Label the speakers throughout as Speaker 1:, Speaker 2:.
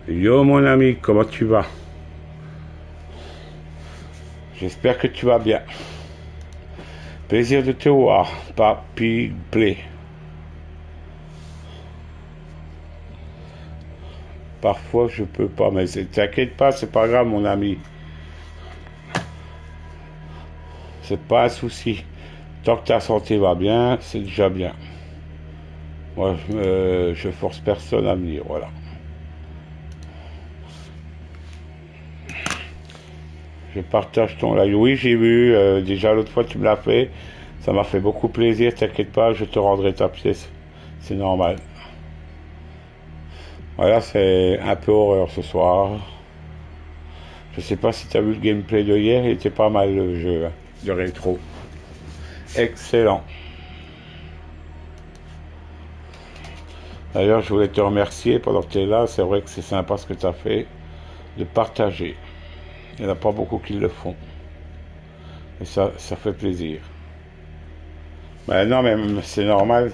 Speaker 1: Yo mon ami, comment tu vas? J'espère que tu vas bien. Plaisir de te voir, Papy Play. Parfois je peux pas, mais t'inquiète pas, c'est pas grave mon ami. C'est pas un souci. Tant que ta santé va bien, c'est déjà bien. Moi, je force personne à venir, voilà. Je partage ton live. Oui, j'ai vu, déjà l'autre fois tu me l'as fait. Ça m'a fait beaucoup plaisir, t'inquiète pas, je te rendrai ta pièce. C'est normal. Voilà, c'est un peu horreur ce soir. Je sais pas si tu as vu le gameplay de hier, il était pas mal le jeu de rétro. Excellent. D'ailleurs, je voulais te remercier pendant que tu es là. C'est vrai que c'est sympa ce que tu as fait, de partager. Il n'y en a pas beaucoup qui le font. Et ça fait plaisir. Ben non, mais c'est normal.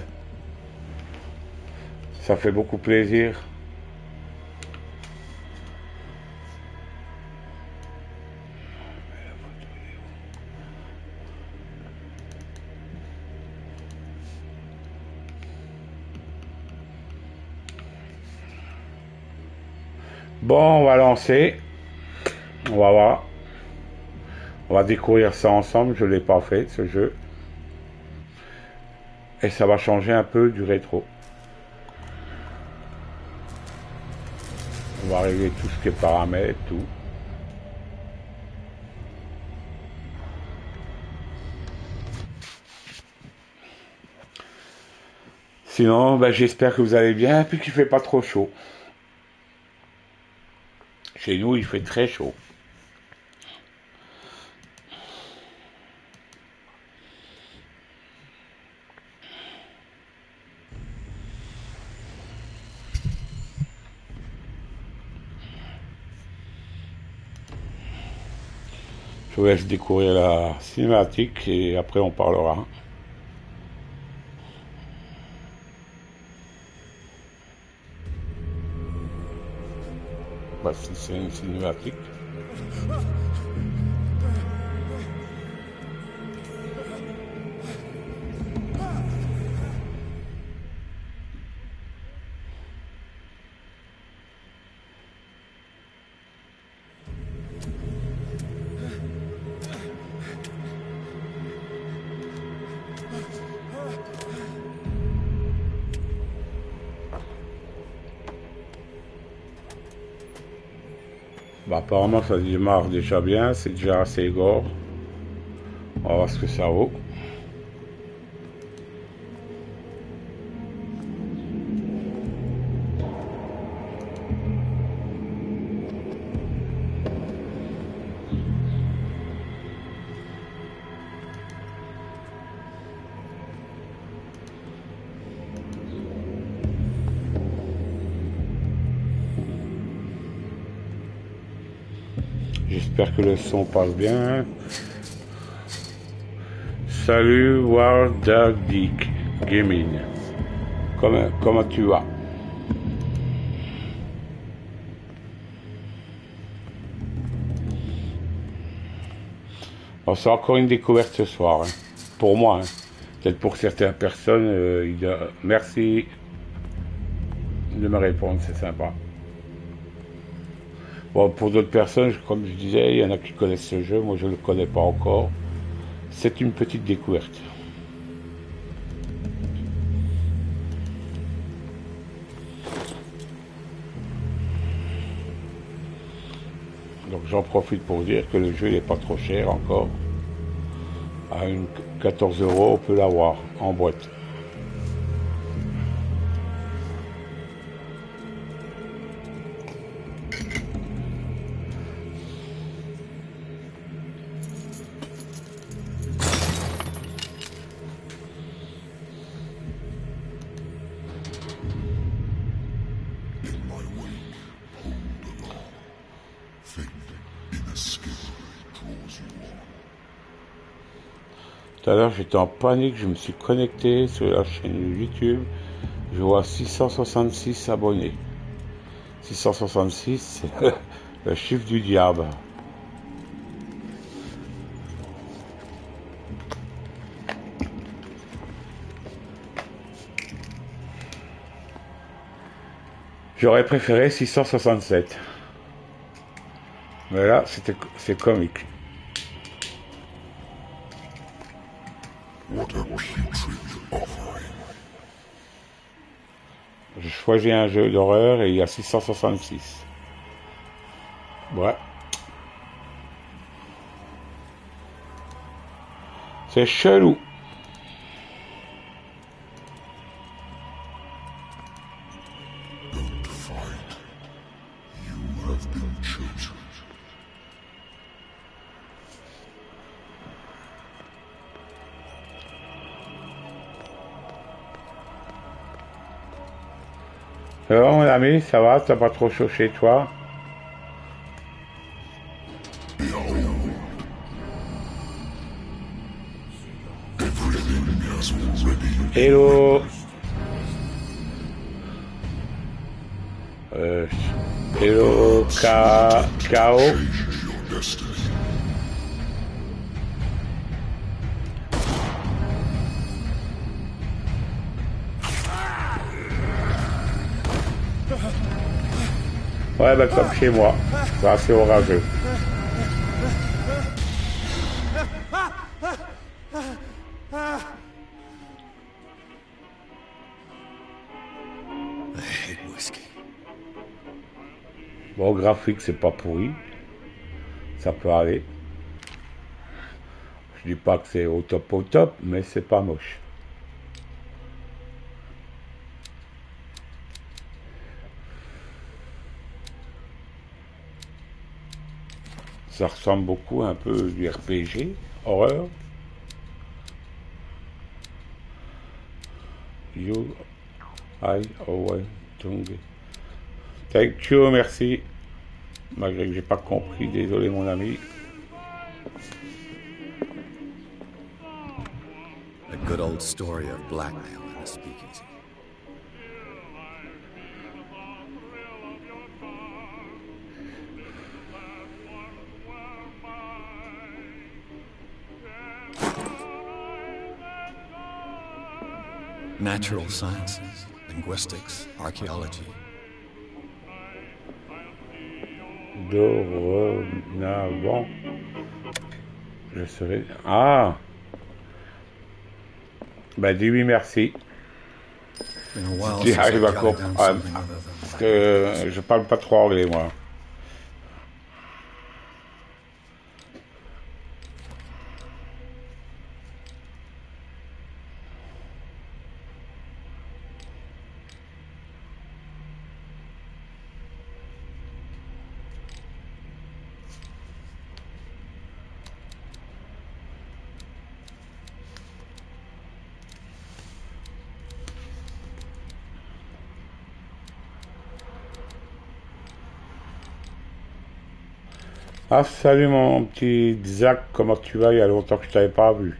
Speaker 1: Ça fait beaucoup plaisir. Bon, on va lancer. On va voir. On va découvrir ça ensemble. Je ne l'ai pas fait, ce jeu. Et ça va changer un peu du rétro. On va régler tout ce qui est paramètres, tout. Sinon, ben, j'espère que vous allez bien, puis qu'il ne fait pas trop chaud. Chez nous, il fait très chaud. Je vous laisse découvrir la cinématique et après on parlera. Voici, c'est une cinématique. Bah, apparemment ça démarre déjà bien, c'est déjà assez gore. On va voir ce que ça vaut. J'espère que le son passe bien. Salut War Dog Dick Gaming. Comment tu vas? Bon, c'est encore une découverte ce soir, hein. Pour moi, hein. Peut-être pour certaines personnes, merci de me répondre, c'est sympa. Bon, pour d'autres personnes, comme je disais, il y en a qui connaissent ce jeu, moi je ne le connais pas encore. C'est une petite découverte. Donc j'en profite pour dire que le jeu n'est pas trop cher encore. À 14 €, on peut l'avoir en boîte. Tout à l'heure, j'étais en panique, je me suis connecté sur la chaîne YouTube. Je vois 666 abonnés. 666, c'est le chiffre du diable. J'aurais préféré 667. Mais là, c'est comique. Je choisis un jeu d'horreur et il y a 666. Ouais. C'est chelou. Alors mon ami, ça va? T'as pas trop chaud chez toi? Hello. Hello, K.O. Ouais, bah comme chez moi, c'est assez orageux. Bon, graphique, c'est pas pourri. Ça peut aller. Je dis pas que c'est au top, mais c'est pas moche. Ça ressemble beaucoup à un peu du RPG, horreur. You, I, oh, thank you, merci. Malgré que j'ai pas compris, désolé mon ami.
Speaker 2: A good old story of blackmail in a speakeasy. Natural sciences, linguistics, archaeology.
Speaker 1: Dorénavant, je serai... Ah! Ben dis oui merci. Tu arrives à comprendre. Parce que je parle pas trop anglais moi. Ah salut mon petit Zach, comment tu vas? Il y a longtemps que je t'avais pas vu.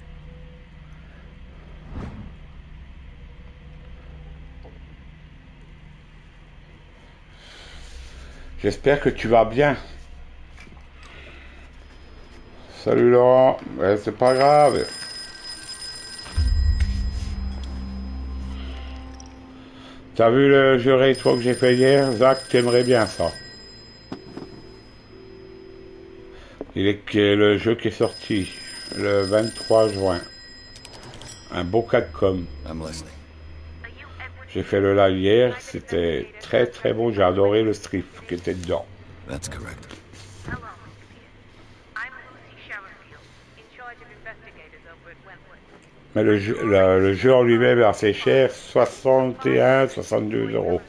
Speaker 1: J'espère que tu vas bien. Salut Laurent, ouais, c'est pas grave. T'as vu le jeu rétro que j'ai fait hier? Zach, t'aimerais bien ça. Le jeu qui est sorti le 23 juin. Un beau Capcom. J'ai fait le live hier, c'était très très bon, j'ai adoré le strip qui était dedans. Mais le jeu en lui-même est assez cher, 61, 62 euros.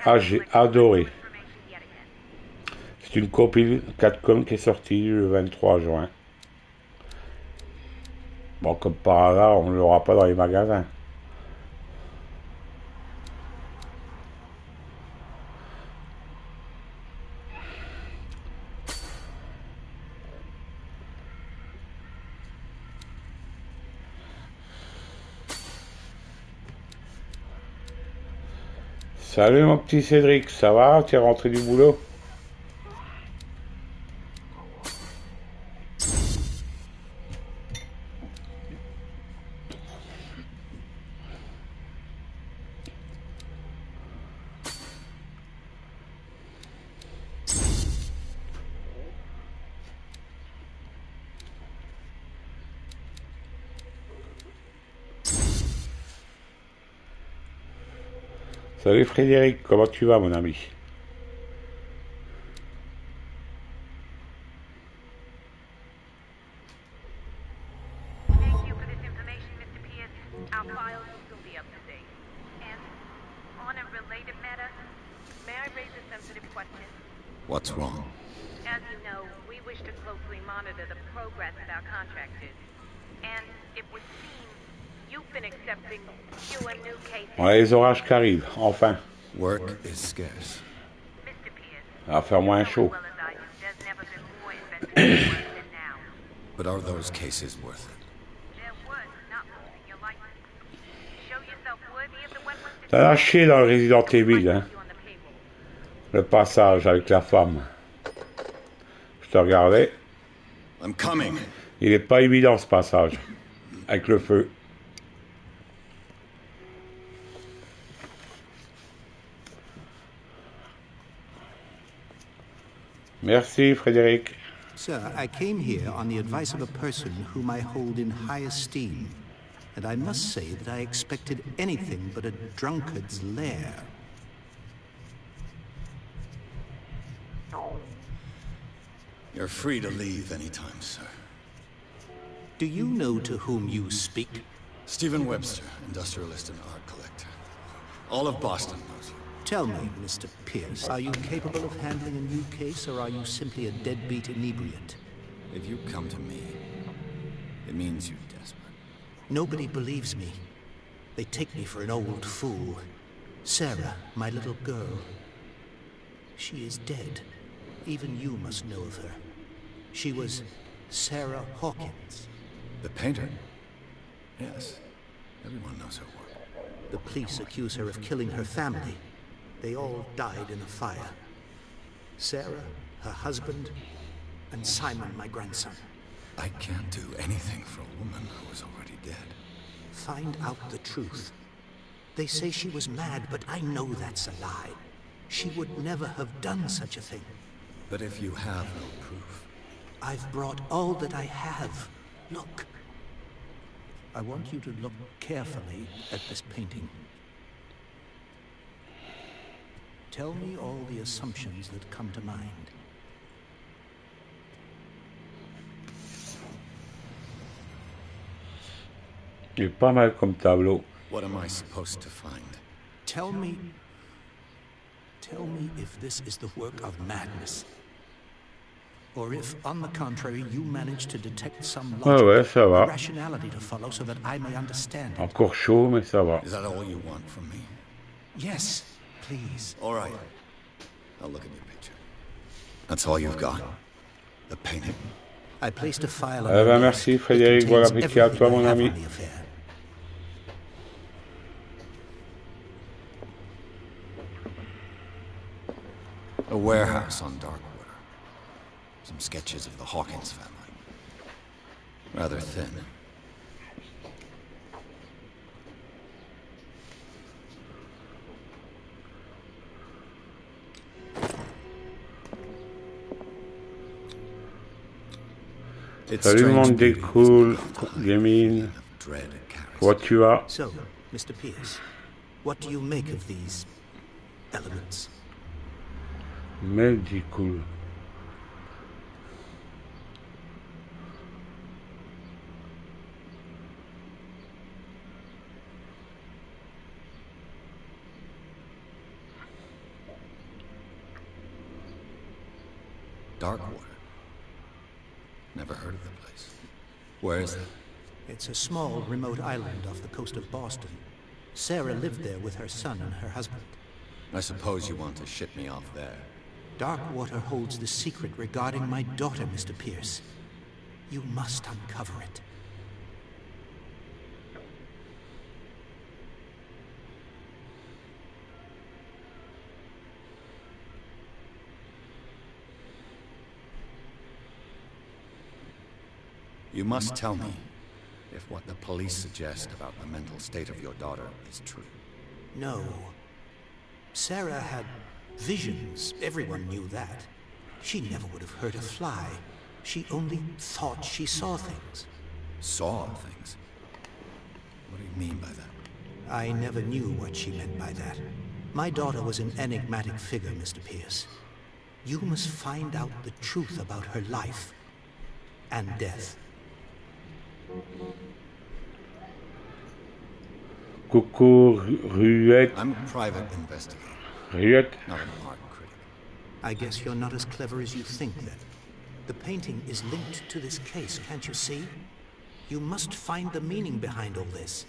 Speaker 1: Ah, j'ai adoré. C'est une copie 4Com qui est sortie le 23 juin. Bon, comme par hasard, on ne l'aura pas dans les magasins. Salut mon petit Cédric, ça va? Tu es rentré du boulot? Salut Frédéric, comment tu vas mon ami?
Speaker 3: Thank you for this information, Mr. Pierce. Our files will still be up to date. And on a related matter, may I raise a sensitive question?
Speaker 2: What's wrong?
Speaker 3: As you know, we wish to closely monitor the progress of our contractors. And it would seem you've been accepting fewer new cases.
Speaker 1: On a les orages qui arrivent, enfin.
Speaker 2: Work is scarce.
Speaker 3: Mr. Pierce,
Speaker 1: Ça va faire moins
Speaker 3: you know
Speaker 1: chaud.
Speaker 3: as well as I do, there's never been more investigative work than now.
Speaker 2: But are those cases worth it?
Speaker 3: They're worth not losing your license. Show yourself worthy of the weapons that
Speaker 1: Ça l'a chier dans le Resident Evil, hein.
Speaker 3: you on the payroll.
Speaker 1: Le passage avec la femme. Je te regardais.
Speaker 2: I'm coming.
Speaker 1: Il est pas évident ce passage. Avec le feu. Merci Frédéric.
Speaker 4: Sir, I came here on the advice of a person whom I hold in high esteem, and I must say that I expected anything but a drunkard's lair.
Speaker 2: You're free to leave anytime, sir.
Speaker 4: Do you know to whom you speak?
Speaker 2: Stephen Webster, industrialist and art collector. All of Boston knows you.
Speaker 4: Tell me, Mr. Pierce, are you capable of handling a new case, or are you simply a deadbeat inebriate?
Speaker 2: If you come to me, it means you're desperate.
Speaker 4: Nobody believes me. They take me for an old fool. Sarah, my little girl. She is dead. Even you must know of her. She was Sarah Hawkins.
Speaker 2: The painter? Yes. Everyone knows her work.
Speaker 4: The police accuse her of killing her family. They all died in a fire. Sarah, her husband, and Simon, my grandson.
Speaker 2: I can't do anything for a woman who is already dead.
Speaker 4: Find out the truth. They say she was mad, but I know that's a lie. She would never have done such a thing.
Speaker 2: But if you have no proof...
Speaker 4: I've brought all that I have. Look. I want you to look carefully at this painting. Tell me all the assumptions that come to mind.
Speaker 1: Il est pas mal comme tableau.
Speaker 2: What am I supposed to find?
Speaker 4: Tell me if this is the work of madness. Or if, on the contrary, you manage to detect some
Speaker 1: Ouais,
Speaker 4: logic,
Speaker 1: ouais, ça va.
Speaker 4: rationality to follow so that I may understand it.
Speaker 1: Encore chaud, mais ça va.
Speaker 2: Is that all you want from me?
Speaker 4: Yes, please.
Speaker 2: All right. I'll look at your picture. That's all you've got? The painting?
Speaker 4: I placed a file on
Speaker 1: Eh
Speaker 4: your
Speaker 1: ben,
Speaker 4: desk.
Speaker 1: merci,
Speaker 4: It
Speaker 1: Frédéric. Bon
Speaker 4: contains
Speaker 1: appétit à toi,
Speaker 4: everything
Speaker 1: mon
Speaker 4: I have
Speaker 1: ami.
Speaker 4: on the affair.
Speaker 2: A warehouse on Darkwater. Some sketches of the Hawkins family. Rather thin. It's
Speaker 1: Salut
Speaker 2: strange
Speaker 1: monde des
Speaker 2: beauty
Speaker 1: cool,
Speaker 2: isn't built to hide
Speaker 1: gamine.
Speaker 2: the feeling of dread it carries.
Speaker 1: Comment tu vas?
Speaker 4: So, Mr. Pierce, what do you make of these elements?
Speaker 1: Medical.
Speaker 2: Darkwater. Never heard of the place. Where is it?
Speaker 4: It's a small, remote island off the coast of Boston. Sarah lived there with her son and her husband.
Speaker 2: I suppose you want to ship me off there.
Speaker 4: Darkwater holds the secret regarding my daughter, Mr. Pierce. You must uncover it.
Speaker 2: You must tell me if what the police suggest about the mental state of your daughter is true.
Speaker 4: No. Sarah had visions. Everyone knew that. She never would have hurt a fly. She only thought she saw things.
Speaker 2: Saw things? What do you mean by that?
Speaker 4: I never knew what she meant by that. My daughter was an enigmatic figure, Mr. Pierce. You must find out the truth about her life and death.
Speaker 1: Coucou, Ruette.
Speaker 2: I'm a private investigator,
Speaker 1: Ruette.
Speaker 2: not an art critic.
Speaker 4: I guess you're not as clever as you think, then. The painting is linked to this case, can't you see? You must find the meaning behind all this.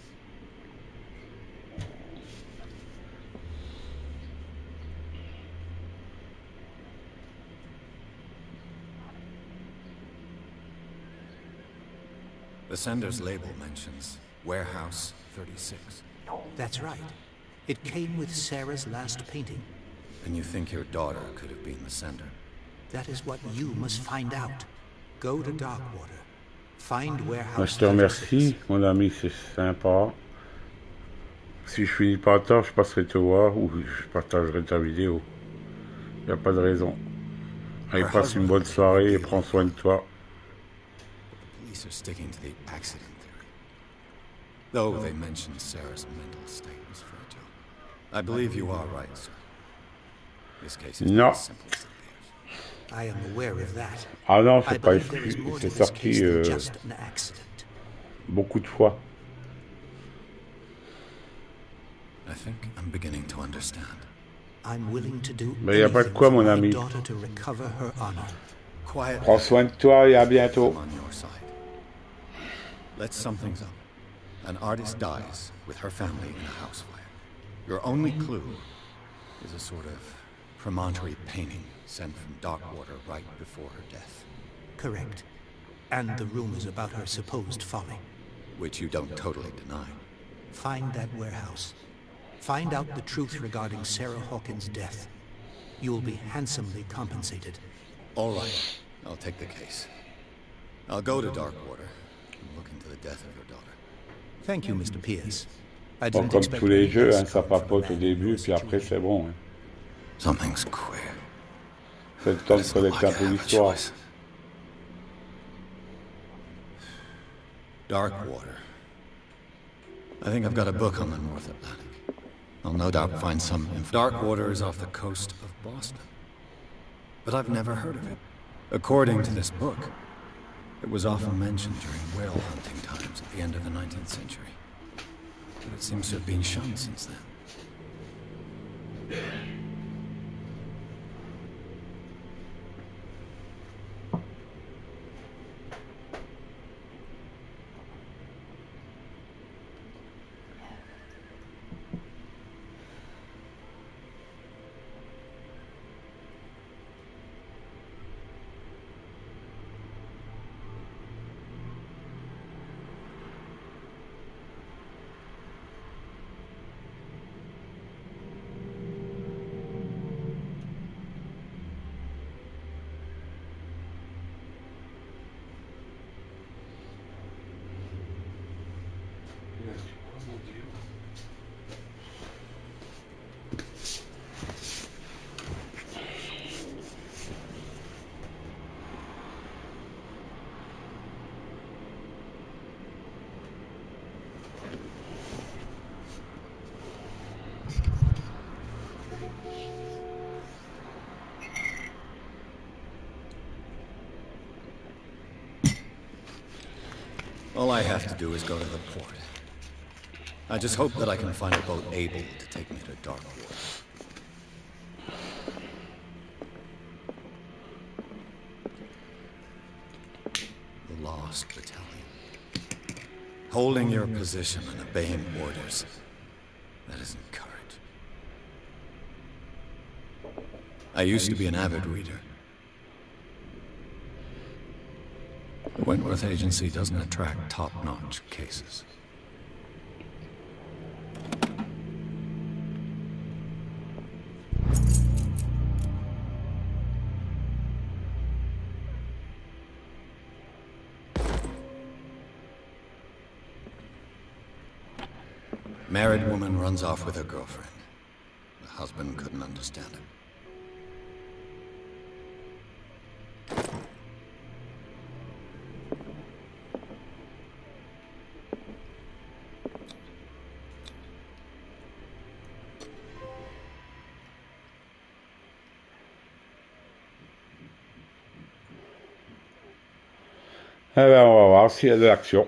Speaker 2: The sender's label mentions Warehouse 36.
Speaker 4: That's right. It came with Sarah's last painting.
Speaker 2: And you think your daughter could have been the sender?
Speaker 4: That is what you must find out. Go to Darkwater. Find Warehouse
Speaker 1: Je te remercie,
Speaker 4: 36.
Speaker 1: mon ami, c'est sympa. Si je finis pas tard, je passerai te voir ou je partagerai ta vidéo. Il n'y a pas de raison. Allez, passe une bonne soirée et prends soin de toi.
Speaker 2: The police are sticking to the accident theory. Though they mentioned Sarah's mental state was fragile. I believe you are right, sir. This case is not as simple as it appears.
Speaker 4: I am aware of that.
Speaker 1: Ah non,
Speaker 4: I
Speaker 1: c'est pas
Speaker 4: believe there is
Speaker 1: exclu.
Speaker 4: more
Speaker 1: C'est
Speaker 4: to this
Speaker 1: sorti
Speaker 4: case than just an accident.
Speaker 1: beaucoup de fois.
Speaker 2: I think I'm beginning to understand.
Speaker 4: I'm willing to do
Speaker 1: Mais y a pas de
Speaker 4: anything
Speaker 1: quoi,
Speaker 4: for
Speaker 1: mon
Speaker 4: my
Speaker 1: ami.
Speaker 4: daughter to recover her honor.
Speaker 2: Quiet.
Speaker 1: Prends soin de toi et à bientôt.
Speaker 2: I'm on your side. Let's sum things up. An artist dies with her family in a house fire. Your only clue is a sort of promontory painting sent from Darkwater right before her death.
Speaker 4: Correct. And the rumors about her supposed folly.
Speaker 2: Which you don't totally deny.
Speaker 4: Find that warehouse. Find out the truth regarding Sarah Hawkins' death. You will be handsomely compensated.
Speaker 2: All right, I'll take the case. I'll go to Darkwater and look into the death of your daughter.
Speaker 4: Thank you, Mr. Pierce. I
Speaker 1: Bon,
Speaker 4: didn't
Speaker 1: comme
Speaker 4: expect
Speaker 1: tous les
Speaker 4: any
Speaker 1: jeux,
Speaker 4: less
Speaker 1: hein, ça
Speaker 4: coming from a
Speaker 1: papote au
Speaker 4: man
Speaker 1: début,
Speaker 4: in your
Speaker 1: puis après
Speaker 4: situation.
Speaker 1: c'est bon. Hein.
Speaker 2: Something's queer.
Speaker 1: C'est le temps de
Speaker 2: Doesn't look
Speaker 1: collecter un
Speaker 2: like I
Speaker 1: peu
Speaker 2: have a
Speaker 1: l'histoire.
Speaker 2: choice. Darkwater. I think I've got a book on the North Atlantic. I'll no doubt find some info. Darkwater is off the coast of Boston. But I've never heard of it. According to this book, it was often mentioned during whale hunting times at the end of the 19th century. But it seems to have been shunned since then. All I have to do is go to the port. I just hope that I can find a boat able to take me to Darkwater. The Lost Battalion. Holding your position and obeying orders. That isn't courage. I used to be an avid reader. The Wentworth Agency doesn't attract top-notch cases. Married woman runs off with her girlfriend. The husband couldn't understand it.
Speaker 1: Eh ben, on va voir s'il y a de l'action.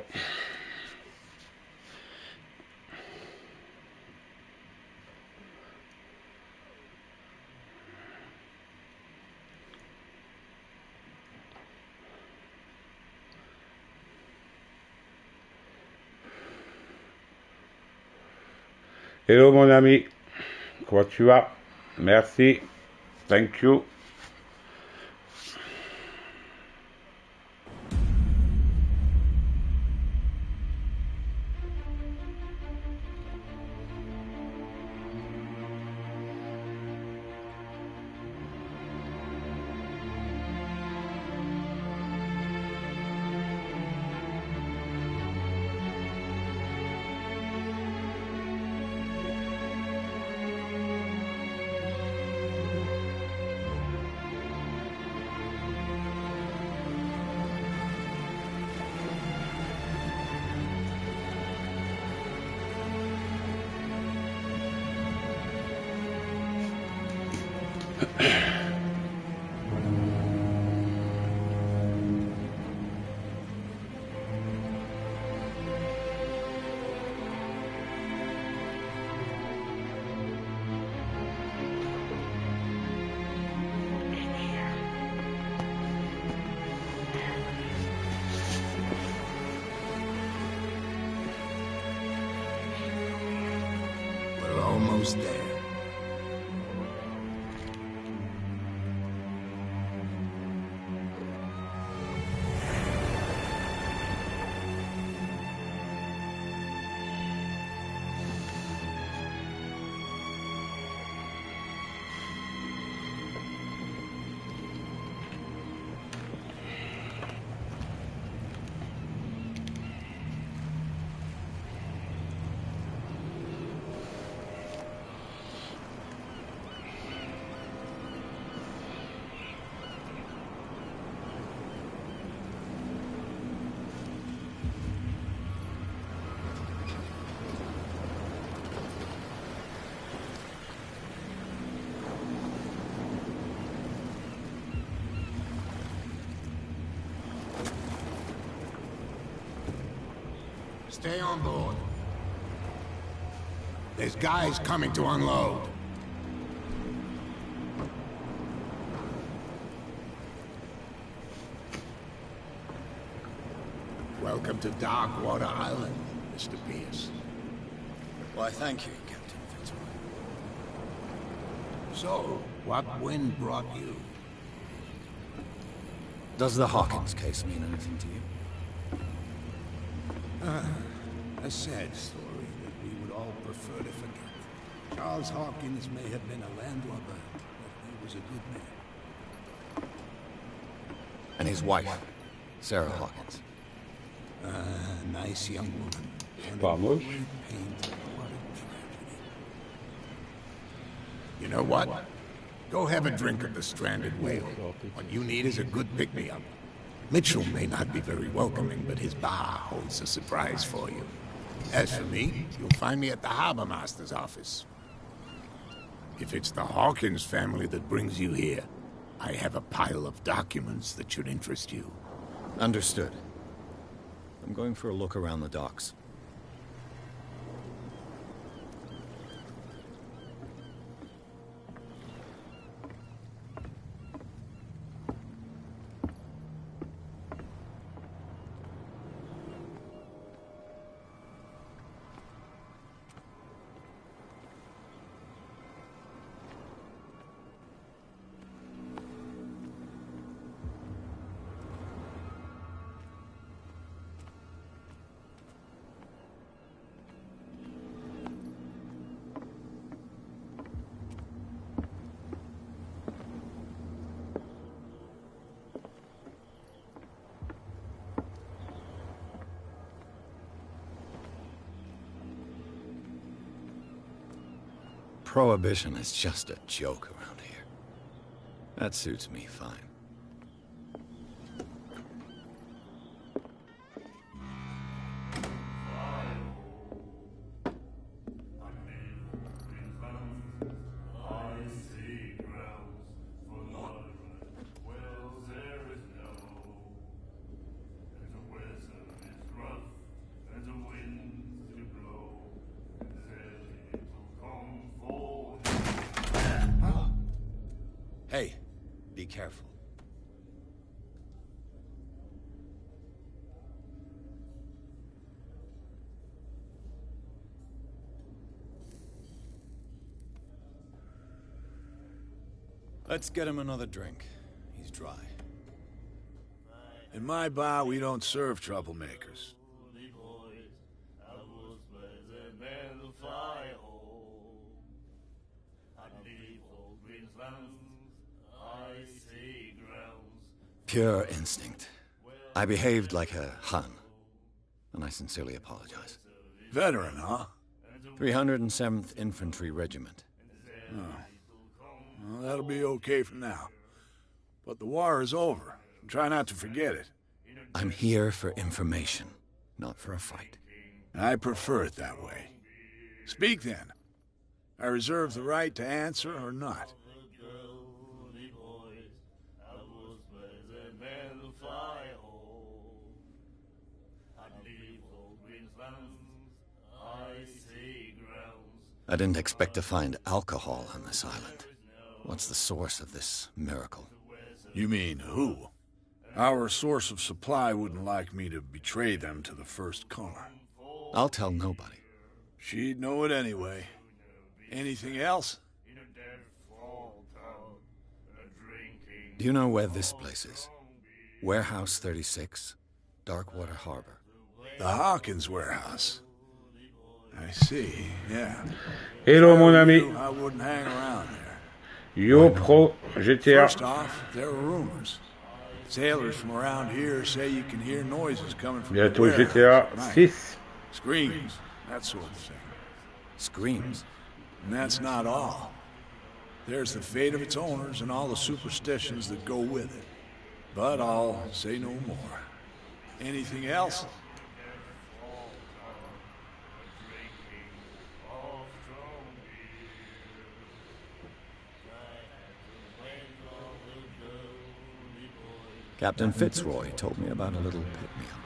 Speaker 1: Hello mon ami, comment tu vas? Merci, thank you.
Speaker 2: We're almost there.
Speaker 5: Stay on board. There's guys coming to unload. Welcome to Darkwater Island, Mr. Pierce.
Speaker 2: Why, thank you, Captain Fitzroy.
Speaker 5: So, what wind brought you?
Speaker 2: Does the Hawkins case mean anything to you?
Speaker 5: A sad story that we would all prefer to forget. Charles Hawkins may have been a landlubber, but he was a good man.
Speaker 2: And his wife, Sarah Hawkins.
Speaker 5: Nice young woman. And
Speaker 1: Pas
Speaker 5: a
Speaker 1: moche.
Speaker 5: great pain to what a tragedy. You know what? Go have a drink of the stranded whale. What you need is a good pick-me-up. Mitchell may not be very welcoming, but his bar holds a surprise for you. As for me, you'll find me at the harbor master's office. If it's the Hawkins family that brings you here, I have a pile of documents that should interest you.
Speaker 2: Understood. I'm going for a look around the docks. Prohibition is just a joke around here. That suits me fine. Hey, be careful. Let's get him another drink. He's dry.
Speaker 6: In my bar, we don't serve troublemakers.
Speaker 2: Pure instinct. I behaved like a Hun, and I sincerely apologize.
Speaker 6: Veteran, huh?
Speaker 2: 307th Infantry Regiment.
Speaker 6: Oh. Well, that'll be okay for now. But the war is over. Try not to forget it.
Speaker 2: I'm here for information, not for a fight.
Speaker 6: I prefer it that way. Speak then. I reserve the right to answer or not.
Speaker 2: I didn't expect to find alcohol on this island. What's the source of this miracle?
Speaker 6: You mean who? Our source of supply wouldn't like me to betray them to the first comer.
Speaker 2: I'll tell nobody.
Speaker 6: She'd know it anyway. Anything else?
Speaker 2: Do you know where this place is? Warehouse 36, Darkwater Harbor.
Speaker 6: The Hawkins warehouse. I see, yeah.
Speaker 1: Hello mon ami.
Speaker 6: I wouldn't hang around there.
Speaker 1: Yo pro GTA.
Speaker 6: First off, there are rumors. Sailors from around here say you can hear noises coming from the
Speaker 1: Bientôt
Speaker 6: warehouse
Speaker 1: GTA
Speaker 6: at night.
Speaker 1: 6.
Speaker 6: Screams, that sort of thing.
Speaker 2: Screams.
Speaker 6: And that's not all. There's the fate of its owners and all the superstitions that go with it. But I'll say no more. Anything else?
Speaker 2: Captain Fitzroy told me about a little pick-me-up.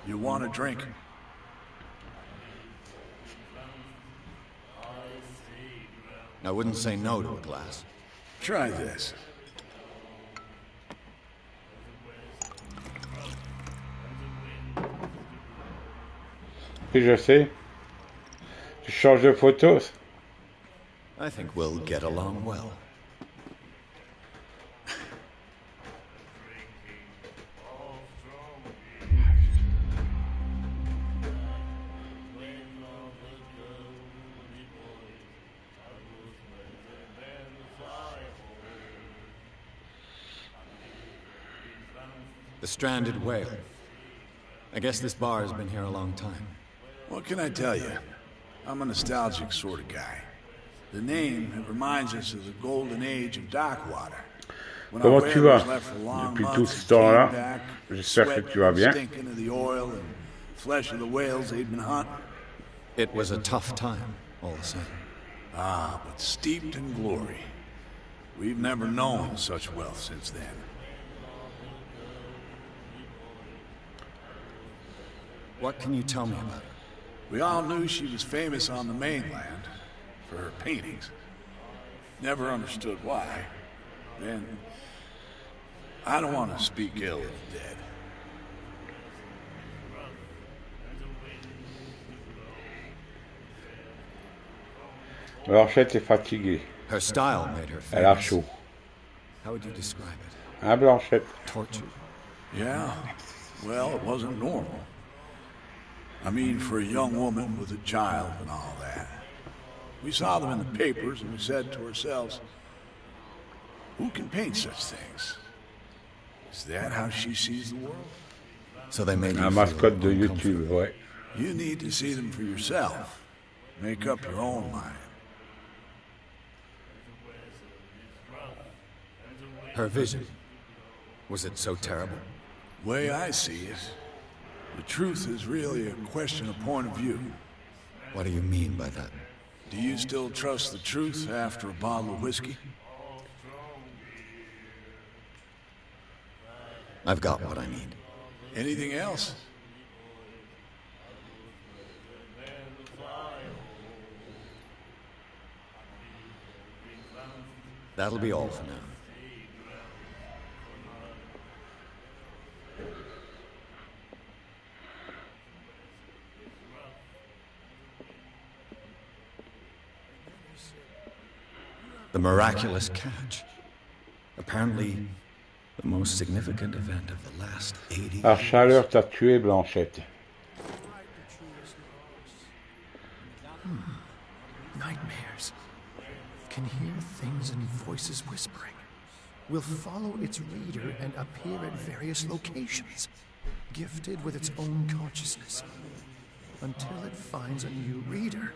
Speaker 6: You want a drink?
Speaker 2: I wouldn't say no to a glass.
Speaker 6: Try this.
Speaker 1: Et je sais. Tu changes de photos.
Speaker 2: I think we'll get along well. The Stranded Whale. I guess this bar has been here a long time.
Speaker 6: What can I tell you? I'm a nostalgic sort of guy. The name, it reminds us of the golden age of Darkwater.
Speaker 1: Comment tu vas depuis tout ce temps-là? J'espère que tu vas bien.
Speaker 2: It was a tough time, all the same.
Speaker 6: Ah, but steeped in glory. We've never known such wealth since then.
Speaker 2: What can you tell me about her?
Speaker 6: We all knew she was famous on the mainland for her paintings. Never understood why. Then, I don't want to speak ill of the dead.
Speaker 1: Blanchette est fatiguée.
Speaker 2: Her style made her
Speaker 1: Elle a
Speaker 2: famous.
Speaker 1: chaud.
Speaker 2: How would you describe it?
Speaker 1: Hein, Blanchette?
Speaker 2: Tortured.
Speaker 6: Yeah, well, it wasn't normal. I mean, for a young woman with a child and all that. We saw them in the papers and we said to ourselves, who can paint such things? Is that how she sees the world?
Speaker 2: So they made you
Speaker 1: Un
Speaker 2: feel
Speaker 1: mascotte de
Speaker 2: uncomfortable.
Speaker 1: YouTube, ouais.
Speaker 6: You need to see them for yourself. Make up your own mind.
Speaker 2: Her vision. Was it so terrible?
Speaker 6: Way I see it, the truth is really a question of point of view.
Speaker 2: What do you mean by that?
Speaker 6: Do you still trust the truth after a bottle of whiskey?
Speaker 2: I've got what I need.
Speaker 6: Anything else?
Speaker 2: That'll be all for now. The miraculous catch. Apparently, the most significant event of the last 80
Speaker 1: La
Speaker 2: years.
Speaker 1: chaleur t'a tué, Blanchette.
Speaker 4: Nightmares. Can hear things and voices whispering. Will follow its reader and appear at various locations, gifted with its own consciousness, until it finds a new reader.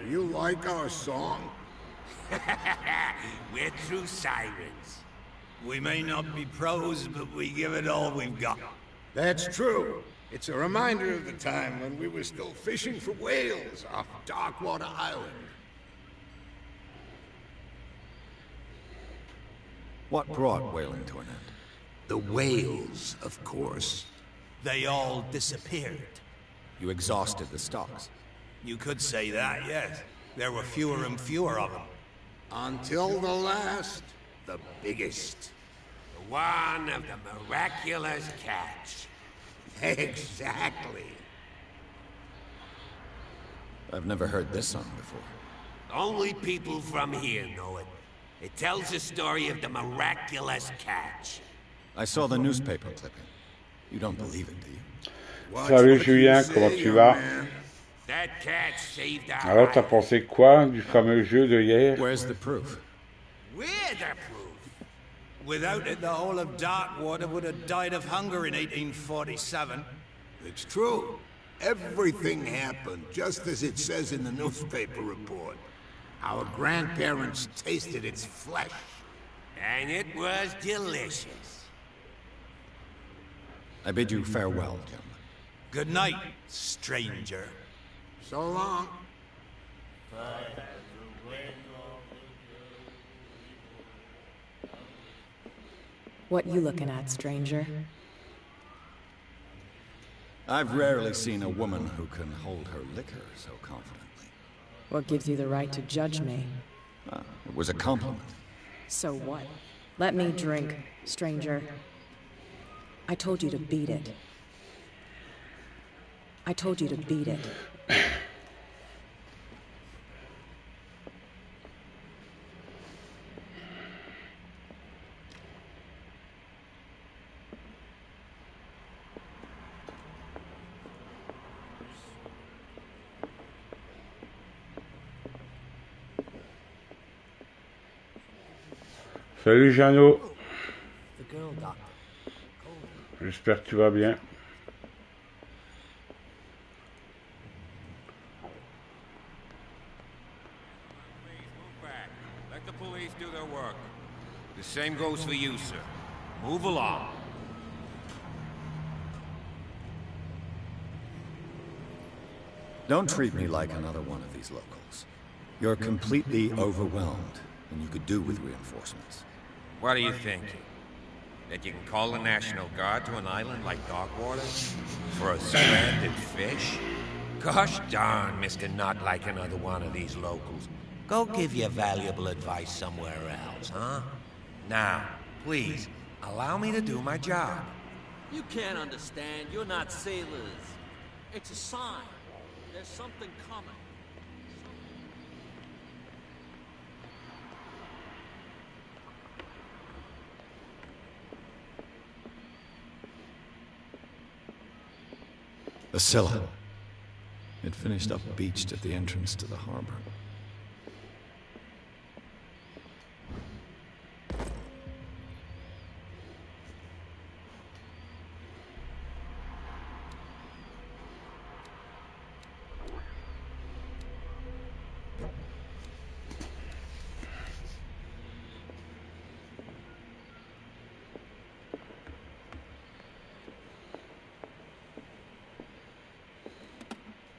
Speaker 5: Do you like our song?
Speaker 7: We're true sirens. We may not be pros, but we give it all we've got.
Speaker 5: That's true. It's a reminder of the time when we were still fishing for whales off Darkwater Island.
Speaker 2: What brought whaling to an end?
Speaker 7: The whales, of course. They all disappeared.
Speaker 2: You exhausted the stocks.
Speaker 7: You could say that, yes. There were fewer and fewer of them.
Speaker 5: Until the last, the biggest.
Speaker 7: The one of the miraculous catch.
Speaker 5: Exactly.
Speaker 2: I've never heard this song before.
Speaker 7: Only people from here know it. It tells the story of the miraculous catch.
Speaker 2: I saw the newspaper clipping. You don't believe it, do you?
Speaker 1: Salut Julien, comment tu vas?
Speaker 7: That catch saved our
Speaker 1: Alors, t'as
Speaker 7: lives.
Speaker 1: pensé quoi du fameux jeu de hier?
Speaker 2: Where's the proof?
Speaker 7: We're the proof. Without it, the whole of Darkwater would have died of hunger in 1847.
Speaker 5: It's true. Everything happened just as it says in the newspaper report. Our grandparents tasted its flesh.
Speaker 7: And it was delicious.
Speaker 2: I bid you farewell, gentlemen.
Speaker 7: Good night, stranger.
Speaker 5: So long.
Speaker 8: What you looking at, stranger?
Speaker 2: I've rarely seen a woman who can hold her liquor so confidently.
Speaker 8: What gives you the right to judge me?
Speaker 2: It was a compliment.
Speaker 8: So what? Let me drink, stranger. I told you to beat it. I told you to beat it.
Speaker 1: Salut Jeannot,
Speaker 4: The girl doctor.
Speaker 1: j'espère que tu vas bien.
Speaker 9: Let the police do their work. The same goes for you, sir. Move along.
Speaker 2: Don't treat me like another one of these locals. You're completely overwhelmed, and you could do with reinforcements.
Speaker 9: What are you thinking? That you can call the National Guard to an island like Darkwater? For a stranded fish? Gosh darn, Mr. Not like another one of these locals. Go give your valuable advice somewhere else, huh? Now, please, allow me to do my job.
Speaker 10: You can't understand. You're not sailors. It's a sign. There's something coming.
Speaker 2: The Scylla. It finished up beached at the entrance to the harbor.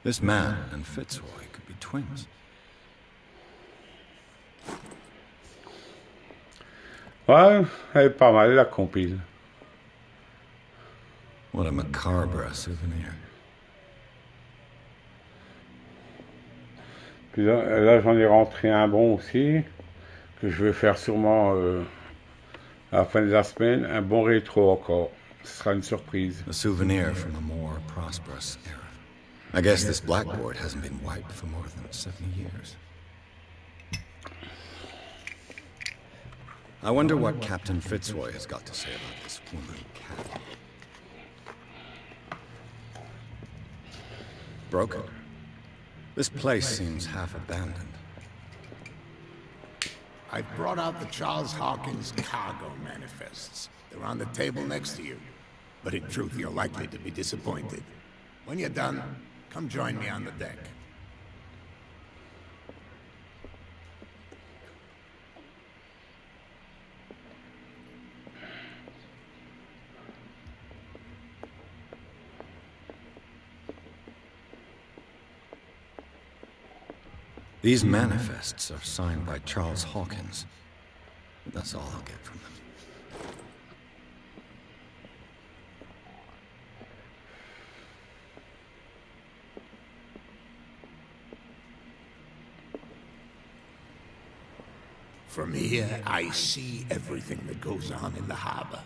Speaker 2: This man and Fitzroy could be twins.
Speaker 1: Ouais, elle est pas mal, la compile.
Speaker 2: What a macabre souvenir.
Speaker 1: Puis là j'en ai rentré un bon aussi, que je vais faire sûrement à la fin de la semaine, un bon rétro encore. Ce sera une surprise.
Speaker 2: A souvenir from a more prosperous era. I guess this blackboard hasn't been wiped for more than 70 years. I wonder what Captain Fitzroy has got to say about this woman cat. Broken. This place seems half abandoned.
Speaker 5: I've brought out the Charles Hawkins cargo manifests. They're on the table next to you. But in truth, you're likely to be disappointed. When you're done, come join me on the deck.
Speaker 2: These manifests are signed by Charles Hawkins. That's all I'll get from them.
Speaker 5: From here, I see everything that goes on in the harbor.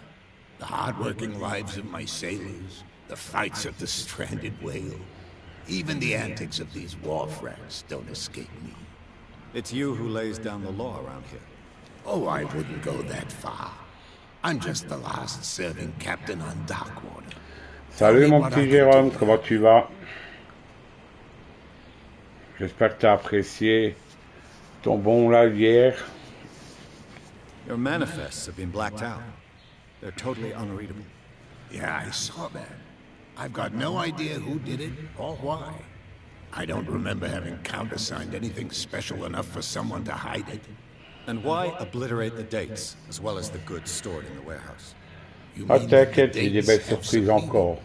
Speaker 5: The hard-working lives of my sailors, the fights of the stranded whale. Even the antics of these wharf rats don't escape me.
Speaker 2: It's you who lays down the law around here.
Speaker 5: Oh, I wouldn't go that far. I'm just the last serving captain on Darkwater.
Speaker 1: Salut mon petit Jérôme, comment tu vas? J'espère que tu as apprécié ton bon live hier.
Speaker 2: Your manifests have been blacked out. They're totally unreadable.
Speaker 5: Yeah, I saw that. I've got no idea who did it or why. I don't remember having countersigned anything special enough for someone to hide it.
Speaker 2: And why obliterate the dates, as well as the goods stored in the warehouse?
Speaker 5: You
Speaker 1: Ah,
Speaker 5: mean
Speaker 1: t'inquiète,
Speaker 5: the
Speaker 1: j'ai des
Speaker 5: dates
Speaker 1: belles
Speaker 5: have
Speaker 1: surprises
Speaker 5: some
Speaker 1: encore.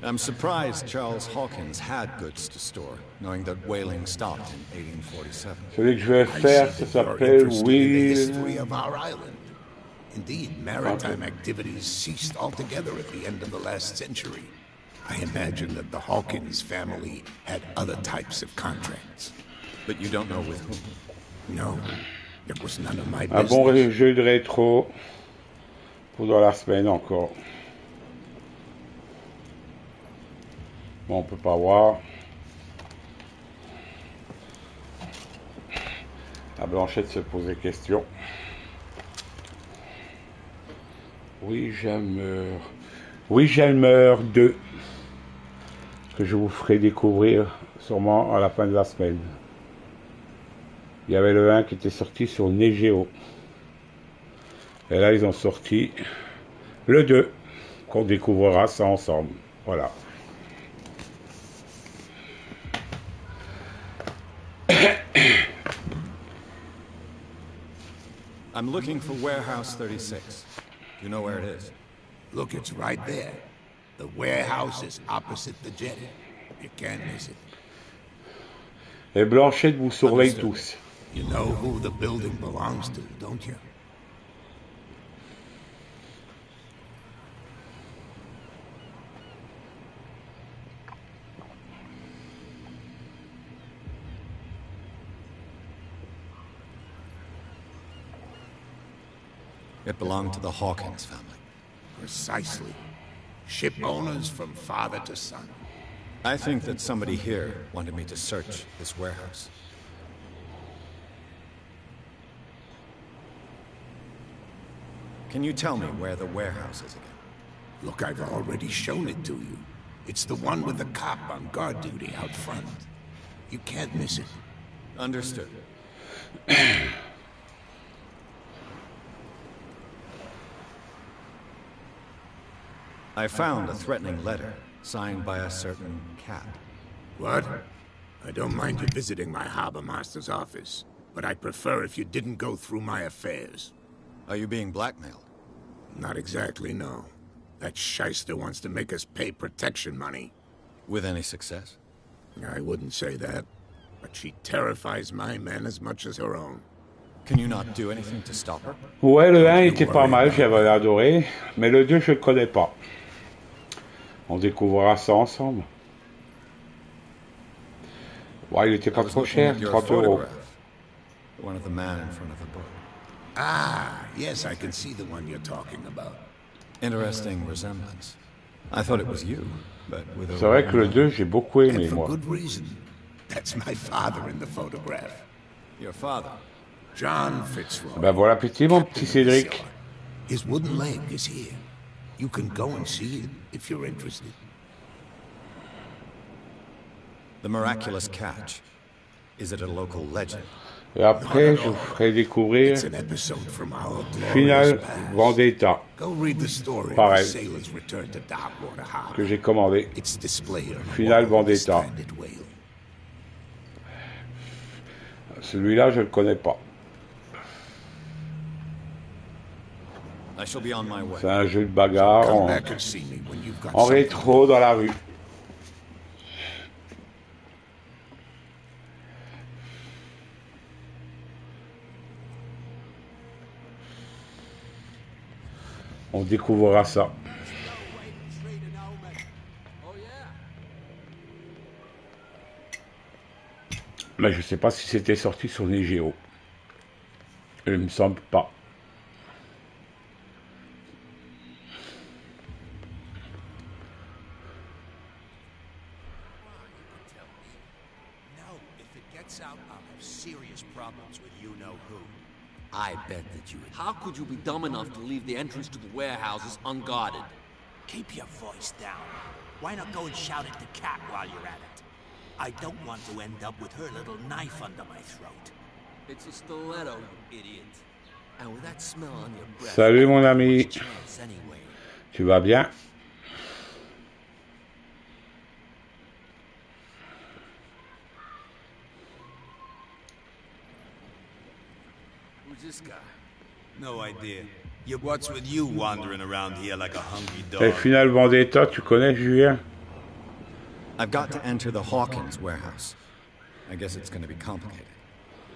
Speaker 2: I'm surprised Charles Hawkins had goods to store, knowing that whaling stopped in 1847.
Speaker 1: Celui que je vais faire, ça s'appelle
Speaker 5: history of our island. Indeed, maritime activities ceased altogether at the end of the last century. I imagine that the Hawkins family had other types of contracts.
Speaker 2: But you don't know with whom?
Speaker 5: No, it was none of my
Speaker 1: Un
Speaker 5: business.
Speaker 1: bon jeu de rétro pour dans la semaine encore. Bon, on peut pas voir. La Blanchette se pose des questions. Oui, j'aime. Oui, j'aime 2. Que je vous ferai découvrir sûrement à la fin de la semaine. Il y avait le 1 qui était sorti sur Neo. Et là, ils ont sorti le 2. Qu'on découvrira ça ensemble. Voilà.
Speaker 2: I'm looking for Warehouse 36. Do you know where it is?
Speaker 5: Look, it's right there. The warehouse is opposite the jetty. You can't miss it.
Speaker 1: Et Blanchette vous surveille tous.
Speaker 5: You know who the building belongs to, don't you?
Speaker 2: It belonged to the Hawkins family.
Speaker 5: Precisely. Ship owners from father to son.
Speaker 2: I think that somebody here wanted me to search this warehouse. Can you tell me where the warehouse is again?
Speaker 5: Look, I've already shown it to you. It's the one with the cop on guard duty out front. You can't miss it.
Speaker 2: Understood. I found a threatening letter, signed by a certain cat.
Speaker 5: What? I don't mind you visiting my harbor master's office, but I'd prefer if you didn't go through my affairs.
Speaker 2: Are you being blackmailed?
Speaker 5: Not exactly, no. That shyster wants to make us pay protection money.
Speaker 2: With any success?
Speaker 5: I wouldn't say that, but she terrifies my men as much as her own.
Speaker 2: Can you not do anything to stop her?
Speaker 1: Ouais, le 1 était pas mal, j'avais adoré, mais le 2 je le connais pas. On découvrira ça ensemble. Ouais, il était pas trop cher, 30 euros.
Speaker 2: One of the man in front of the book.
Speaker 5: Ah, yes, I can see the one you're talking about.
Speaker 2: Interesting resemblance. I thought it was you, but with a...
Speaker 1: C'est vrai que le 2, j'ai beaucoup aimé,
Speaker 5: And for
Speaker 1: moi.
Speaker 5: good reason. That's my father in the photograph.
Speaker 2: Your father?
Speaker 5: John Fitzroy.
Speaker 1: Ben bon appétit, mon petit Cédric.
Speaker 5: His wooden leg is here. You can go and see it if you're interested.
Speaker 2: The miraculous catch. Is it a local legend?
Speaker 1: Et après, je vous ferai découvrir
Speaker 5: It's an episode from our
Speaker 1: Final
Speaker 5: glorious past.
Speaker 1: Vendetta,
Speaker 5: Go read the story of
Speaker 1: pareil,
Speaker 5: the sailor's return to Darkwater Harbor.
Speaker 1: que j'ai commandé.
Speaker 5: It's displayed on the
Speaker 1: Final
Speaker 5: wall of the
Speaker 1: Vendetta.
Speaker 5: stranded whale.
Speaker 1: Celui-là, je le connais pas.
Speaker 2: I shall be on my way.
Speaker 1: C'est un jeu de bagarre
Speaker 5: Come
Speaker 1: en
Speaker 5: back and see me when you've got
Speaker 1: en
Speaker 5: something.
Speaker 1: rétro dans la rue. On découvrira ça. Mais je sais pas si c'était sorti sur les Géo. Il me semble pas.
Speaker 10: I bet that you... How could you be dumb enough to leave the entrance to the warehouses unguarded?
Speaker 4: Keep your voice down. Why not go and shout at the cat while you're at it? I don't want to end up with her little knife under my throat.
Speaker 10: It's a stiletto, you idiot. And with that smell on your breath...
Speaker 1: Salut mon ami.
Speaker 10: Chance anyway.
Speaker 1: Tu vas bien?
Speaker 10: Who's this guy?
Speaker 7: No idea. What's with you wandering around here like a hungry
Speaker 1: Et
Speaker 7: dog?
Speaker 1: Final Vendetta, tu connais Julien?
Speaker 2: I've got to enter the Hawkins warehouse. I guess it's going to be complicated.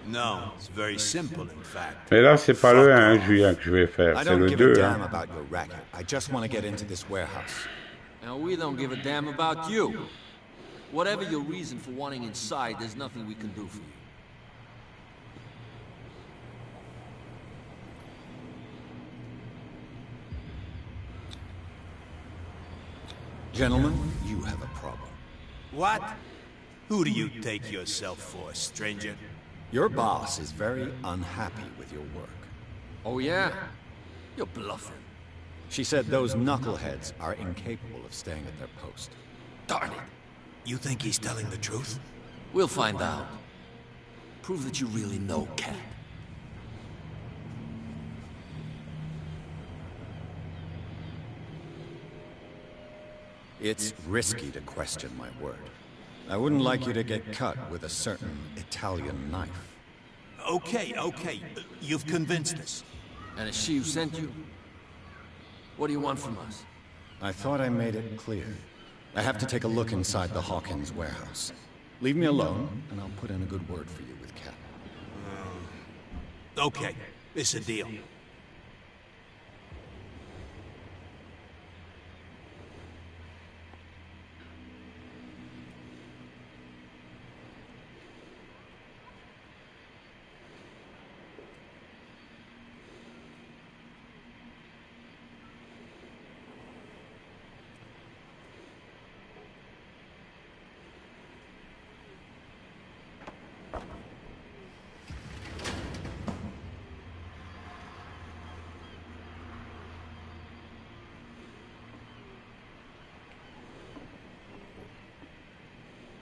Speaker 7: No, it's very simple, in fact.
Speaker 1: Mais là, c'est pas le 1, Julien, que je vais faire.
Speaker 2: I
Speaker 1: C'est
Speaker 2: don't
Speaker 1: le
Speaker 2: give a
Speaker 1: 2.
Speaker 2: damn
Speaker 1: Hein.
Speaker 2: about your racket. I just want to get into this warehouse.
Speaker 10: Now, we don't give a damn about you. Whatever your reason for wanting inside, there's nothing we can do for you.
Speaker 2: Gentlemen, you have a problem.
Speaker 7: What? Who do you take yourself for, stranger?
Speaker 2: Your boss is very unhappy with your work.
Speaker 10: Oh, yeah? You're bluffing.
Speaker 2: She said those knuckleheads are incapable of staying at their post.
Speaker 10: Darn it.
Speaker 4: You think he's telling the truth?
Speaker 10: We'll find out. Prove that you really know Cat.
Speaker 2: It's risky to question my word. I wouldn't like you to get cut with a certain Italian knife.
Speaker 7: Okay, okay. You've convinced us.
Speaker 10: And it's she who sent you? What do you want from us?
Speaker 2: I thought I made it clear. I have to take a look inside the Hawkins warehouse. Leave me alone, and I'll put in a good word for you with Cat.
Speaker 7: Okay, it's a deal.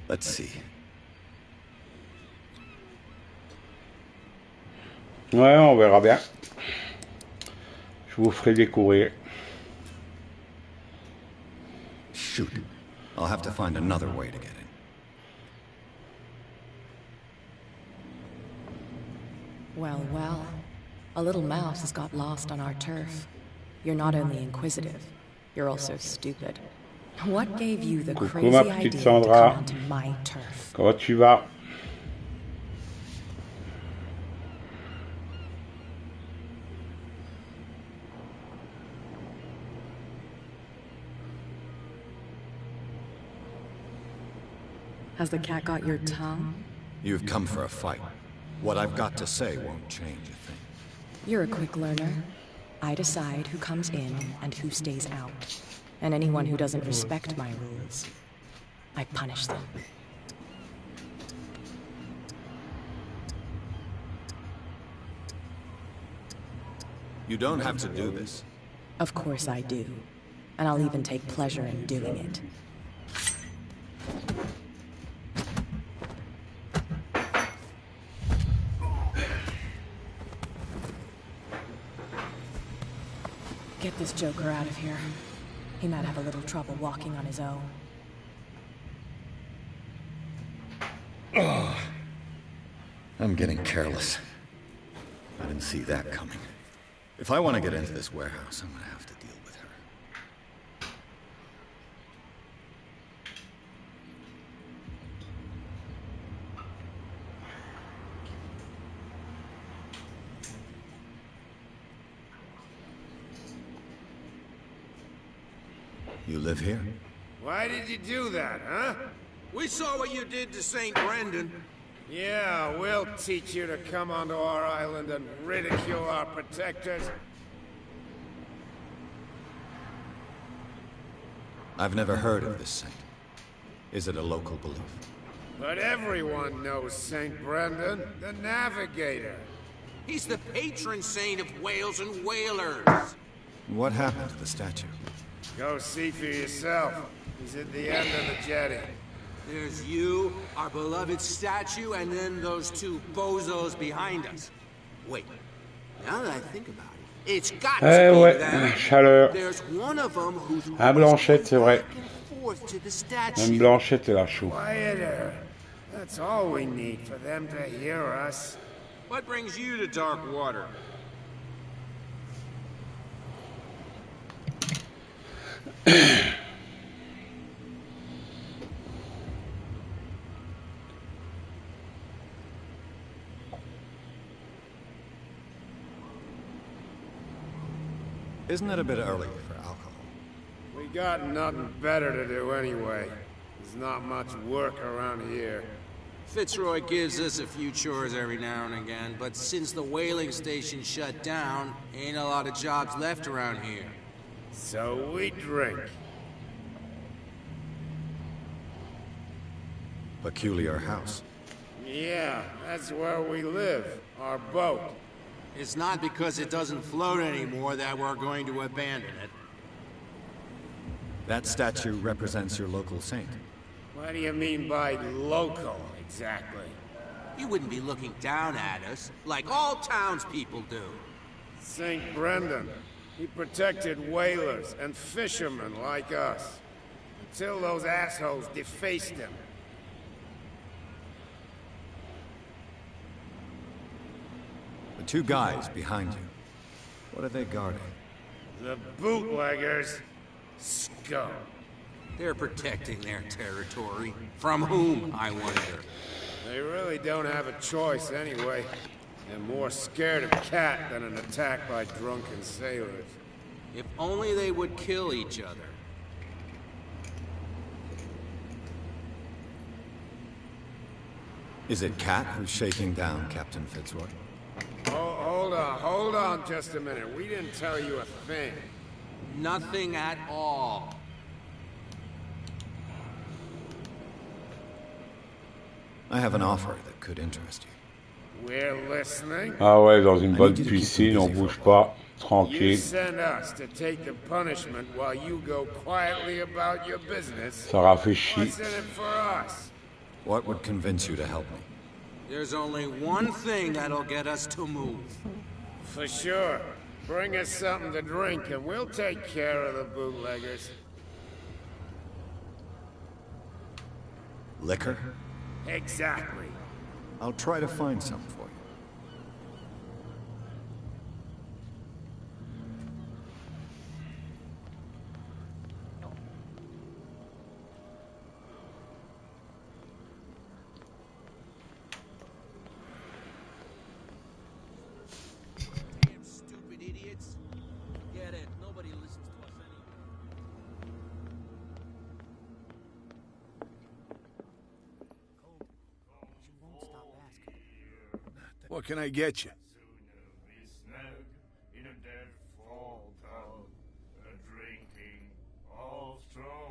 Speaker 2: Let's see.
Speaker 1: Ouais, on verra bien. Je vous ferai découvrir.
Speaker 2: Shoot. I'll have to find another way to get in.
Speaker 8: Well, well. A little mouse has got lost on our turf. You're not only inquisitive, you're also stupid. What gave you the
Speaker 1: Coucou
Speaker 8: crazy
Speaker 1: ma
Speaker 8: idea
Speaker 1: petite
Speaker 8: to
Speaker 1: Sandra.
Speaker 8: come onto my turf?
Speaker 1: Comment tu vas?
Speaker 8: Has the cat got your tongue?
Speaker 2: You've come for a fight. What I've got to say won't change a thing.
Speaker 8: You're a quick learner. I decide who comes in and who stays out. And anyone who doesn't respect my rules, I punish them.
Speaker 2: You don't have to do this.
Speaker 8: Of course I do. And I'll even take pleasure in doing it. Get this joker out of here. He might have a little trouble walking on his own.
Speaker 2: I'm getting careless. I didn't see that coming. If I want to get into this warehouse, I'm gonna have to deal with her. You live here?
Speaker 7: Why did you do that, huh?
Speaker 10: We saw what you did to St. Brendan.
Speaker 7: Yeah, we'll teach you to come onto our island and ridicule our protectors.
Speaker 2: I've never heard of this saint. Is it a local belief?
Speaker 7: But everyone knows St. Brendan, the Navigator.
Speaker 10: He's the patron saint of whales and whalers.
Speaker 2: What happened to the statue?
Speaker 7: Go see for yourself. He's at the end of the jetty.
Speaker 10: There's you, our beloved statue, and then those two bozos behind us. Wait, now that I think about it, it's got to be
Speaker 1: ouais,
Speaker 10: them.
Speaker 1: chaleur.
Speaker 10: There's one of them who's
Speaker 1: Ah, Blanchette, c'est vrai.
Speaker 10: back and forth to the statue.
Speaker 1: Même Blanchette, elle a chaud.
Speaker 7: Quieter. That's all we need for them to hear us.
Speaker 10: What brings you to dark water?
Speaker 2: Isn't it a bit early for alcohol?
Speaker 7: We got nothing better to do anyway. There's not much work around here.
Speaker 10: Fitzroy gives us a few chores every now and again, but since the whaling station shut down, ain't a lot of jobs left around here.
Speaker 7: So we drink.
Speaker 2: Peculiar house.
Speaker 7: Yeah, that's where we live. Our boat.
Speaker 10: It's not because it doesn't float anymore that we're going to abandon it.
Speaker 2: That statue represents your local saint.
Speaker 7: What do you mean by local, exactly?
Speaker 10: You wouldn't be looking down at us, like all townspeople do.
Speaker 7: St. Brendan. He protected whalers and fishermen like us. Until those assholes defaced him.
Speaker 2: The two guys behind you. What are they guarding?
Speaker 7: The bootleggers. Scum.
Speaker 10: They're protecting their territory. From whom, I wonder?
Speaker 7: They really don't have a choice anyway. They're more scared of Cat than an attack by drunken sailors.
Speaker 10: If only they would kill each other.
Speaker 2: Is it Cat who's shaking down Captain Fitzroy?
Speaker 7: Oh, hold on just a minute. We didn't tell you a thing.
Speaker 10: Nothing at all.
Speaker 2: I have an offer that could interest you.
Speaker 7: We're listening.
Speaker 1: Ah ouais, dans une bonne piscine, on bouge pas,
Speaker 7: You
Speaker 1: tranquille.
Speaker 7: send us to take the punishment while you go quietly about your business.
Speaker 1: Ça rafraîchit.
Speaker 7: What's in it for us?
Speaker 2: What would convince you to help me?
Speaker 10: There's only one thing that'll get us to move.
Speaker 7: For sure. Bring us something to drink and we'll take care of the bootleggers.
Speaker 2: Liquor?
Speaker 7: Exactly.
Speaker 2: I'll try to find some for you.
Speaker 6: What can I get you?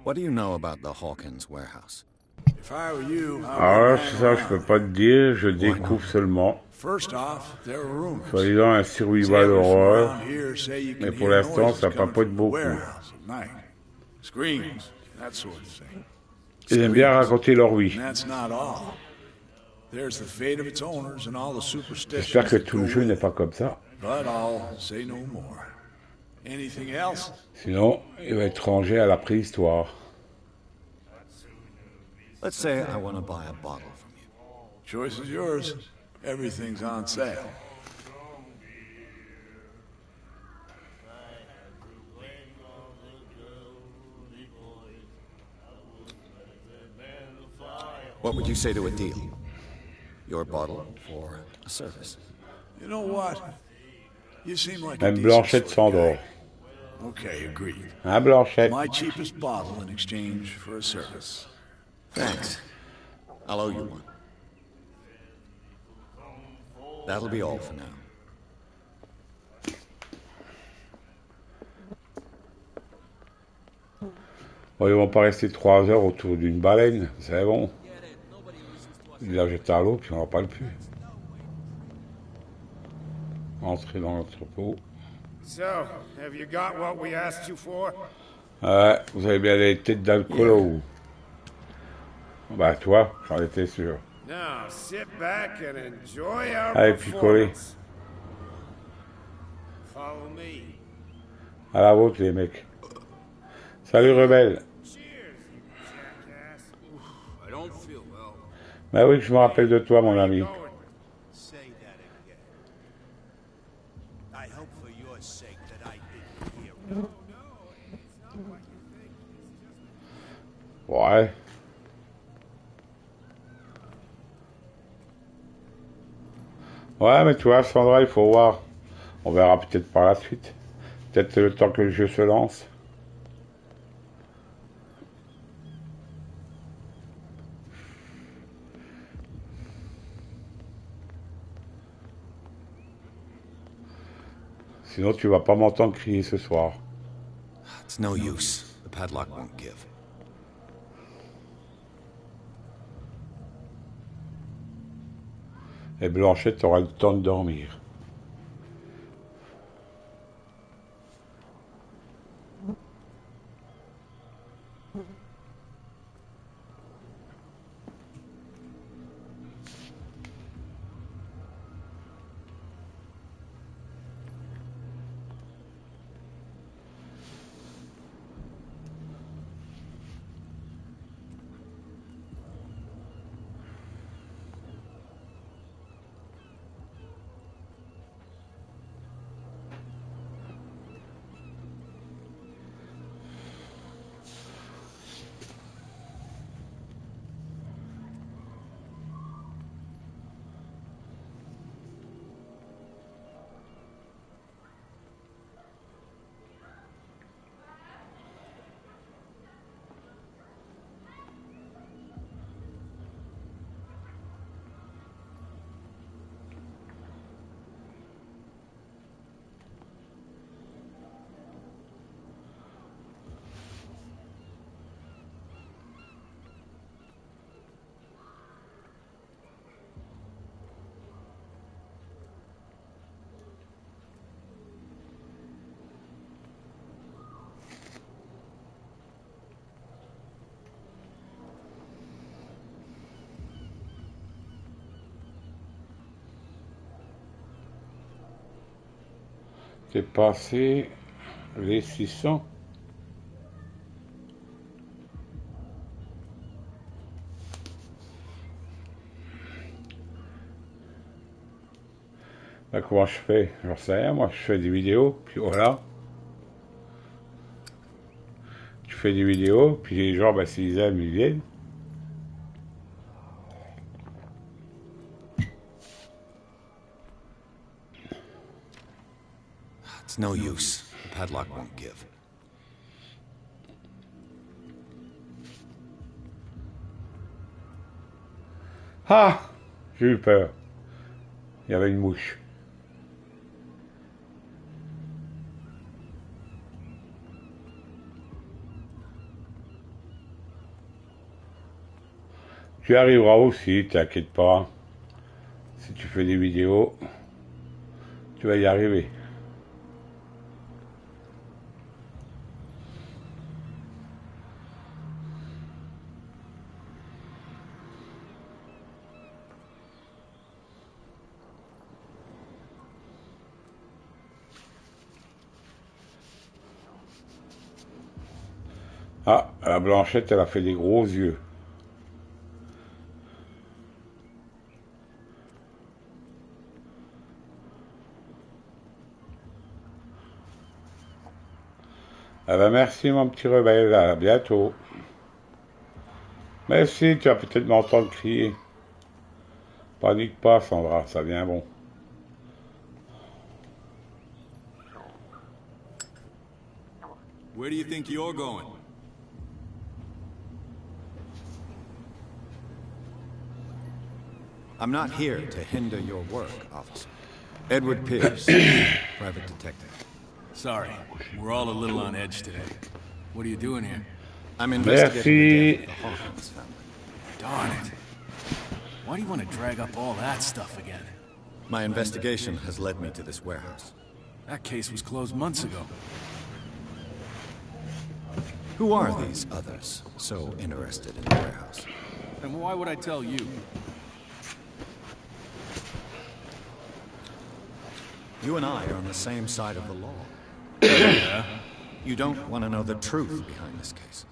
Speaker 2: What do you know about the Hawkins warehouse?
Speaker 6: If I were you, I
Speaker 1: Alors,
Speaker 6: wouldn't
Speaker 1: c'est
Speaker 6: hang
Speaker 1: ça, je peux
Speaker 6: around.
Speaker 1: pas te dire, je
Speaker 2: Why
Speaker 1: découvre
Speaker 2: not?
Speaker 1: seulement.
Speaker 6: First off, there are rumors.
Speaker 1: Soi-disant un survival
Speaker 6: Sailors from
Speaker 1: horreur,
Speaker 6: around here say you
Speaker 1: mais
Speaker 6: can
Speaker 1: pour
Speaker 6: hear
Speaker 1: l'instant,
Speaker 6: noises
Speaker 1: ça
Speaker 6: coming
Speaker 1: papote
Speaker 6: from the
Speaker 1: beaucoup.
Speaker 6: warehouse at night. Screams, that sort of thing.
Speaker 1: Ils aiment bien
Speaker 6: Screams.
Speaker 1: raconter leur vie.
Speaker 6: And that's not all. There's the fate of its owners and all the superstitions
Speaker 1: J'espère que
Speaker 6: that
Speaker 1: tout
Speaker 6: go
Speaker 1: le jeu
Speaker 6: with
Speaker 1: n'est
Speaker 6: it.
Speaker 1: pas comme ça.
Speaker 6: But I'll say no more. Anything else?
Speaker 1: Sinon, il va être rangé à la préhistoire.
Speaker 2: Let's say I want to buy a bottle from you.
Speaker 6: Choice is yours. Everything's on sale.
Speaker 2: What would you say to a deal? Your bottle for a service.
Speaker 6: You know what? You seem like a
Speaker 1: Même
Speaker 6: decent
Speaker 1: Blanchette
Speaker 6: sort of
Speaker 1: s'endort.
Speaker 6: guy. Okay, agreed.
Speaker 1: Hein, Blanchette?
Speaker 6: My cheapest bottle in exchange for a service.
Speaker 2: Thanks. I'll owe you one. That'll be all for now.
Speaker 1: Bon, ils vont pas rester 3 heures autour d'une baleine, c'est bon. Il l'a jeté à l'eau, puis on va pas le plus. Entrer dans l'entrepôt.
Speaker 7: So, have you got what we asked you for?
Speaker 1: Ouais, vous avez bien les têtes d'alcool ou... Bah toi, j'en étais sûr.
Speaker 7: Now, sit back and enjoy our
Speaker 1: Allez, picoler.
Speaker 7: performance. Follow me.
Speaker 1: À la vôtre, les mecs. Salut, rebelle.
Speaker 7: Cheers, you jackass.
Speaker 10: I don't feel well.
Speaker 1: Bah oui, je me rappelle de toi, mon ami.
Speaker 7: Going.
Speaker 4: Say that again. I hope for your sake that I didn't hear it.
Speaker 1: Ouais. Ouais, mais tu vois, Sandra, il faut voir. On verra peut-être par la suite. Peut-être le temps que le jeu se lance. Sinon, tu vas pas m'entendre crier ce soir.
Speaker 2: It's no use. The padlock won't give.
Speaker 1: Et Blanchette aura le temps de dormir. T'es passé les 600. Là, comment je fais? J'en sais rien, moi je fais des vidéos, puis voilà. Tu fais des vidéos, puis les gens, bah, s'ils aiment, ils viennent.
Speaker 2: It's no use. The padlock won't give.
Speaker 1: Ah! J'ai eu peur. Il y avait une mouche. Tu y arriveras aussi, t'inquiète pas. Si tu fais des vidéos, tu vas y arriver. Ah, la Blanchette, elle a fait des gros yeux. Ah ben merci mon petit rebelle, à bientôt. Merci, tu vas peut-être m'entendre crier. Panique pas Sandra, ça vient bon.
Speaker 11: Where do you think you're going?
Speaker 2: I'm not here to hinder your work, officer. Edward Pierce, private detective.
Speaker 11: Sorry, we're all a little on edge today. What are you doing here?
Speaker 2: I'm investigating the
Speaker 1: Merci.
Speaker 2: death of the Hawkins family.
Speaker 11: Darn it. Why do you want to drag up all that stuff again?
Speaker 2: My investigation has led me to this warehouse.
Speaker 11: That case was closed months ago.
Speaker 2: Who are these others so interested in the warehouse?
Speaker 11: And why would I tell you?
Speaker 2: You and I are on the same side of the law.
Speaker 11: Yeah?
Speaker 2: You don't want to know the truth behind this case.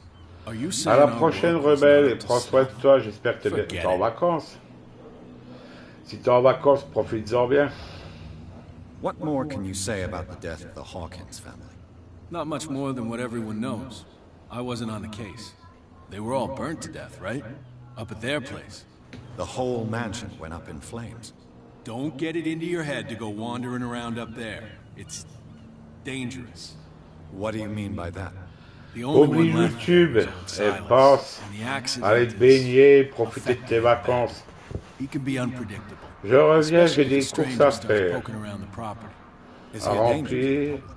Speaker 11: Are you
Speaker 1: À
Speaker 11: saying
Speaker 1: la
Speaker 11: our
Speaker 1: prochaine
Speaker 11: work was
Speaker 1: rebelle
Speaker 11: not
Speaker 1: et
Speaker 11: up to
Speaker 1: prends soin de
Speaker 11: snuff?
Speaker 1: toi, j'espère que
Speaker 11: Forget
Speaker 1: t'es en
Speaker 11: it.
Speaker 1: vacances. Si t'es en vacances, profites-en bien.
Speaker 2: What more can you say about the death of the Hawkins family?
Speaker 11: Not much more than what everyone knows. I wasn't on the case. They were all burnt to death, right? Up at their place.
Speaker 2: The whole mansion went up in flames.
Speaker 11: Don't get it into your head to go wandering around up there. It's dangerous.
Speaker 2: What do you mean by that?
Speaker 11: The only
Speaker 1: Oublie
Speaker 11: one left
Speaker 1: YouTube
Speaker 11: was old
Speaker 1: et
Speaker 11: Silas,
Speaker 1: pense
Speaker 11: and the
Speaker 1: à
Speaker 11: accident
Speaker 1: aller te
Speaker 11: is
Speaker 1: baigner, profiter de tes
Speaker 11: affected bad.
Speaker 1: vacances.
Speaker 11: He can be unpredictable.
Speaker 1: Je reviens, j'ai
Speaker 11: Especially if
Speaker 1: des
Speaker 11: a
Speaker 1: courses
Speaker 11: stranger
Speaker 1: à
Speaker 11: starts
Speaker 1: faire,
Speaker 11: poking around the property.
Speaker 2: Is
Speaker 1: à
Speaker 2: he a danger to the
Speaker 1: remplir.
Speaker 2: public?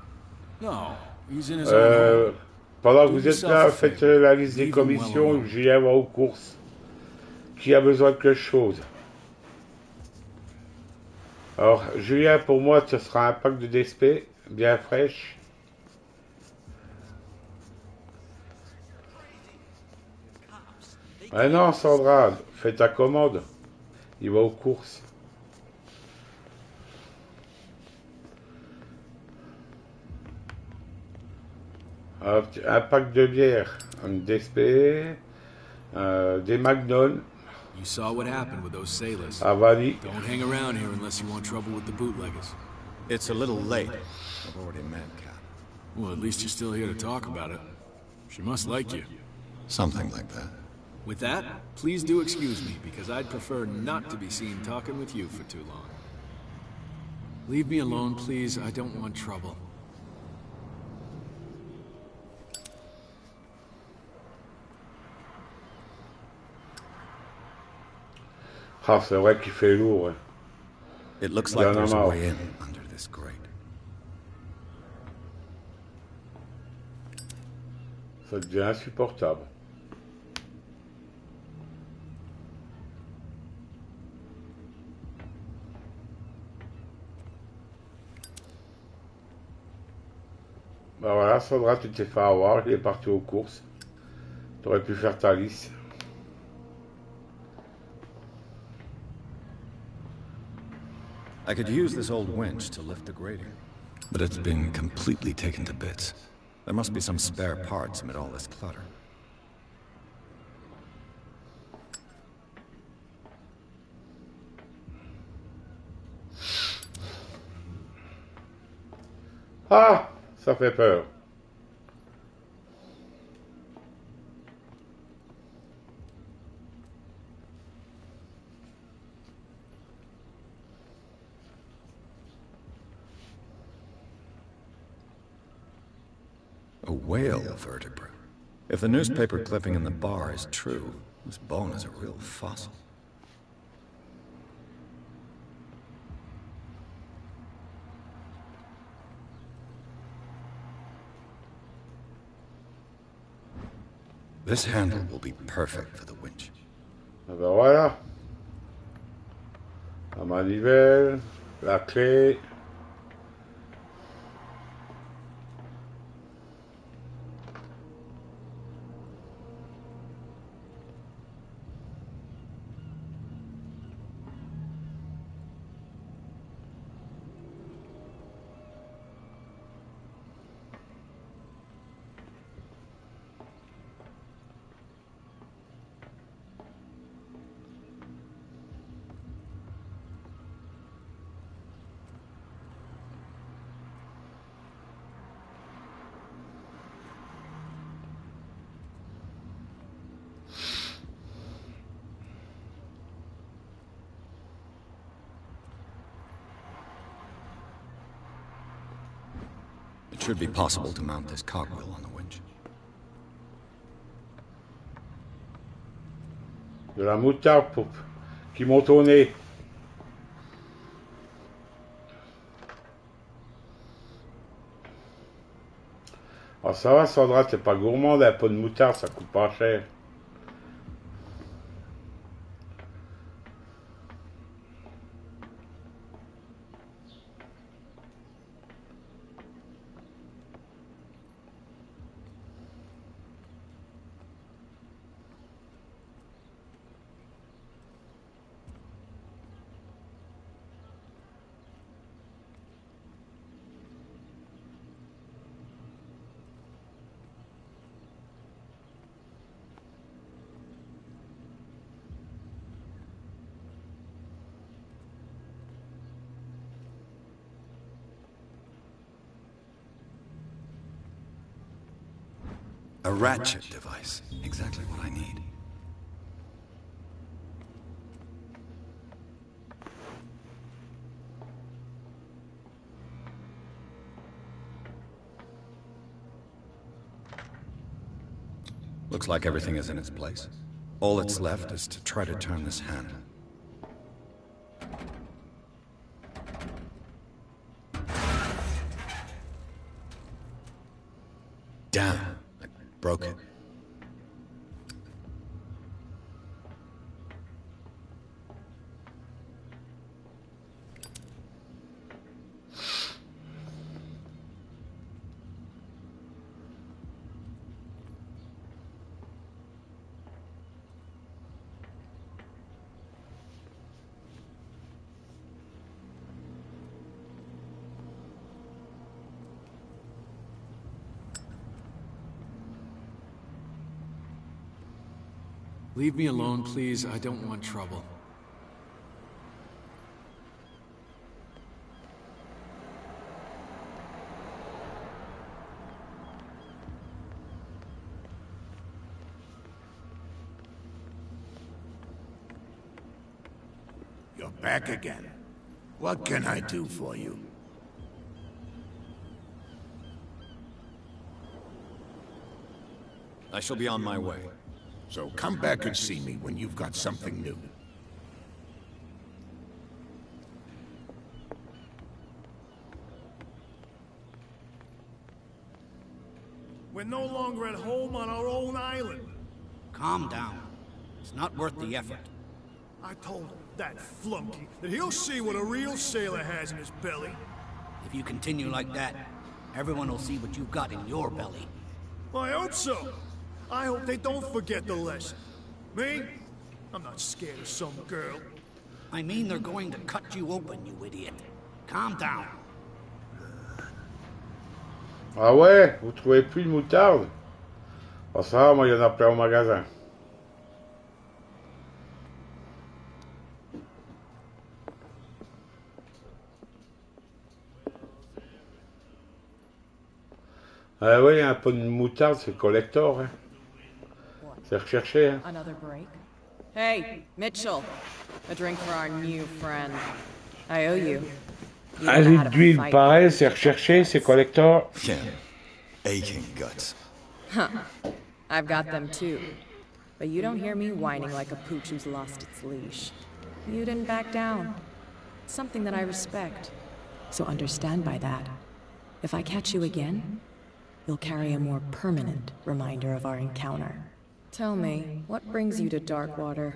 Speaker 11: No, he's in his own home.
Speaker 1: Pendant que
Speaker 11: Do
Speaker 1: vous êtes
Speaker 11: yourself
Speaker 1: là,
Speaker 11: a
Speaker 1: faites
Speaker 11: favor.
Speaker 1: la liste des
Speaker 11: Leave him well
Speaker 1: commissions,
Speaker 11: alone.
Speaker 1: Julien va aux courses. Qui a besoin de quelque chose? Alors, Julien, pour moi, ce sera un pack de DSP, bien fraîche. Ah non, Sandra, fais ta commande. Il va aux courses. Un pack de bière, un DSP, des Magnum,
Speaker 11: You saw what happened with those sailors.
Speaker 1: Havani.
Speaker 11: Don't hang around here unless you want trouble with the bootleggers.
Speaker 2: It's a little late. I've already met Kat.
Speaker 11: Well, at least you're still here to talk about it. She must like you.
Speaker 2: Something like that.
Speaker 11: With that, please do excuse me, because I'd prefer not to be seen talking with you for too long. Leave me alone, please. I don't want trouble.
Speaker 1: Ah, c'est vrai qu'il fait lourd. Hein.
Speaker 2: It looks
Speaker 1: Il y
Speaker 2: like
Speaker 1: en a
Speaker 2: there's a
Speaker 1: marre.
Speaker 2: way in under this grate.
Speaker 1: Ça devient insupportable. Bah voilà, Sandra, tu t'es fait avoir, il est parti aux courses. Tu aurais pu faire ta liste.
Speaker 2: I could use this old winch to lift the grating, but it's been completely taken to bits. There must be some spare parts amid all this clutter.
Speaker 1: Ah, ça fait peur.
Speaker 2: A whale vertebra. If the newspaper clipping in the bar is true, this bone is a real fossil. This handle will be perfect for the winch.
Speaker 1: Ah ben voilà. La manivelle, la clé.
Speaker 2: It should be possible to mount this cogwheel on the winch.
Speaker 1: De la moutarde qui monte au nez. Ah ça va Sandra, t'es pas gourmande, un pot de moutarde, ça coûte pas cher.
Speaker 2: A ratchet device. Exactly what I need. Looks like everything is in its place. All that's left is to try to turn this handle. Damn, I broke it.
Speaker 11: Leave me alone, please. I don't want trouble.
Speaker 5: You're back again. What can I do for you?
Speaker 2: I shall be on my way.
Speaker 5: So come back and see me when you've got something new.
Speaker 7: We're no longer at home on our own island.
Speaker 4: Calm down. It's not worth the effort.
Speaker 7: I told him, that flunky, that he'll see what a real sailor has in his belly.
Speaker 4: If you continue like that, everyone will see what you've got in your belly.
Speaker 7: I hope so. I hope they don't forget the lesson. Me? I'm not scared of some girl.
Speaker 4: I mean they're going to cut you open, you idiot. Calm down.
Speaker 1: Ah ouais, vous trouvez plus de moutarde? Ah ça va, moi il y en a plein au magasin. Ah oui, un peu de moutarde, c'est collector. Hein. C'est recherché. Hein.
Speaker 8: Another break? Hey, Mitchell. A drink for our new friend. I owe you.
Speaker 1: Un litre d'huile pareil, c'est recherché, c'est collector.
Speaker 2: Yeah. Aching guts.
Speaker 8: Huh. I've got them too. But you don't hear me whining like a pooch who's lost its leash. You didn't back down. Something that I respect. So understand by that. If I catch you again, you'll carry a more permanent reminder of our encounter. Tell me, what brings you to Darkwater?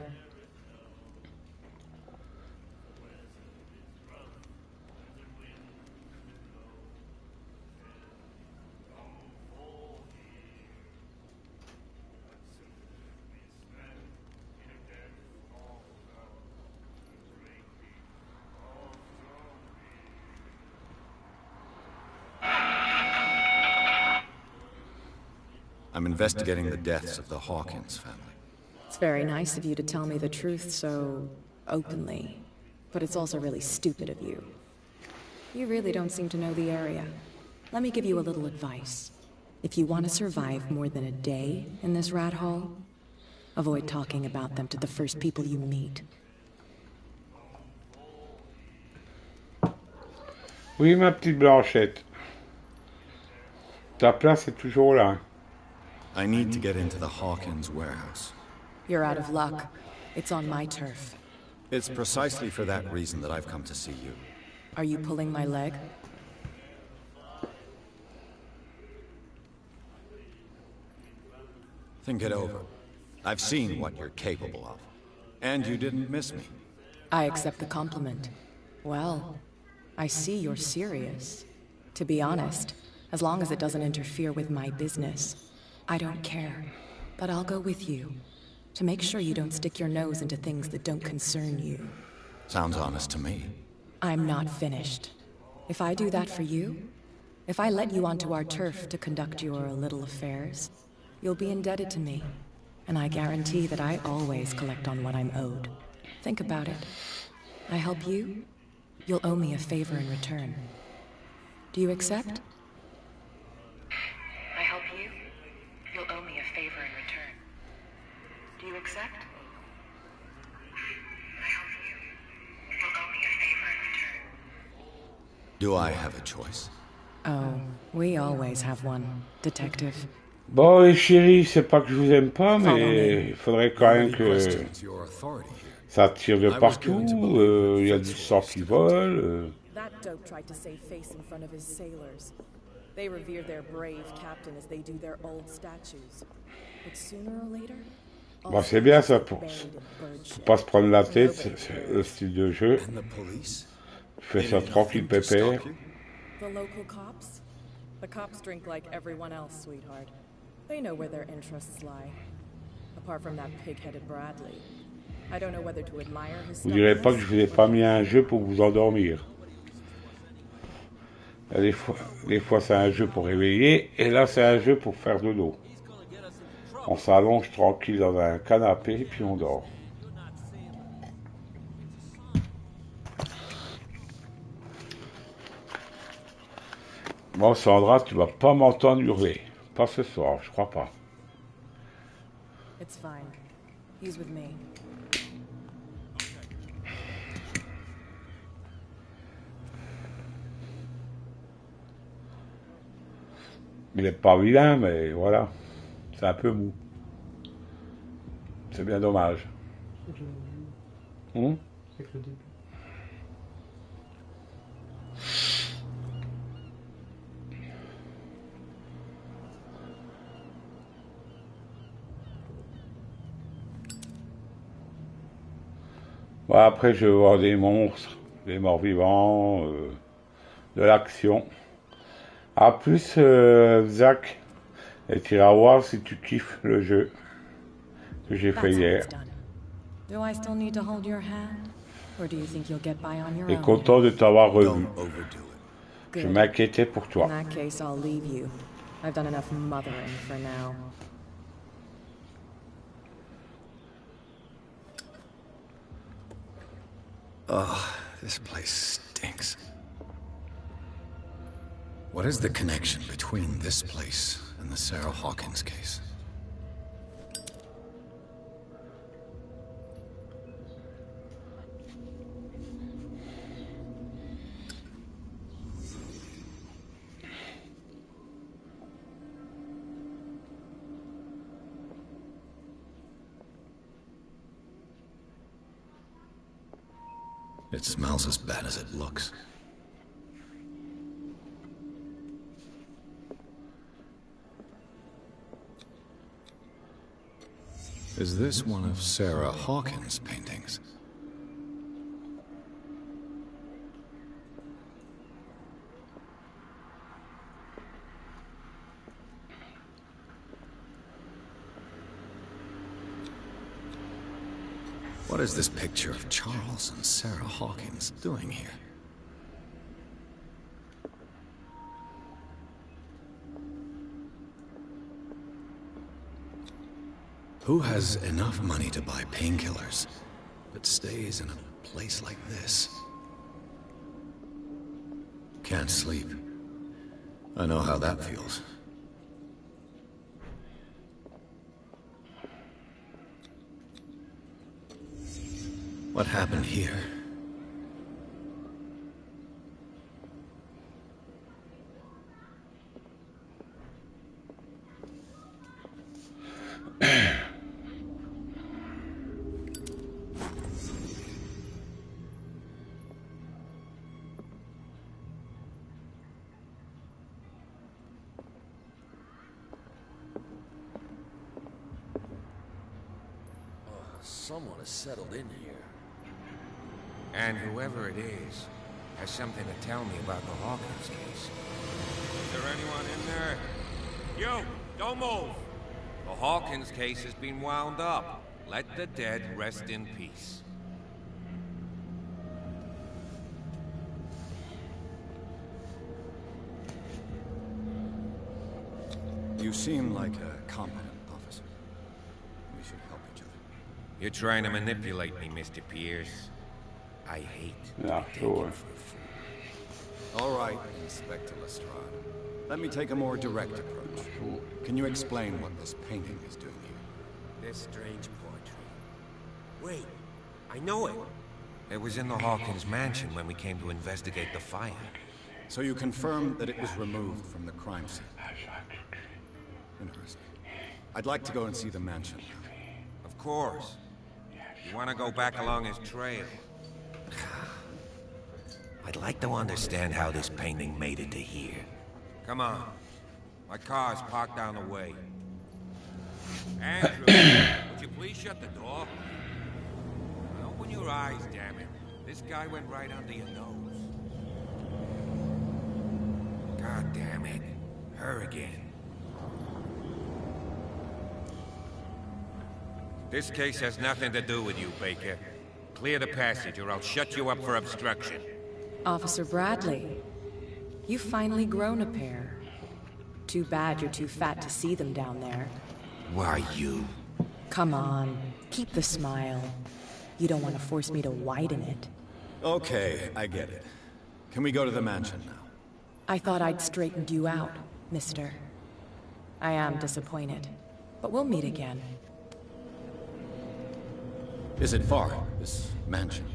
Speaker 2: I'm investigating the deaths of the Hawkins family.
Speaker 8: It's very nice of you to tell me the truth so openly, but it's also really stupid of you. You really don't seem to know the area. Let me give you a little advice. If you want to survive more than a day in this rat hole, avoid talking about them to the first people you meet.
Speaker 1: Oui, ma petite Blanchette. Ta place est toujours là.
Speaker 2: I need to get into the Hawkins warehouse.
Speaker 8: You're out of luck. It's on my turf.
Speaker 2: It's precisely for that reason that I've come to see you.
Speaker 8: Are you pulling my leg?
Speaker 2: Think it over. I've seen what you're capable of. And you didn't miss me.
Speaker 8: I accept the compliment. Well, I see you're serious. To be honest, as long as it doesn't interfere with my business, I don't care. But I'll go with you, to make sure you don't stick your nose into things that don't concern you.
Speaker 2: Sounds honest to me.
Speaker 8: I'm not finished. If I do that for you, if I let you onto our turf to conduct your little affairs, you'll be indebted to me. And I guarantee that I always collect on what I'm owed. Think about it. I help you, you'll owe me a favor in return. Do you accept? I help you, you'll owe me a favor in return. Do you accept? I help you, you'll owe me a favor in return.
Speaker 2: Do I have a choice?
Speaker 8: Oh, we always have one, detective.
Speaker 1: Bon, les chéris, c'est pas que je vous aime pas, mais il faudrait quand même que ça tire de partout. Il y a du sang qui vole.
Speaker 8: That dope tried to save face in front of his sailors. They revere their brave captain as they do their old statues. But sooner or later,
Speaker 1: Bon, c'est bien ça pour pas se prendre la tête, c'est le style de jeu. Fais ça tranquille, pépère.
Speaker 8: The local cops? The cops drink like everyone else, sweetheart. They know where their interests lie. Apart from that pig-headed Bradley. I don't know whether to admire his
Speaker 1: Vous direz pas que je vous ai pas mis un jeu pour vous endormir. Des fois c'est un jeu pour réveiller, et là c'est un jeu pour faire dodo. On s'allonge tranquille dans un canapé, puis on dort. Bon, Sandra, tu vas pas m'entendre hurler. Pas ce soir, je crois pas.
Speaker 8: It's fine. He's with me.
Speaker 1: Il est pas vilain, mais voilà. C'est un peu mou. C'est bien dommage.
Speaker 12: C'est que le début.
Speaker 1: Bon, après, je vais voir des monstres, des morts vivants, de l'action. A plus, Zach, et tu iras voir si tu kiffes le jeu que j'ai fait hier. Et content de t'avoir revu. Je m'inquiétais pour toi.
Speaker 2: Oh, this place stinks. What is the connection between this place and the Sarah Hawkins case? It smells as bad as it looks. Is this one of Sarah Hawkins' paintings? What is this picture of Charles and Sarah Hawkins doing here? Who has enough money to buy painkillers, but stays in a place like this? Can't sleep. I know how that feels. What happened here?
Speaker 12: Someone has settled in here.
Speaker 9: And whoever it is has something to tell me about the Hawkins case. Is there anyone in there? You! Don't move! The Hawkins case has been wound up. Let the dead rest in peace.
Speaker 2: You seem like a competent officer. We should help each other.
Speaker 9: You're trying to manipulate me, Mr. Pierce. I hate
Speaker 1: Ja, sure.
Speaker 2: All right, Inspector Lestrade. Let me take a more direct approach. Can you explain what this painting is doing here?
Speaker 9: This strange portrait. Wait, I know it. It was in the Hawkins mansion when we came to investigate the fire.
Speaker 2: So you confirm that it was removed from the crime scene? Interesting. I'd like to go and see the mansion.
Speaker 9: Of course. You want to go back along his trail? I'd like to understand how this painting made it to here. Come on. My car's parked down the way. Andrew, would you please shut the door? Open your eyes, damn it. This guy went right under your nose. God damn it. Her again. This case has nothing to do with you, Baker. Clear the passage, or I'll shut you up for obstruction.
Speaker 8: Officer Bradley, you've finally grown a pair. Too bad you're too fat to see them down there.
Speaker 9: Why you?
Speaker 8: Come on, keep the smile. You don't want to force me to widen it.
Speaker 2: Okay, I get it. Can we go to the mansion now?
Speaker 8: I thought I'd straightened you out, mister. I am disappointed, but we'll meet again.
Speaker 2: Is it far, this mansion?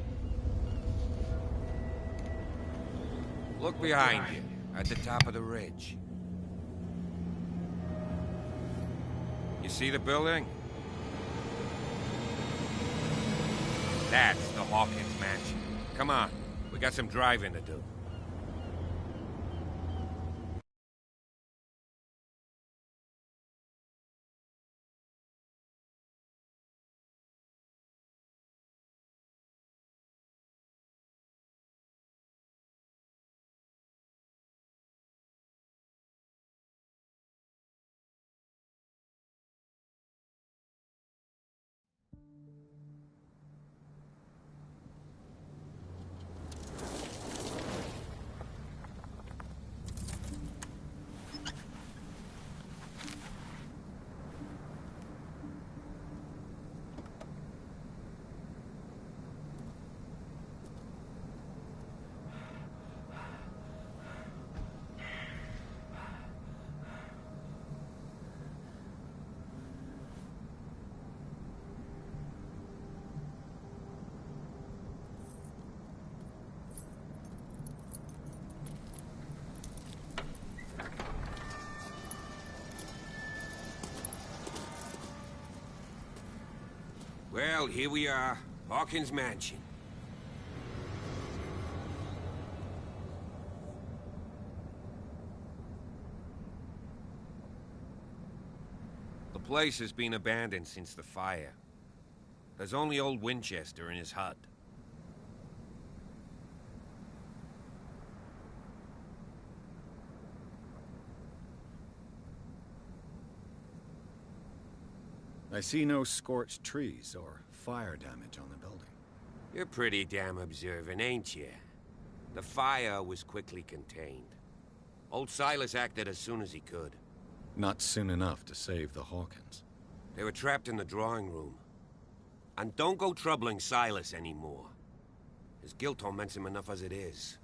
Speaker 9: Look behind you, at the top of the ridge. You see the building? That's the Hawkins mansion. Come on, we got some driving to do. Well, here we are, Hawkins Mansion. The place has been abandoned since the fire. There's only old Winchester in his hut.
Speaker 2: I see no scorched trees or fire damage on the building.
Speaker 9: You're pretty damn observant, ain't you? The fire was quickly contained. Old Silas acted as soon as he could.
Speaker 2: Not soon enough to save the Hawkins.
Speaker 9: They were trapped in the drawing room. And don't go troubling Silas anymore. His guilt torments him enough as it is.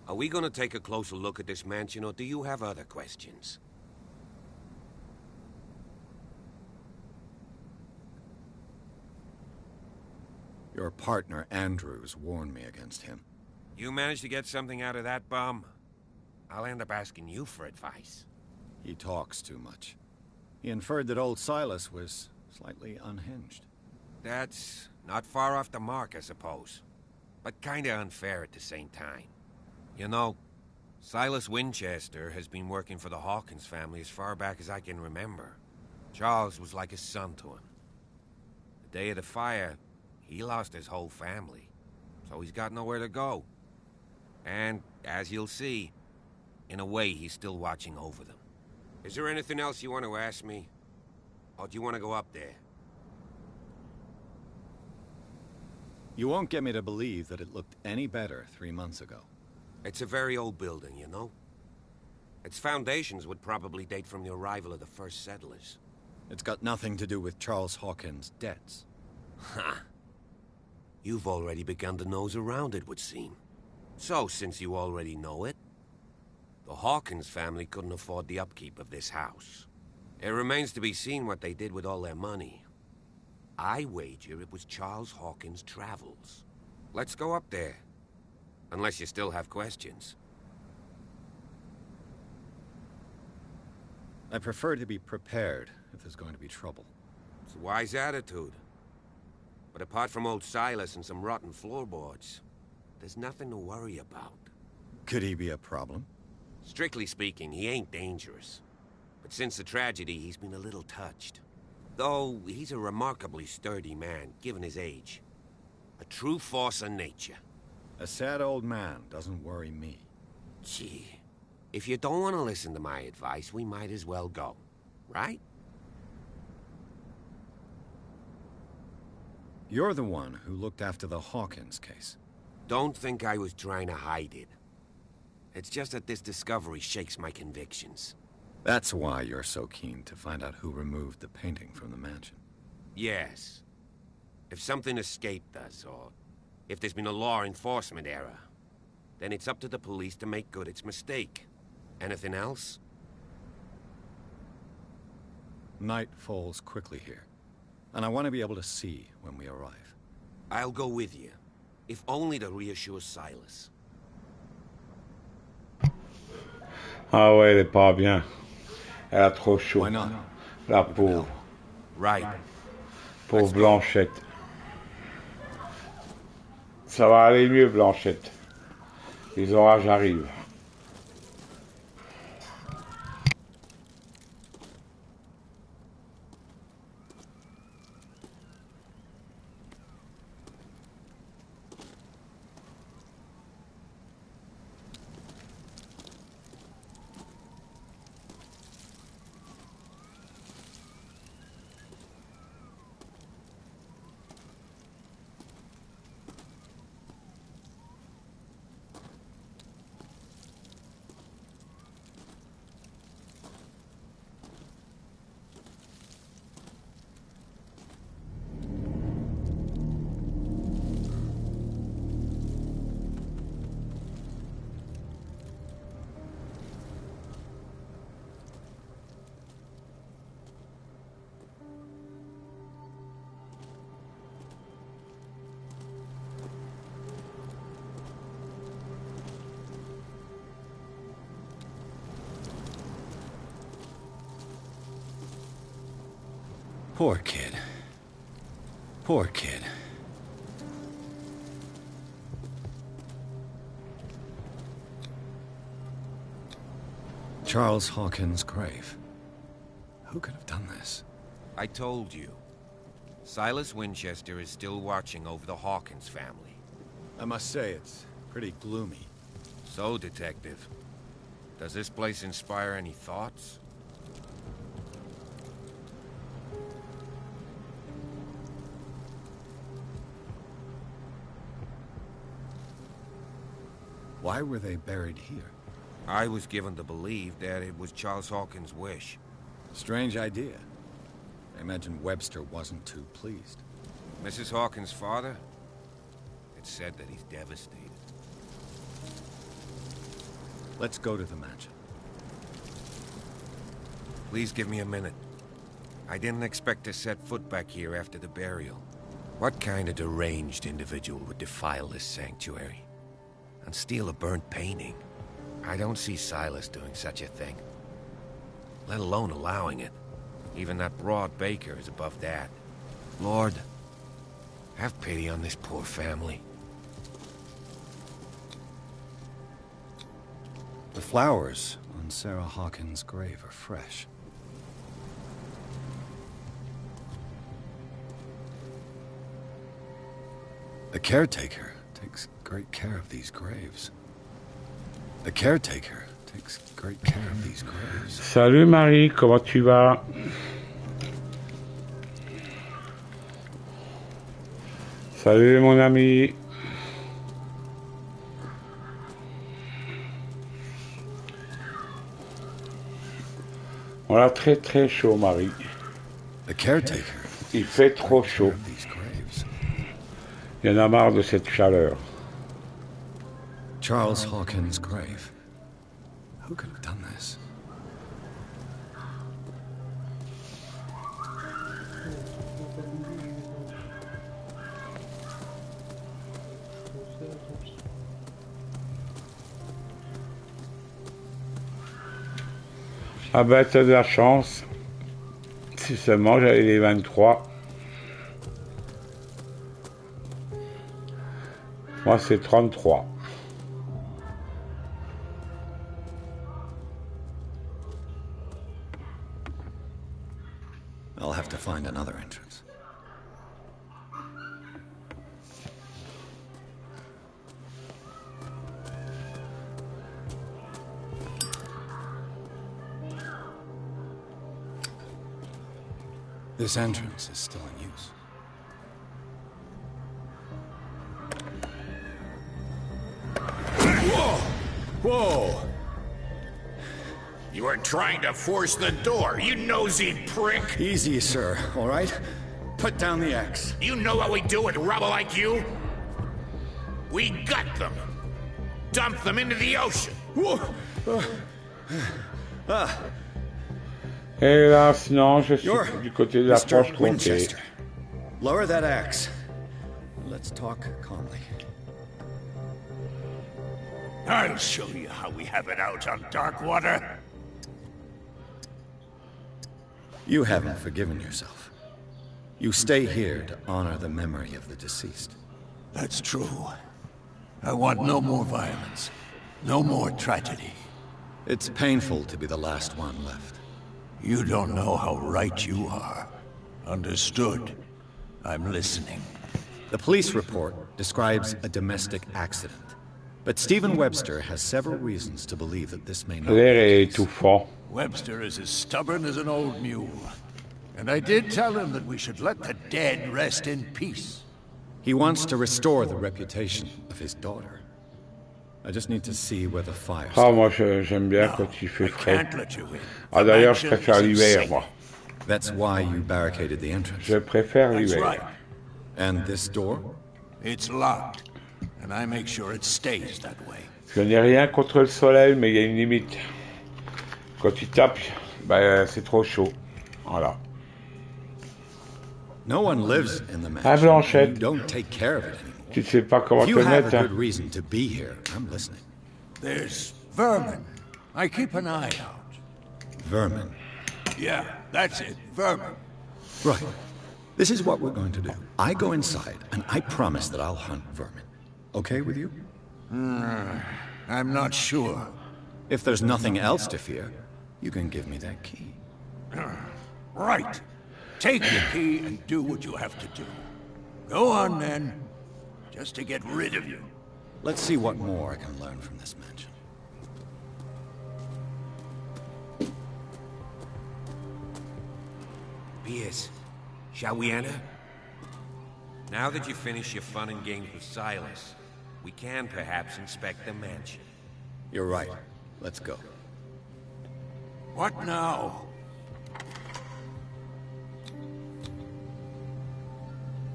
Speaker 9: Are we gonna take a closer look at this mansion, or do you have other questions?
Speaker 2: Your partner, Andrews, warned me against him.
Speaker 9: You managed to get something out of that bum? I'll end up asking you for advice.
Speaker 2: He talks too much. He inferred that old Silas was slightly unhinged.
Speaker 9: That's not far off the mark, I suppose. But kinda unfair at the same time. You know, Silas Winchester has been working for the Hawkins family as far back as I can remember. Charles was like a son to him. The day of the fire, he lost his whole family, so he's got nowhere to go. And, as you'll see, in a way, he's still watching over them. Is there anything else you want to ask me? Or do you want to go up there?
Speaker 2: You won't get me to believe that it looked any better 3 months ago.
Speaker 9: It's a very old building, you know? Its foundations would probably date from the arrival of the first settlers.
Speaker 2: It's got nothing to do with Charles Hawkins' debts.
Speaker 9: Ha! You've already begun to nose around, it would seem. So, since you already know it, the Hawkins family couldn't afford the upkeep of this house. It remains to be seen what they did with all their money. I wager it was Charles Hawkins' travels. Let's go up there. Unless you still have questions.
Speaker 2: I prefer to be prepared if there's going to be trouble.
Speaker 9: It's a wise attitude. But apart from old Silas and some rotten floorboards, there's nothing to worry about.
Speaker 2: Could he be a problem?
Speaker 9: Strictly speaking, he ain't dangerous. But since the tragedy, he's been a little touched. Though, he's a remarkably sturdy man, given his age. A true force of nature.
Speaker 2: A sad old man doesn't worry me.
Speaker 9: Gee, if you don't want to listen to my advice, we might as well go. Right?
Speaker 2: You're the one who looked after the Hawkins case.
Speaker 9: Don't think I was trying to hide it. It's just that this discovery shakes my convictions.
Speaker 2: That's why you're so keen to find out who removed the painting from the mansion.
Speaker 9: Yes. If something escaped us, or if there's been a law enforcement error, then it's up to the police to make good its mistake. Anything else?
Speaker 2: Night falls quickly here, and I want to be able to see when we arrive.
Speaker 9: I'll go with you, if only to reassure Silas.
Speaker 1: Ah ouais, elle est pas bien. Elle a trop chaud.
Speaker 2: Why not?
Speaker 1: La pauvre.
Speaker 9: Right.
Speaker 1: Pauvre Blanchette. Ça va aller mieux, Blanchette. Les orages arrivent.
Speaker 2: Poor kid. Poor kid. Charles Hawkins' grave. Who could have done this?
Speaker 9: I told you. Silas Winchester is still watching over the Hawkins family.
Speaker 2: I must say, it's pretty gloomy.
Speaker 9: So, Detective, does this place inspire any thoughts?
Speaker 2: Why were they buried here?
Speaker 9: I was given to believe that it was Charles Hawkins' wish.
Speaker 2: Strange idea. I imagine Webster wasn't too pleased.
Speaker 9: Mrs. Hawkins' father? It's said that he's devastated.
Speaker 2: Let's go to the mansion.
Speaker 9: Please give me a minute. I didn't expect to set foot back here after the burial. What kind of deranged individual would defile this sanctuary? And steal a burnt painting? I don't see Silas doing such a thing. Let alone allowing it. Even that broad baker is above that. Lord, have pity on this poor family.
Speaker 2: The flowers on Sarah Hawkins' grave are fresh. The caretaker takes great care of these graves. The caretaker takes great care of these graves.
Speaker 1: Salut Marie, comment tu vas? Salut mon ami. On a très très chaud Marie.
Speaker 2: The caretaker.
Speaker 1: Il fait trop chaud. Il y en a marre de cette chaleur.
Speaker 2: Charles Hawkins' grave. Who could have done this?
Speaker 1: Ah ben t'as de la chance. Si seulement j'avais les 23. Moi c'est 33.
Speaker 2: I'll have to find another entrance. This entrance is still in use.
Speaker 5: Whoa! Whoa! You were trying to force the door, you nosy prick!
Speaker 2: Easy, sir, all right? Put down the axe.
Speaker 5: You know what we do with rubble like you? We gut them. Dump them into the ocean.
Speaker 1: Hélas, non, je suis du côté de la
Speaker 2: Mr.
Speaker 1: Franche-Comté.
Speaker 2: Winchester. Lower that axe. Let's talk calmly.
Speaker 5: I'll show you how we have it out on Darkwater.
Speaker 2: You haven't forgiven yourself. You stay here to honor the memory of the deceased.
Speaker 5: That's true. I want no more violence. No more tragedy.
Speaker 2: It's painful to be the last one left.
Speaker 5: You don't know how right you are. Understood. I'm listening.
Speaker 2: The police report describes a domestic accident. But Stephen Webster has several reasons to believe that this may not be
Speaker 1: L'air est étouffant.
Speaker 5: Webster is as stubborn as an old mule. And I did tell him that we should let the dead rest in peace.
Speaker 2: He wants to restore the reputation of his daughter. I just need to see where the fire
Speaker 1: Ah, moi j'aime bien quand il fait frais.
Speaker 5: Can't let you in.
Speaker 1: Ah, d'ailleurs, je préfère l'hiver, moi.
Speaker 2: That's why you barricaded the entrance.
Speaker 1: Je préfère
Speaker 5: That's
Speaker 1: l'hiver.
Speaker 5: right.
Speaker 2: And this door?
Speaker 5: It's locked. And I make sure it stays that way.
Speaker 1: Je n'ai rien contre le soleil, mais il y a une limite. Quand tu tapes, ben, c'est trop chaud. Voilà.
Speaker 2: No one lives in the
Speaker 1: Ah,
Speaker 2: mansion.
Speaker 1: Blanchette.
Speaker 2: You don't take care of it anymore.
Speaker 1: Tu ne sais pas comment
Speaker 2: If
Speaker 1: te
Speaker 2: you have
Speaker 1: mettre.
Speaker 2: a
Speaker 1: Hein.
Speaker 2: good reason to be here, I'm listening.
Speaker 5: There's vermin. I keep an eye out.
Speaker 2: Vermin.
Speaker 5: Yeah, that's it. Vermin.
Speaker 2: Right. This is what we're going to do. I go inside, and I promise that I'll hunt vermin. Okay with you?
Speaker 5: I'm not sure.
Speaker 2: If there's nothing else to fear, you can give me that key.
Speaker 5: Right.
Speaker 6: take the key and do what you have to do. Go on, then. Just to get rid of you.
Speaker 2: Let's see what more I can learn from this mansion.
Speaker 9: Pierce, shall we enter? Now that you've finished your fun and games with Silas, we can perhaps inspect the mansion.
Speaker 2: You're right. Let's go.
Speaker 6: What now?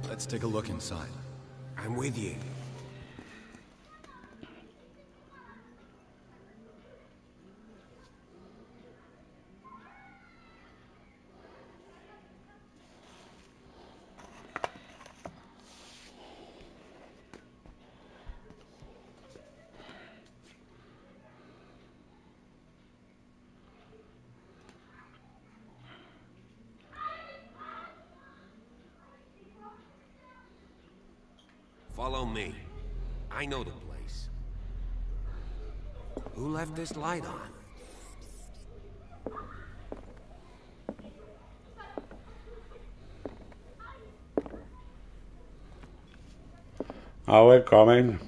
Speaker 2: Let's take a look inside.
Speaker 9: I'm with you. Follow me. I know the place. Who left this light on?
Speaker 1: Ah ouais, quand même.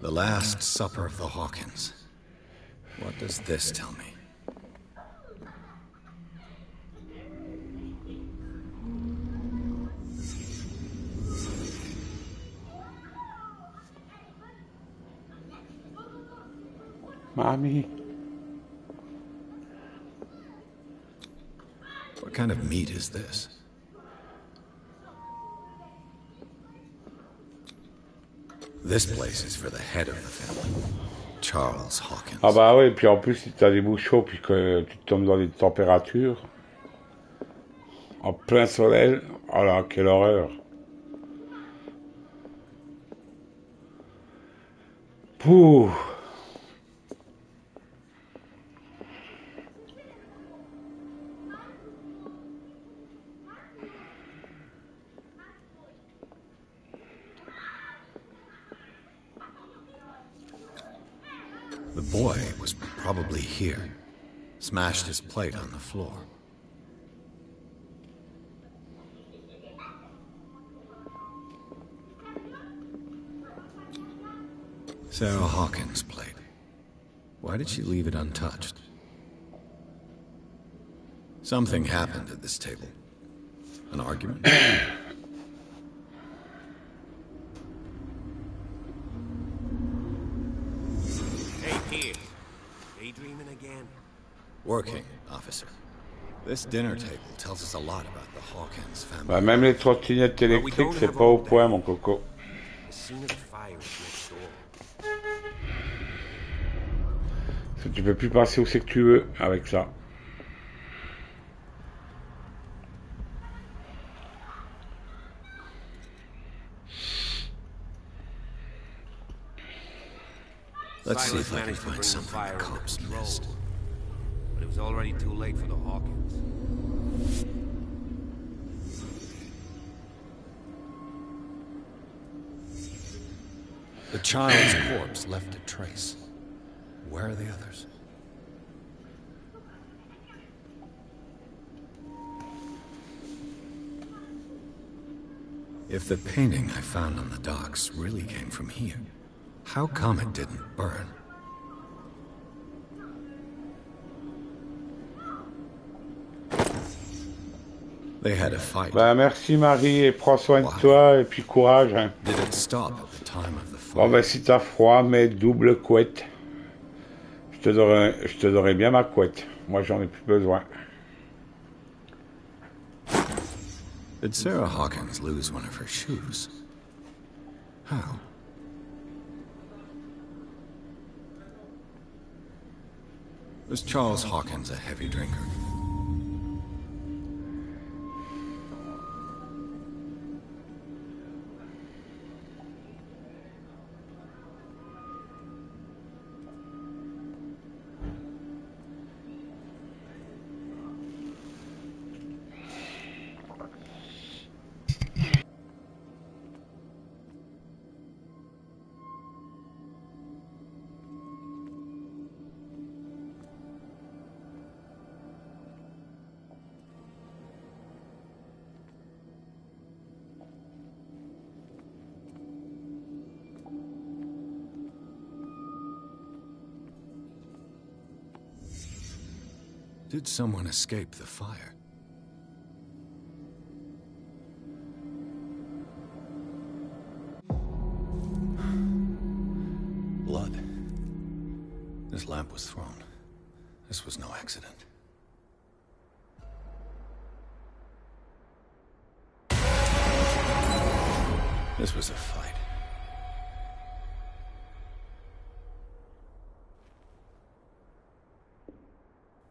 Speaker 2: The Last Supper of the Hawkins. What does this tell me?
Speaker 1: Mommy.
Speaker 2: What kind of meat is this? This place is for the head of the family, Charles Hawkins.
Speaker 1: Ah bah oui, puis en plus si t'as des bouts chauds puis que tu tombes dans des températures en plein soleil, oh là, quelle horreur. Pouh.
Speaker 2: The boy was probably here. Smashed his plate on the floor. Sarah Hawkins' plate. Why did she leave it untouched? Something happened at this table. An argument?
Speaker 9: Daydreaming again?
Speaker 2: Working, officer. This dinner table tells us a lot about the Hawkins family.
Speaker 1: Bah, même les trottinettes électriques, c'est pas au point, mon coco. Tu peux plus passer où c'est que tu veux avec ça.
Speaker 2: Let's see if I can find something the cops missed.
Speaker 9: But it was already too late for the Hawkins.
Speaker 2: The child's corpse left a trace. Where are the others? If the painting I found on the docks really came from here, how come it didn't burn? They had a fight.
Speaker 1: Bah merci Marie et prends soin de toi et puis courage. Hein.
Speaker 2: Did it stop at the time of the fight?
Speaker 1: Bon bah si t'as froid, mets double couette. Je te donnerai bien ma couette. Moi j'en ai plus besoin.
Speaker 2: Did Sarah Hawkins lose one of her shoes? How? Was Charles Hawkins a heavy drinker? Did someone escape the fire? Blood. This lamp was thrown. This was no accident. This was a fight.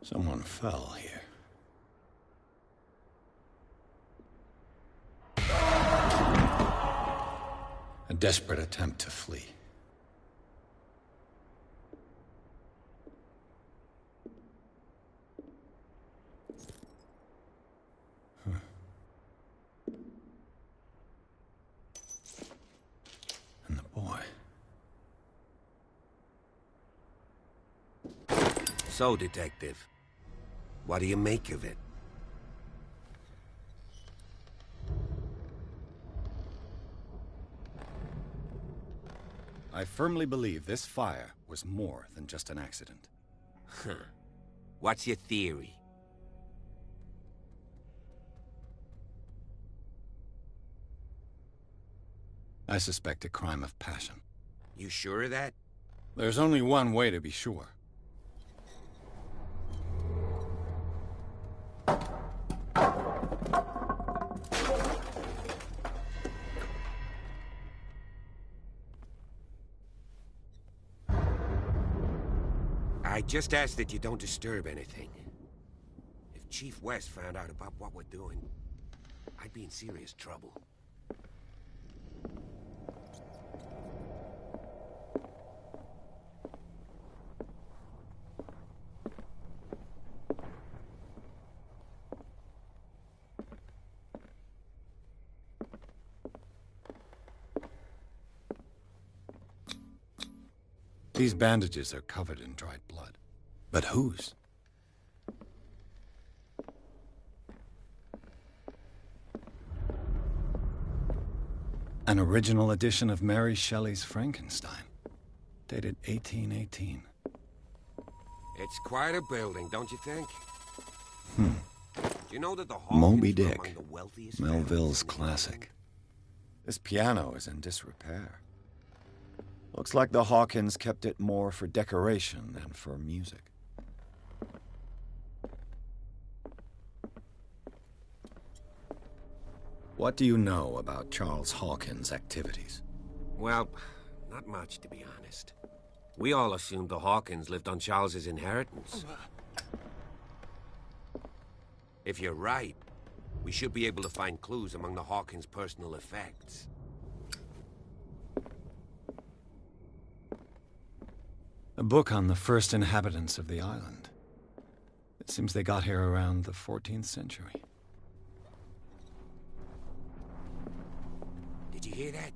Speaker 2: Someone fell here. A desperate attempt to flee. And the boy.
Speaker 9: So, Detective, what do you make of it?
Speaker 2: I firmly believe this fire was more than just an accident.
Speaker 9: Huh. What's your theory?
Speaker 2: I suspect a crime of passion.
Speaker 9: You sure of that?
Speaker 2: There's only one way to be sure.
Speaker 9: I just ask that you don't disturb anything. If Chief West found out about what we're doing, I'd be in serious trouble.
Speaker 2: These bandages are covered in dried blood. But whose? An original edition of Mary Shelley's Frankenstein, dated 1818.
Speaker 9: It's quite a building, don't you think?
Speaker 2: Hmm.
Speaker 9: Do you know that the Hawkins
Speaker 2: Moby
Speaker 9: were
Speaker 2: Dick,
Speaker 9: among the wealthiest
Speaker 2: Melville's
Speaker 9: families in the
Speaker 2: classic. This piano is in disrepair. Looks like the Hawkins kept it more for decoration than for music. What do you know about Charles Hawkins' activities?
Speaker 9: Well, not much, to be honest. We all assumed the Hawkins lived on Charles's inheritance. If you're right, we should be able to find clues among the Hawkins' personal effects.
Speaker 2: A book on the first inhabitants of the island. It seems they got here around the 14th century.
Speaker 9: Did you hear that?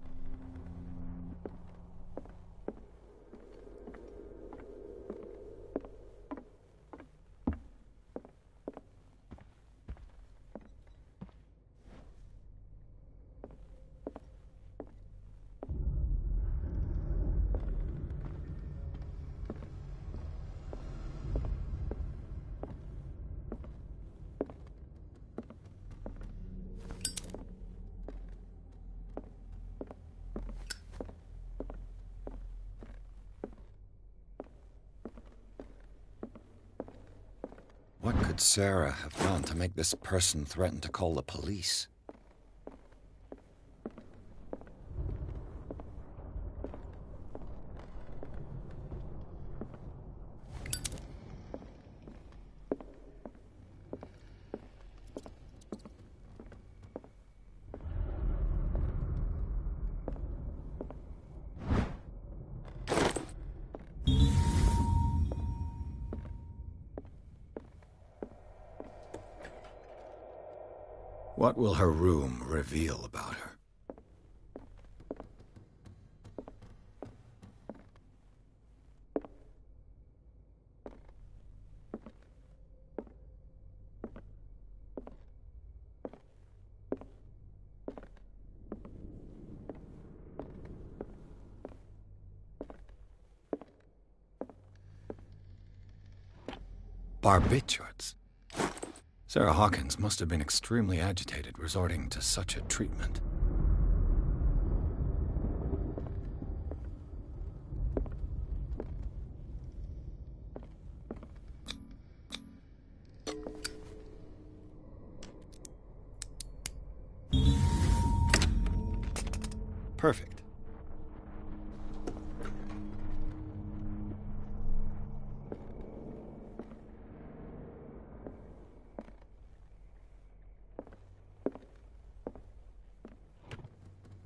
Speaker 2: What could Sarah have done to make this person threaten to call the police? What will her room reveal about her? Barbiturates? Sarah Hawkins must have been extremely agitated resorting to such a treatment. Perfect.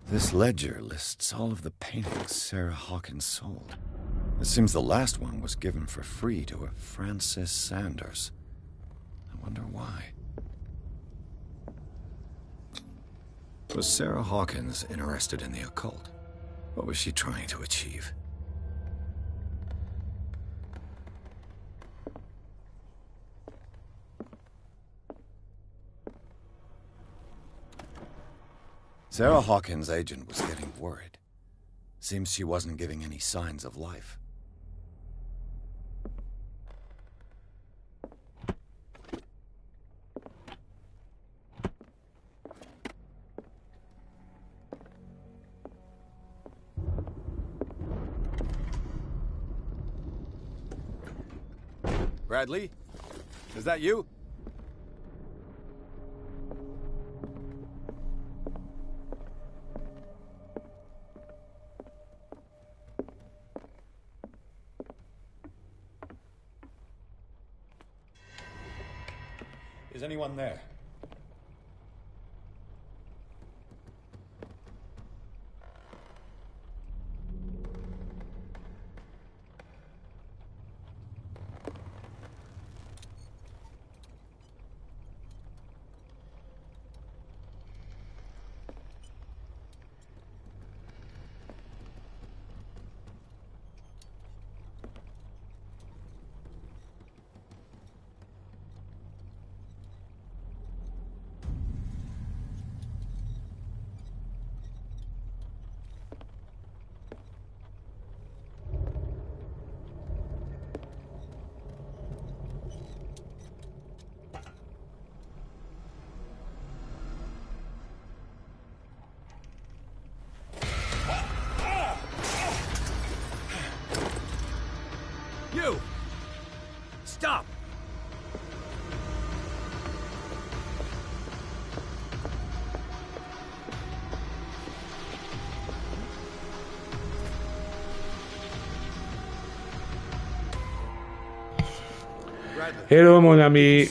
Speaker 2: This ledger lists all of the paintings Sarah Hawkins sold. It seems the last one was given for free to a Francis Sanders. I wonder why. Was Sarah Hawkins interested in the occult? What was she trying to achieve? Sarah Hawkins' agent was getting worried. Seems she wasn't giving any signs of life. Bradley? Is that you?
Speaker 13: Is anyone there?
Speaker 10: You! Stop!
Speaker 1: Hello mon ami.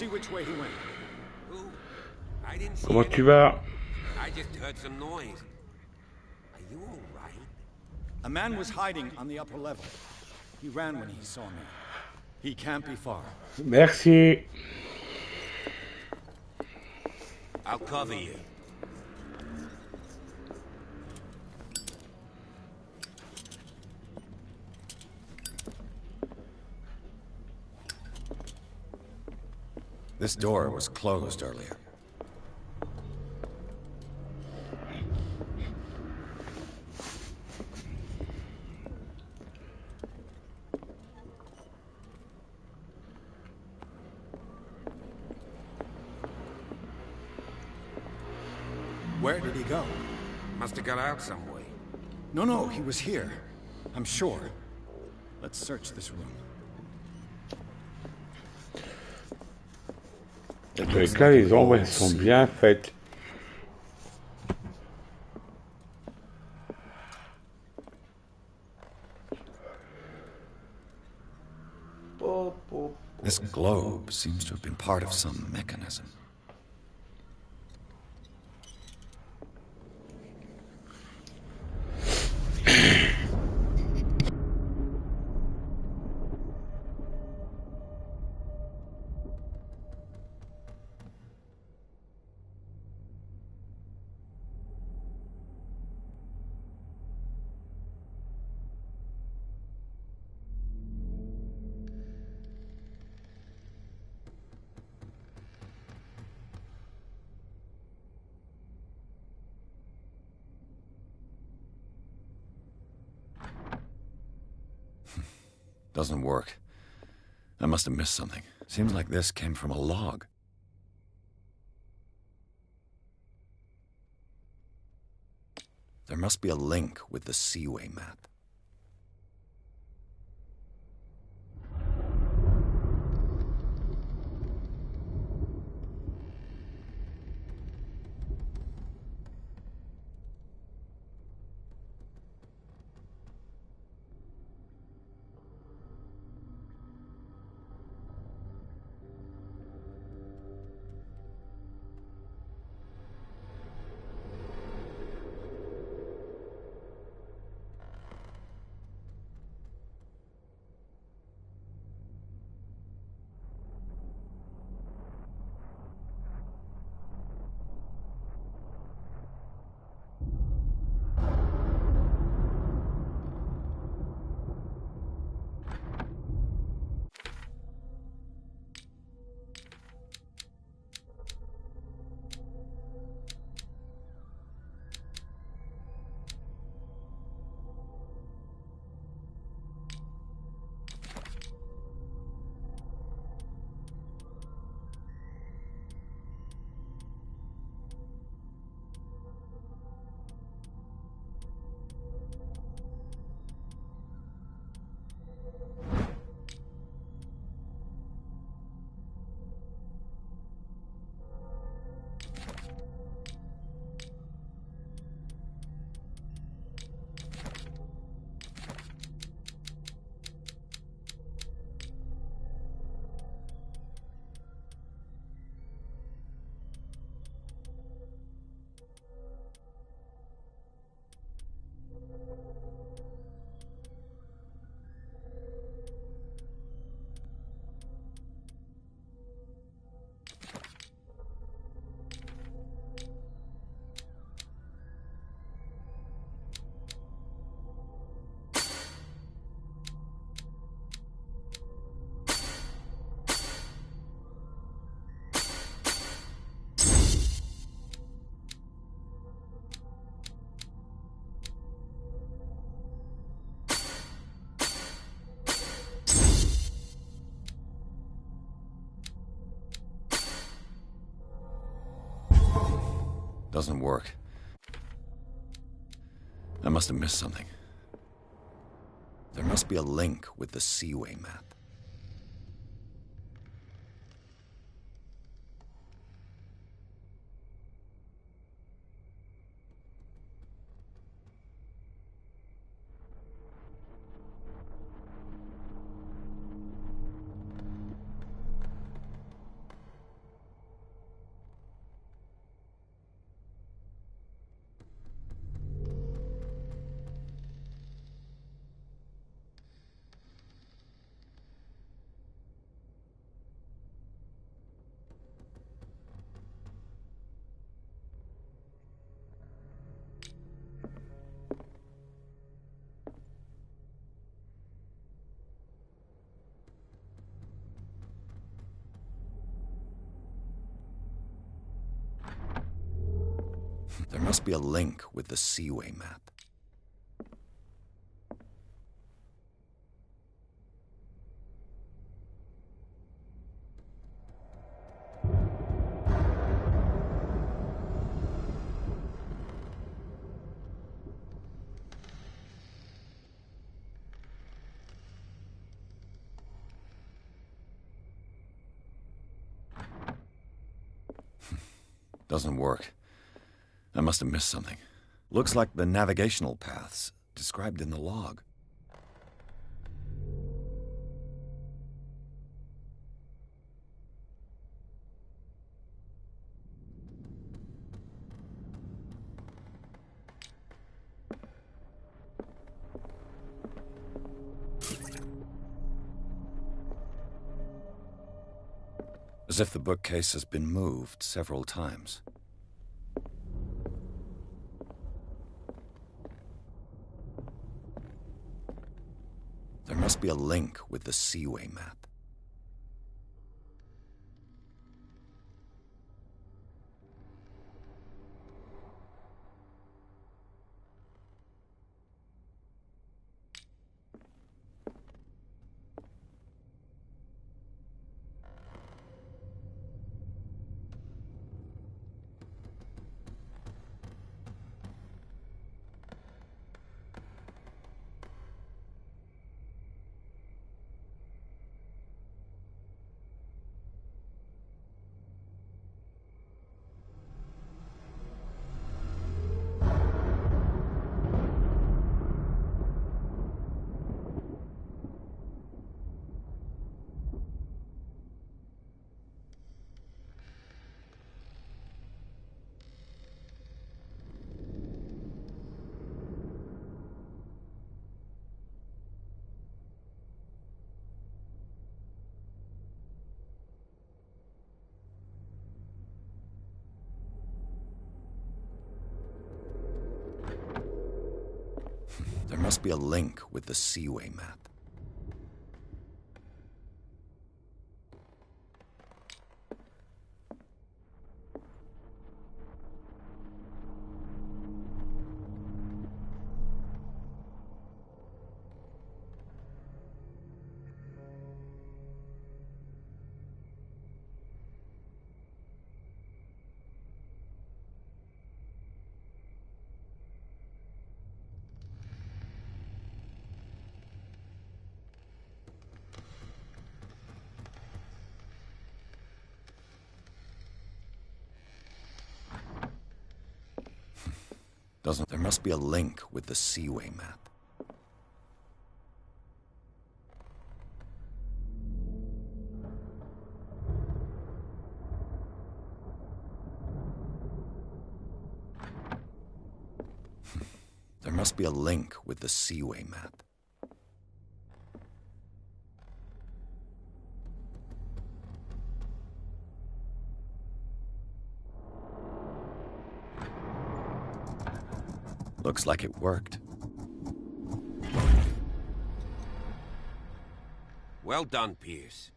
Speaker 1: Comment tu vas?
Speaker 9: I just heard some noise. Are you all right?
Speaker 2: A man was hiding on the upper level. He ran when he saw me. He can't be far.
Speaker 1: Merci.
Speaker 9: I'll cover you.
Speaker 2: This door was closed earlier. Where did he go?
Speaker 9: Must have got out some way.
Speaker 2: No, he was here. I'm sure. Let's search this room.
Speaker 1: En tous les cas, les ombres elles sont bien faites.
Speaker 2: This globe seems to have been part of some mechanism. Doesn't work. I must have missed something. Seems like this came from a log. There must be a link with the Seaway map. Doesn't work. I must have missed something. There must be a link with the Seaway map. There must be a link with the Seaway map. Doesn't work. I must have missed something. Looks like the navigational paths described in the log. As if the bookcase has been moved several times. There must be a link with the Seaway map. There must be a link with the Seaway map. There must be a link with the Seaway map. There must be a link with the Seaway map. Looks like it worked.
Speaker 9: Well done, Pierce.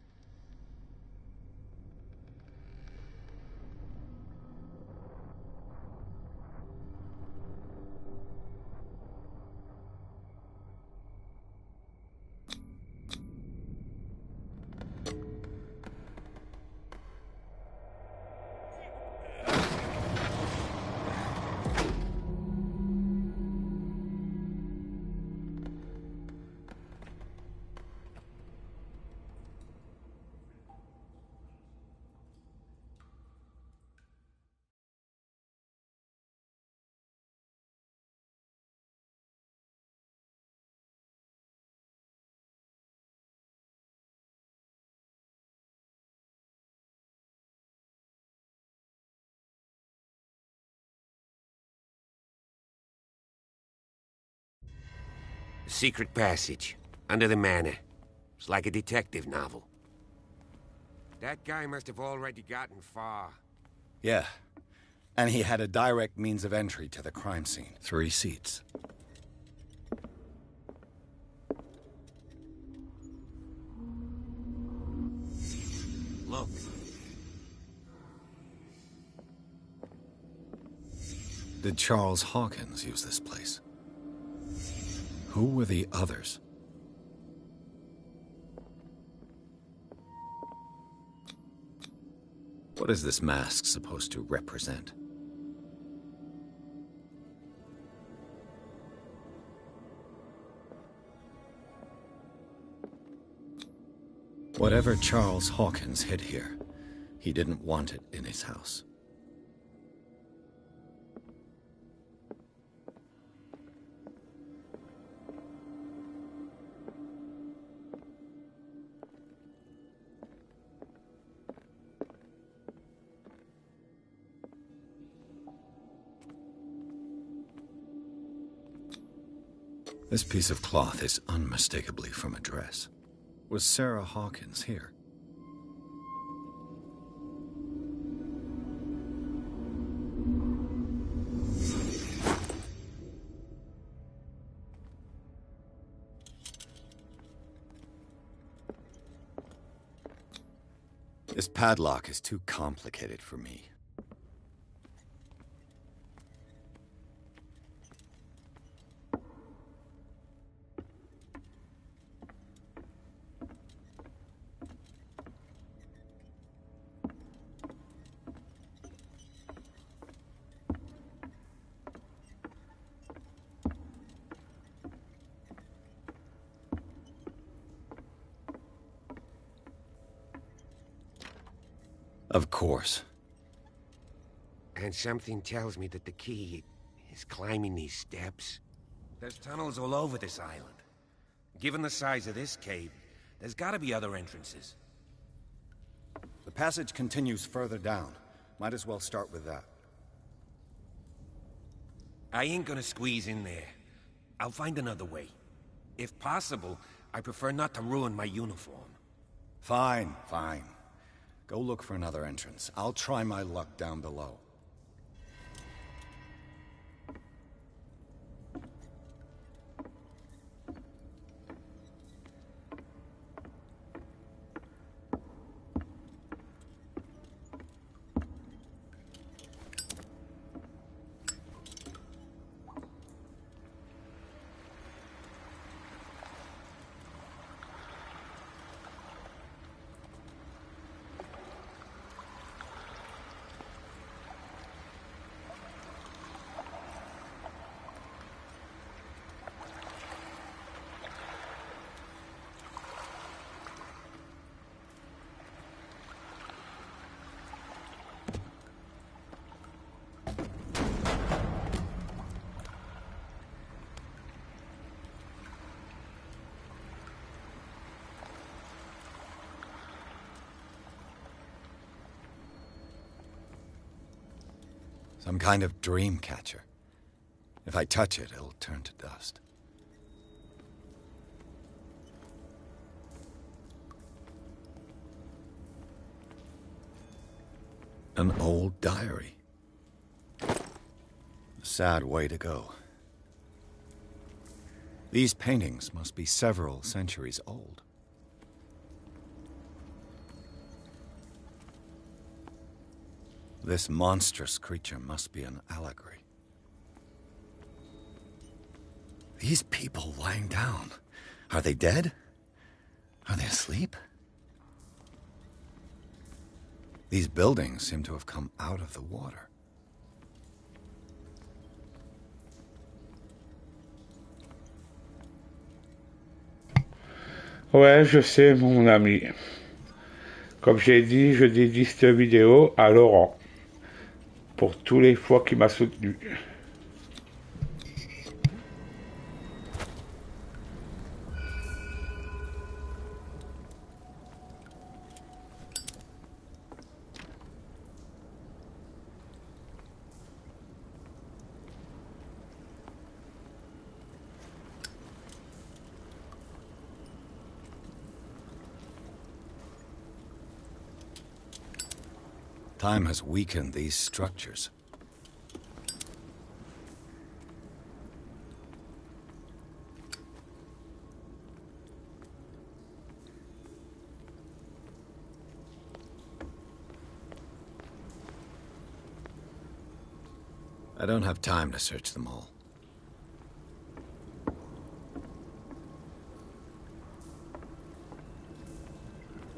Speaker 9: A secret passage, under the manor. It's like a detective novel. That guy must have already gotten far.
Speaker 2: Yeah. And he had a direct means of entry to the crime scene. 3 seats.
Speaker 9: Look.
Speaker 2: Did Charles Hawkins use this place? Who were the others? What is this mask supposed to represent? Whatever Charles Hawkins hid here, he didn't want it in his house. This piece of cloth is unmistakably from a dress. Was Sarah Hawkins here? This padlock is too complicated for me. Of course.
Speaker 9: And something tells me that the key is climbing these steps. There's tunnels all over this island. Given the size of this cave, there's gotta be other entrances.
Speaker 2: The passage continues further down. Might as well start with that.
Speaker 9: I ain't gonna squeeze in there. I'll find another way. If possible, I prefer not to ruin my uniform.
Speaker 2: Fine, fine. Go look for another entrance. I'll try my luck down below. Some kind of dream catcher. If I touch it, it'll turn to dust. An old diary. A sad way to go. These paintings must be several centuries old. This monstrous creature must be an allegory. These people lying down, are they dead? Are they asleep? These buildings seem to have come out of the water.
Speaker 1: Ouais, je sais, mon ami. Comme j'ai dit, je dédie cette vidéo à Laurent. Pour tous les fois qu'il m'a soutenu.
Speaker 2: Time has weakened these structures. I don't have time to search them all.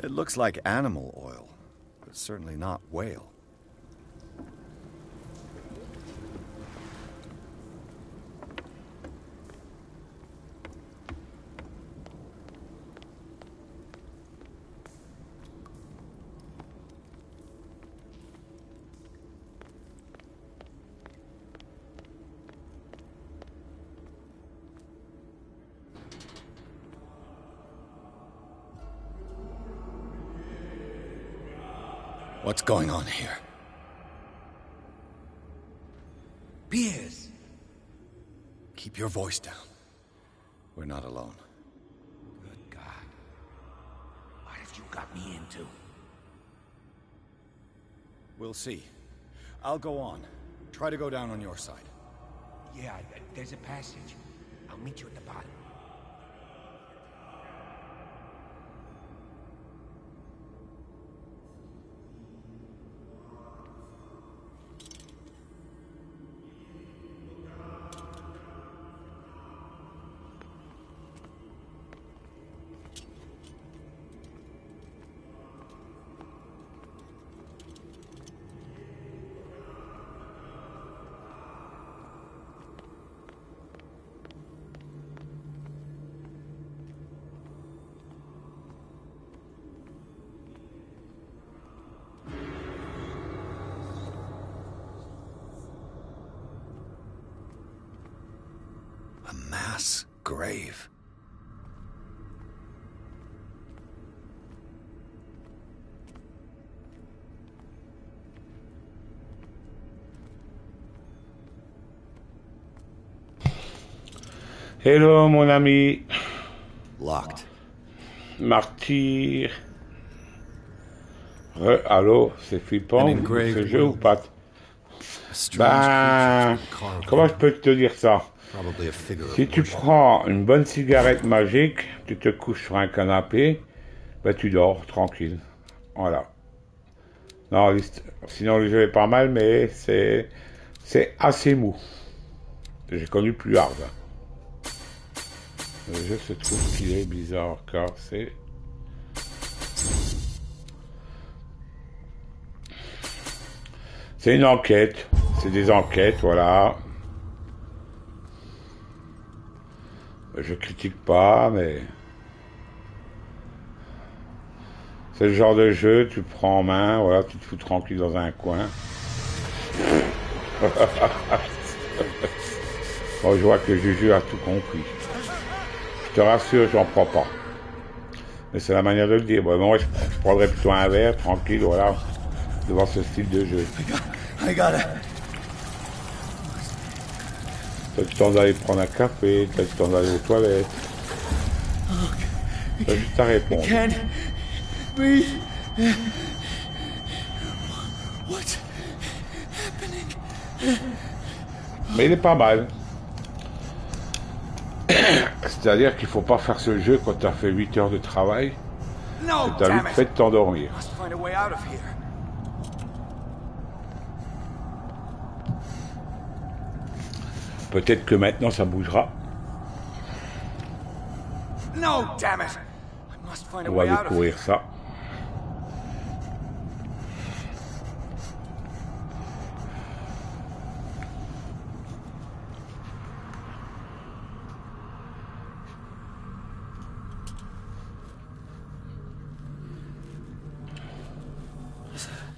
Speaker 2: It looks like animal oil. But certainly not whale. What's going on here?
Speaker 9: Piers!
Speaker 2: Keep your voice down. We're not alone.
Speaker 9: Good God. What have you got me into?
Speaker 2: We'll see. I'll go on. Try to go down on your side.
Speaker 9: Yeah, there's a passage. I'll meet you at the bottom.
Speaker 2: A mass grave.
Speaker 1: Hello, mon ami.
Speaker 2: Locked.
Speaker 1: Martyr. Allô, c'est flippant ce jeu ou pas? Ben, comment je peux te dire ça? Si tu prends une bonne cigarette magique, tu te couches sur un canapé, ben tu dors tranquille. Voilà. Non, sinon le jeu est pas mal, mais c'est assez mou. J'ai connu plus hard. Le jeu se trouve qu'il est bizarre car c'est une enquête. C'est des enquêtes, voilà. Je critique pas, mais c'est le genre de jeu, tu le prends en main, voilà, tu te fous tranquille dans un coin. Bon, je vois que Juju a tout compris. Je te rassure, j'en prends pas. Mais c'est la manière de le dire. Bon, moi, je prendrais plutôt un verre, tranquille, voilà, devant ce style de jeu.
Speaker 2: I gotta
Speaker 1: T'as le temps d'aller prendre un café, t'as le temps d'aller aux toilettes. T'as juste à répondre. Mais il est pas mal. C'est-à-dire qu'il faut pas faire ce jeu quand tu as fait 8 heures de travail. Tu as vite fait de t'endormir. Peut-être que maintenant ça bougera. On va découvrir ça.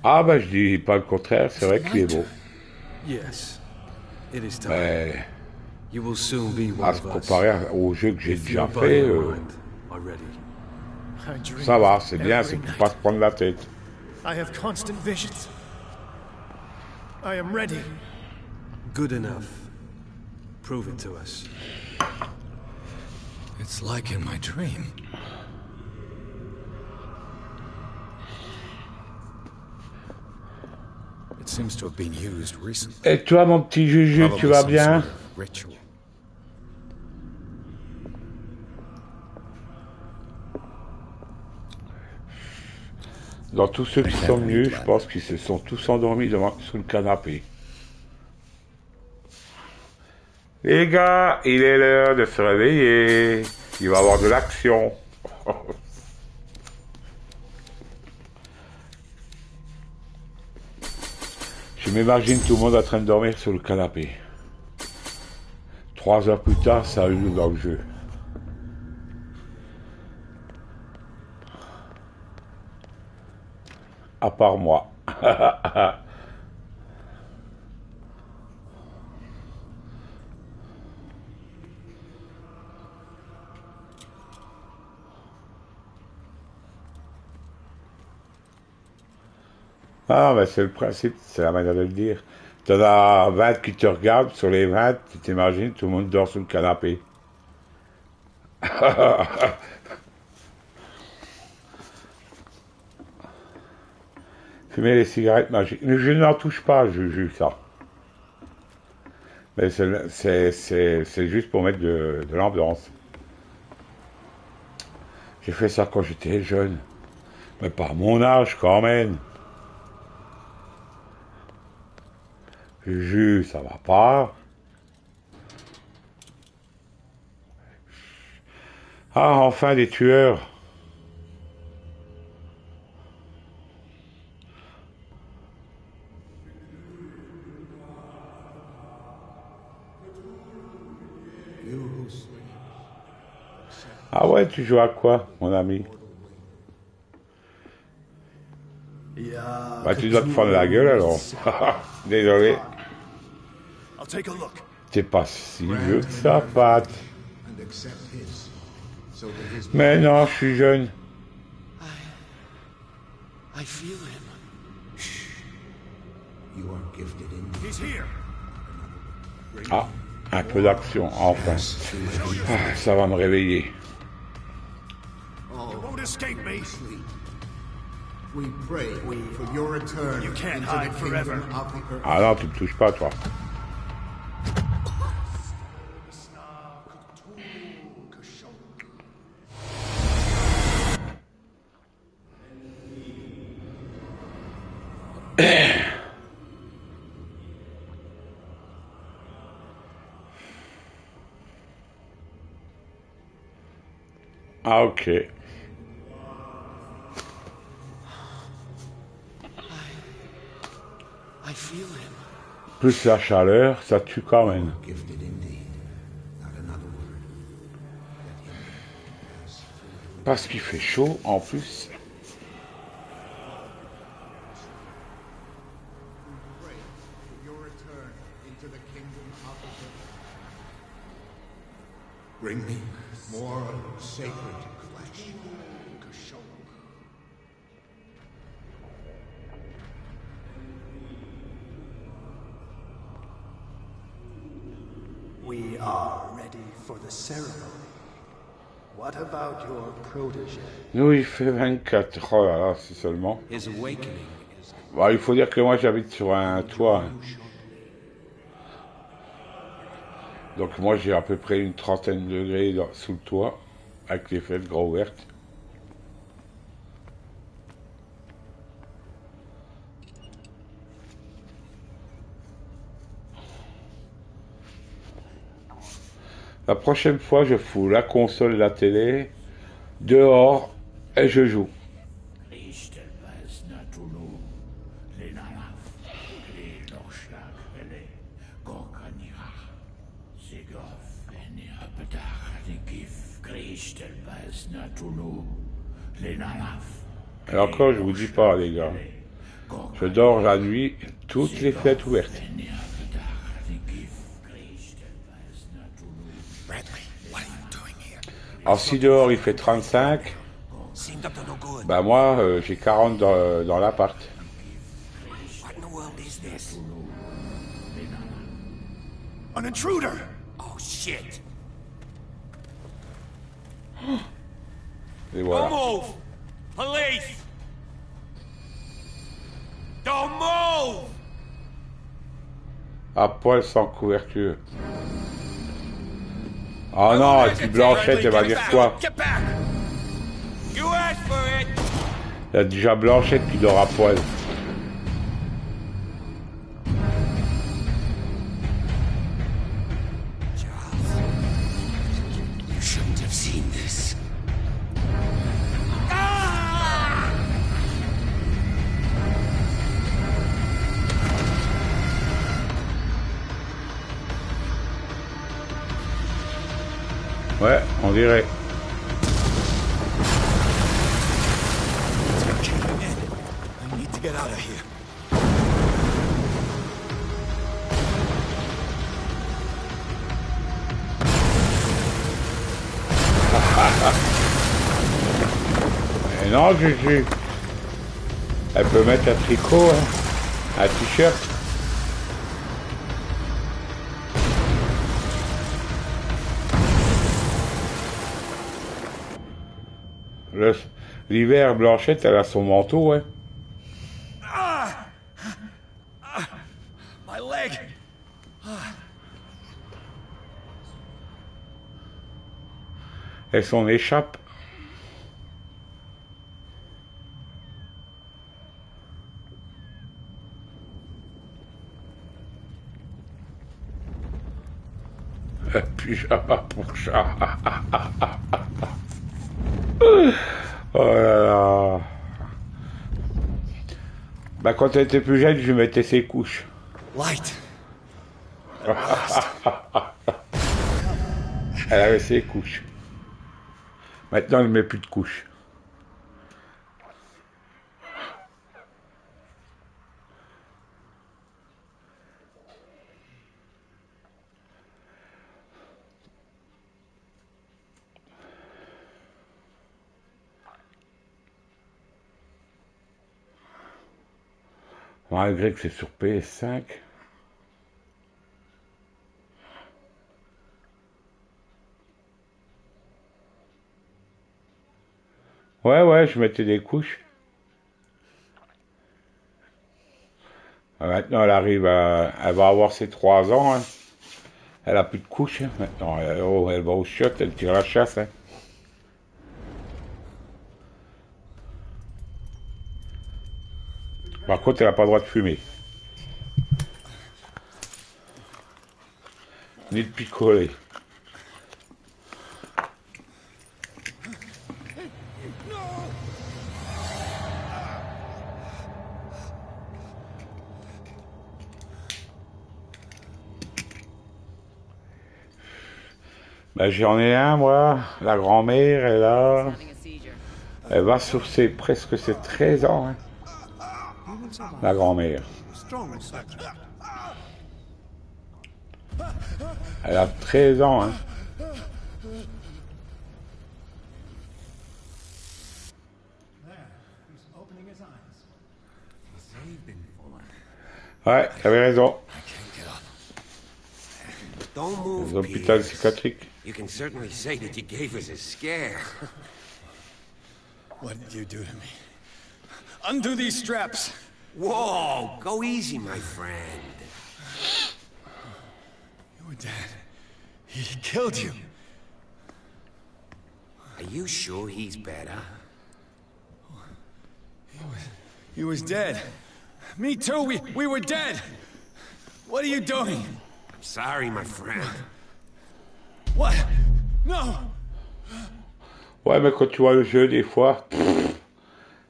Speaker 1: Ah bah je dis pas le contraire, c'est vrai qu'il est beau. Mais à se comparer au jeu que j'ai déjà fait, ça va, c'est bien, c'est pour pas se prendre la tête.
Speaker 14: I have constant visions. I am ready.
Speaker 2: Good enough. Prove it to us. It's like in my dream. It seems to have been used recently.
Speaker 1: Et toi, mon petit Juju, tu vas bien? Dans tous ceux qui sont venus, je pense qu'ils se sont tous endormis sous le canapé. Les gars, il est l'heure de se réveiller. Il va y avoir de l'action. Je m'imagine tout le monde en train de dormir sur le canapé. 3 heures plus tard, ça hurle dans le jeu. À part moi. Ah, mais c'est le principe, c'est la manière de le dire. T'en as 20 qui te regardent, sur les 20, tu t'imagines, tout le monde dort sur le canapé. Fumer les cigarettes magiques. Mais je n'en touche pas, Juju, ça. Mais c'est juste pour mettre de l'ambiance. J'ai fait ça quand j'étais jeune. Mais pas à mon âge, quand même. Juju, ça va pas. Ah, enfin, des tueurs. Ah ouais, tu joues à quoi, mon ami? Bah tu dois te prendre la gueule alors. Désolé. T'es pas si vieux que ça, Pat. Mais non, je suis jeune. Ah, un peu d'action, enfin. Ah, ça va me réveiller. Ah non, tu me touches pas, toi. Ah, ok. Plus la chaleur, ça tue quand même. Parce qu'il fait chaud en plus.
Speaker 5: Bring me more sacred flesh.
Speaker 10: We
Speaker 15: are ready for the ceremony. What about your protégé?
Speaker 1: Nous, il fait 24. Oh là là, c'est seulement.
Speaker 10: His awakening is...
Speaker 1: Bon, il faut dire que moi, j'habite sur un toit. Hein. Donc moi, j'ai à peu près une trentaine de degrés sous le toit, avec les fenêtres grand ouvertes. La prochaine fois, je fous la console et la télé dehors et je joue. Et encore, je vous dis pas, les gars. Je dors la nuit, toutes les fenêtres ouvertes. Alors si dehors il fait 35, ben moi j'ai 40 dans l'appart.
Speaker 10: An intruder! Oh shit!
Speaker 1: Et voilà.
Speaker 9: Don't move! Police! Don't move!
Speaker 1: À poil sans couverture. Oh non, et puis Blanchette, elle va dire quoi?
Speaker 9: You asked for it!
Speaker 1: Il y a déjà Blanchette qui dort à poil.
Speaker 10: You shouldn't have seen this.
Speaker 1: Ouais, on dirait.
Speaker 10: I need to get out of here.
Speaker 1: Et non, Juju. Elle peut mettre un tricot, hein, un t-shirt. L'hiver, Blanchette, elle a son manteau, ouais.
Speaker 10: My leg!
Speaker 1: Et son échappe. Pyjama pour chat. Oh là là. Bah quand elle était plus jeune, je mettais ses couches.
Speaker 10: Light.
Speaker 1: Elle avait ses couches. Maintenant, elle ne met plus de couches. Malgré que c'est sur PS5. Ouais, je mettais des couches. Maintenant, elle arrive à... Elle va avoir ses 3 ans. Hein. Elle a plus de couches. Hein. Maintenant, elle va au shot, elle tire la chasse. Hein. Par contre, elle n'a pas le droit de fumer. Ni de picoler. Ben, j'en ai un, moi. La grand-mère, elle va sur presque ses 13 ans. Hein. La grand-mère. Elle a 13 ans, hein. Ouais, t'avais raison.
Speaker 9: Don't move,
Speaker 1: Les hôpitaux
Speaker 9: Pierce.
Speaker 1: psychiatriques.
Speaker 9: You can certainly say that you gave us a scare.
Speaker 11: What did you do to me? Undo these straps!
Speaker 9: Whoa, go easy, my friend.
Speaker 11: You were dead. He killed you.
Speaker 9: Are you sure he's better?
Speaker 11: He was dead. Me too, we were dead. What are you doing?
Speaker 9: I'm sorry, my friend.
Speaker 11: What? No!
Speaker 1: Ouais, mais quand tu vois le jeu, des fois,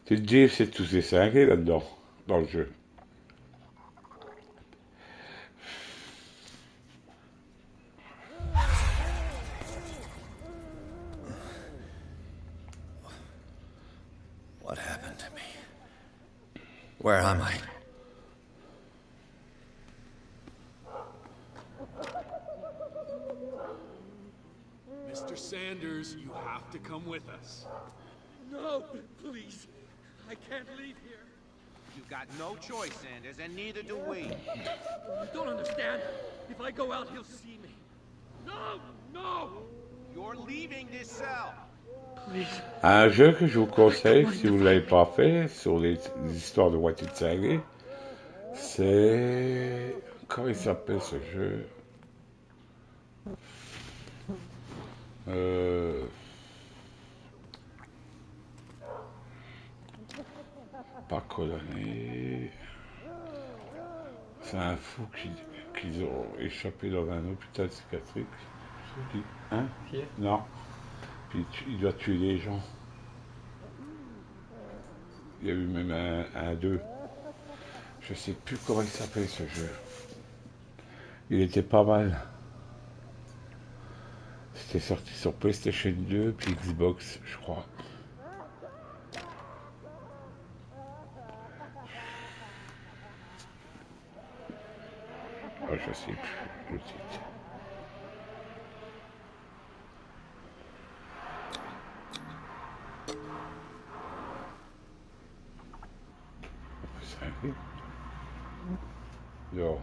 Speaker 1: tu te dis, c'est tous ces cinglés là-dedans, dans le jeu.
Speaker 2: What happened to me? Where am I?
Speaker 11: Mr. Sanders, you have to come with us.
Speaker 16: No, please. I can't leave here.
Speaker 10: You got no choice, Sanders, and neither do we.
Speaker 16: You don't understand. If I go out, he'll see me. No! No!
Speaker 10: You're leaving this cell.
Speaker 16: Please.
Speaker 1: Un jeu que je vous conseille, si vous ne l'avez pas fait, sur les histoires de moitié de cinglés, c'est... Comment il s'appelle ce jeu? Pas condamné. C'est un fou qu'ils ont échappé dans un hôpital psychiatrique. Hein? Non. Puis il doit tuer les gens. Il y a eu même un 2. Je sais plus comment il s'appelle ce jeu. Il était pas mal. C'était sorti sur PlayStation 2 puis Xbox, je crois. Oh, je sais plus le titre. Non.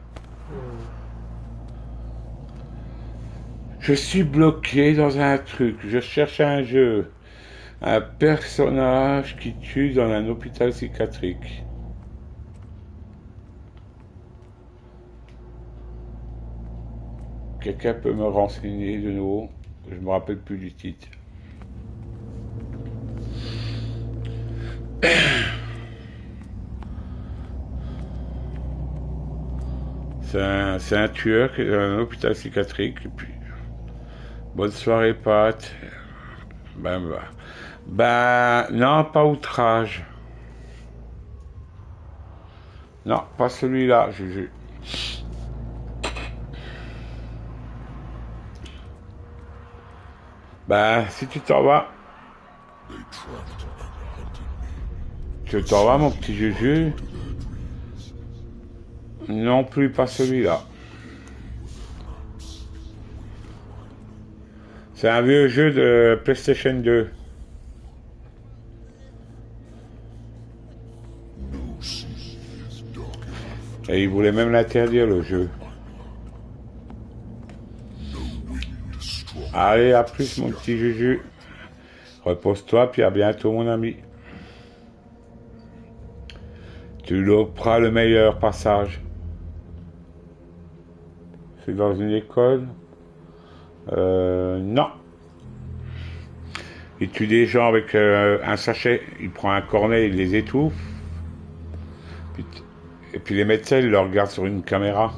Speaker 1: Je suis bloqué dans un truc. Je cherche un jeu. Un personnage qui tue dans un hôpital psychiatrique. Quelqu'un peut me renseigner de nouveau? Je me rappelle plus du titre. C'est un tueur qui est dans un hôpital psychiatrique. Et puis, bonne soirée, Pat. Ben, non, pas outrage. Non, pas celui-là, Juju. Ben, si tu t'en vas. Tu t'en vas, mon petit Juju. Non plus, pas celui-là. C'est un vieux jeu de PlayStation 2. Et ils voulaient même l'interdire, le jeu. Allez, à plus, mon petit Juju. Repose-toi, puis à bientôt, mon ami. Tu louperas le meilleur passage. C'est dans une école? Non. Il tue des gens avec un sachet. Il prend un cornet, il les étouffe. Et puis les médecins, ils le regardent sur une caméra.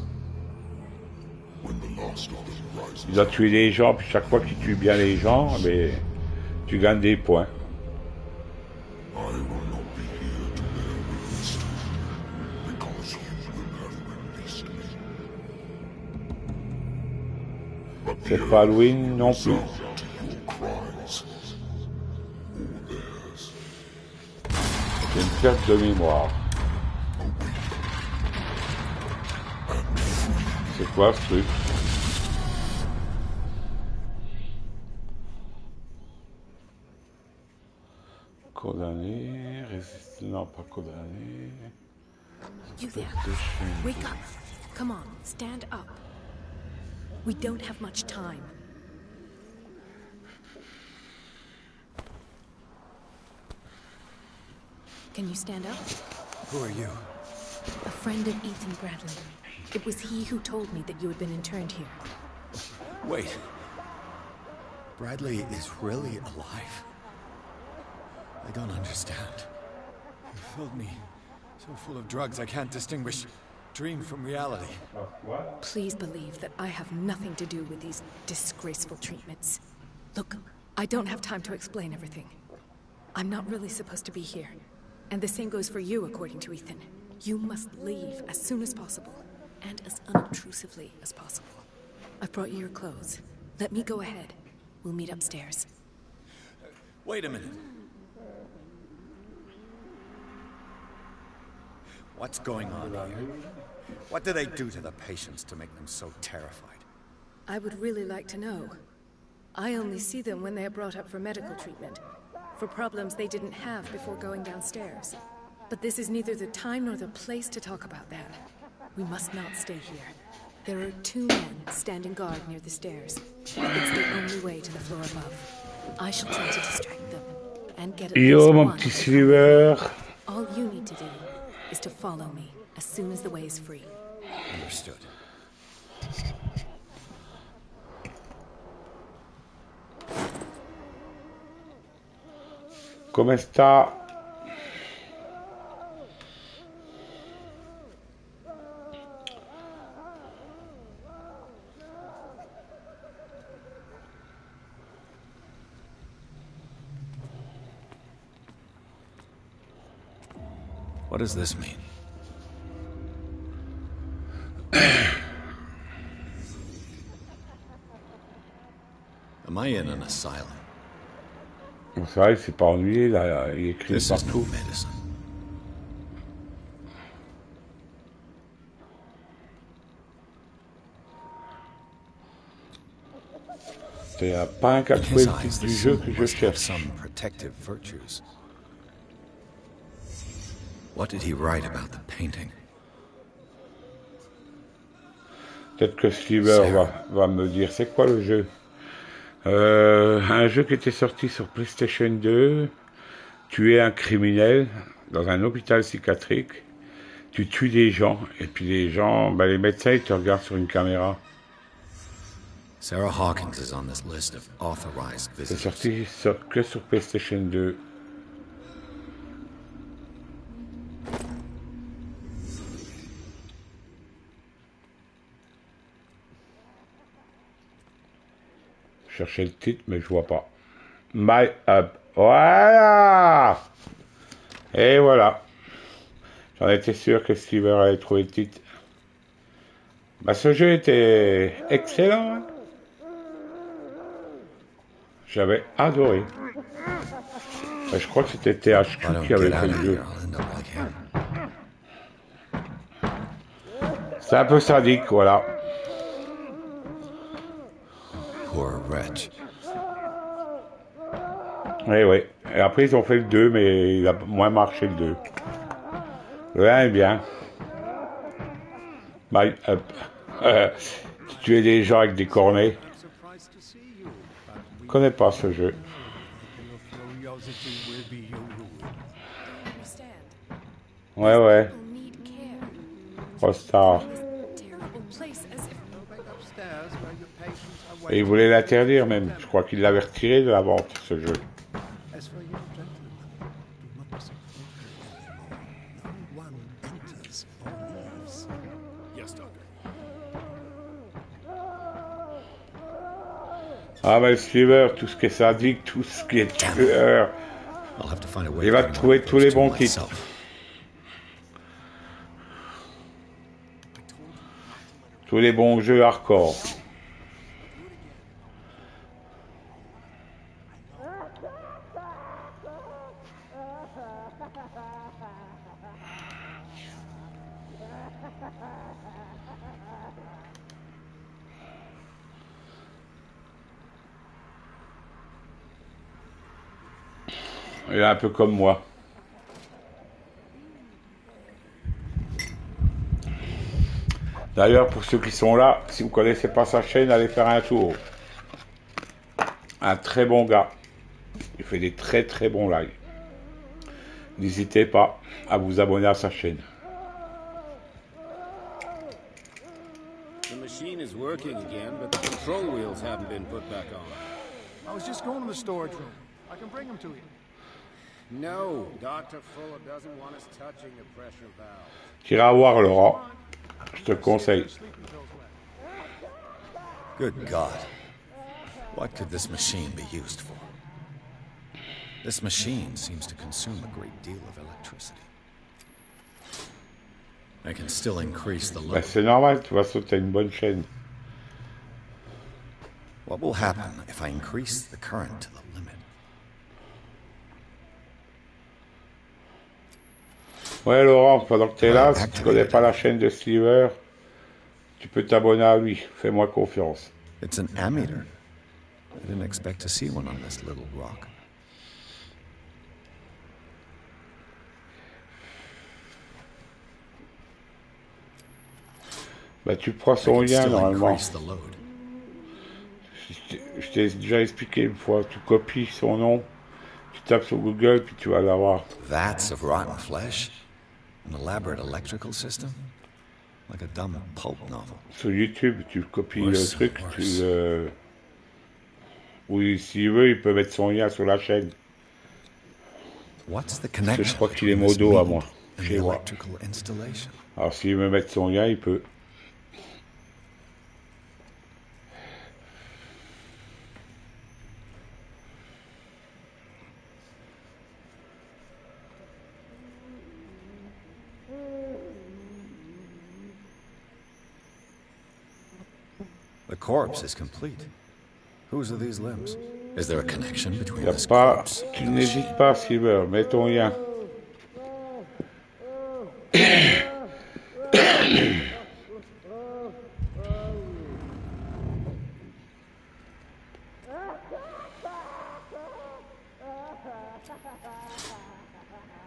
Speaker 1: Il doit tuer des gens, puis chaque fois qu'il tue bien les gens, mais tu gagnes des points. C'est pas Halloween non plus. C'est une perte de mémoire. C'est quoi ce truc? Condamné, résisté, non pas condamné.
Speaker 8: You there? Wake up. Come on, stand up. We don't have much time. Can you stand up?
Speaker 15: Who are you?
Speaker 8: A friend of Ethan Bradley. It was he who told me that you had been interned here.
Speaker 15: Wait. Bradley is really alive? I don't understand. You filled me so full of drugs I can't distinguish dream from reality.
Speaker 8: Please believe that I have nothing to do with these disgraceful treatments. Look, I don't have time to explain everything. I'm not really supposed to be here. And the same goes for you, according to Ethan. You must leave as soon as possible, and as unobtrusively as possible. I've brought you your clothes. Let me go ahead. We'll meet upstairs.
Speaker 15: Wait a minute. What's going on here? What do they do to the patients to make them so terrified?
Speaker 8: I would really like to know. I only see them when they are brought up for medical treatment, for problems they didn't have before going downstairs. But this is neither the time nor the place to talk about that. We must not stay here. There are 2 men standing guard near the stairs. It's the only way to the floor above. I shall try to distract them and get at least
Speaker 1: Yo, mon
Speaker 8: one.
Speaker 1: petit suiveur.
Speaker 8: All you need to do is to follow me as soon as the way is free.
Speaker 15: Understood.
Speaker 1: Come sta?
Speaker 2: What does this mean? Am I in an asylum?
Speaker 1: C'est vrai, c'est pas ennuyé, là, il écrit
Speaker 2: This is no
Speaker 1: partout.
Speaker 2: medicine.
Speaker 1: C'est pas un cas
Speaker 2: In
Speaker 1: trouvé
Speaker 2: his
Speaker 1: le
Speaker 2: eyes,
Speaker 1: titre
Speaker 2: the
Speaker 1: du jeu
Speaker 2: symbol
Speaker 1: que je
Speaker 2: must have
Speaker 1: cherche.
Speaker 2: some protective virtues. What did he write about the painting?
Speaker 1: Peut-être que Sliver va me dire c'est quoi le jeu. Un jeu qui était sorti sur PlayStation 2. Tu es un criminel dans un hôpital psychiatrique. Tu tues des gens. Et puis les gens, les médecins, ils te regardent sur une caméra.
Speaker 2: Sarah Hawkins is on this list of authorized
Speaker 1: C'est
Speaker 2: visitors.
Speaker 1: sorti que sur PlayStation 2. Je cherchais le titre, mais je vois pas. My Up. Voilà. Et voilà. J'en étais sûr que Steven allait trouver le titre. Ce jeu était excellent. Hein. J'avais adoré. Je crois que c'était THQ qui avait fait le jeu. C'est un peu sadique, voilà.
Speaker 2: Poor wretch.
Speaker 1: Oui, oui. Et après, ils ont fait le 2, mais il a moins marché le 2. Le 1 est bien. My Up. Tuer des gens avec des cornets. Je connais pas ce jeu. Ouais, ouais. Rostar. Et il voulait l'interdire même. Je crois qu'il l'avait retiré de la vente, ce jeu. Ah, mais le Sliver, tout ce qui est sadique, tout ce qui est tueur, il va trouver tous les bons titres. Tous les bons jeux hardcore. Il est un peu comme moi. D'ailleurs, pour ceux qui sont là, si vous ne connaissez pas sa chaîne, allez faire un tour. Un très bon gars. Il fait des très très bons lives. N'hésitez pas à vous abonner à sa chaîne.
Speaker 7: The machine is working again, but the control wheels haven't been put back on.
Speaker 14: I was just going to the storage room. I can bring them to you.
Speaker 7: No, Dr. Fuller doesn't want us touching the pressure valve.
Speaker 1: Tu iras voir Laurent. Je te conseille.
Speaker 2: Good God. What could this machine be used for? This machine seems to consume a great deal of electricity. I can still increase the load.
Speaker 1: Ben, c'est normal, tu vas sauter une bonne chaîne.
Speaker 2: What will happen if I increase the current to the limit?
Speaker 1: Ouais, Laurent, pendant que tu es là, si tu connais pas la chaîne de Sliver, tu peux t'abonner à lui. Fais-moi confiance.
Speaker 2: It's an ammeter. I didn't expect to see one on this little rock.
Speaker 1: Bah, tu prends son lien normalement. Je t'ai déjà expliqué une fois. Tu copies son nom, tu tapes sur Google, puis tu vas l'avoir.
Speaker 2: Vats of rotten flesh? An elaborate electrical system? Like a dumb pulp novel.
Speaker 1: Sur YouTube, tu copies le truc, tu le... Oui, s'il veut, il peut mettre son lien sur la chaîne.
Speaker 2: What's the
Speaker 1: Parce que
Speaker 2: connection
Speaker 1: je crois qu'il est
Speaker 2: between this
Speaker 1: modo à
Speaker 2: meat
Speaker 1: moi.
Speaker 2: and
Speaker 1: Chez
Speaker 2: the
Speaker 1: moi.
Speaker 2: electrical installation?
Speaker 1: Alors s'il veut mettre son lien, il peut.
Speaker 2: The corpse is complete. Whose are these limbs? Is there a connection between this
Speaker 1: Pas,
Speaker 2: corpse
Speaker 1: tu
Speaker 2: and the machine?
Speaker 1: n'hésites pas, Silver, mets ton lien.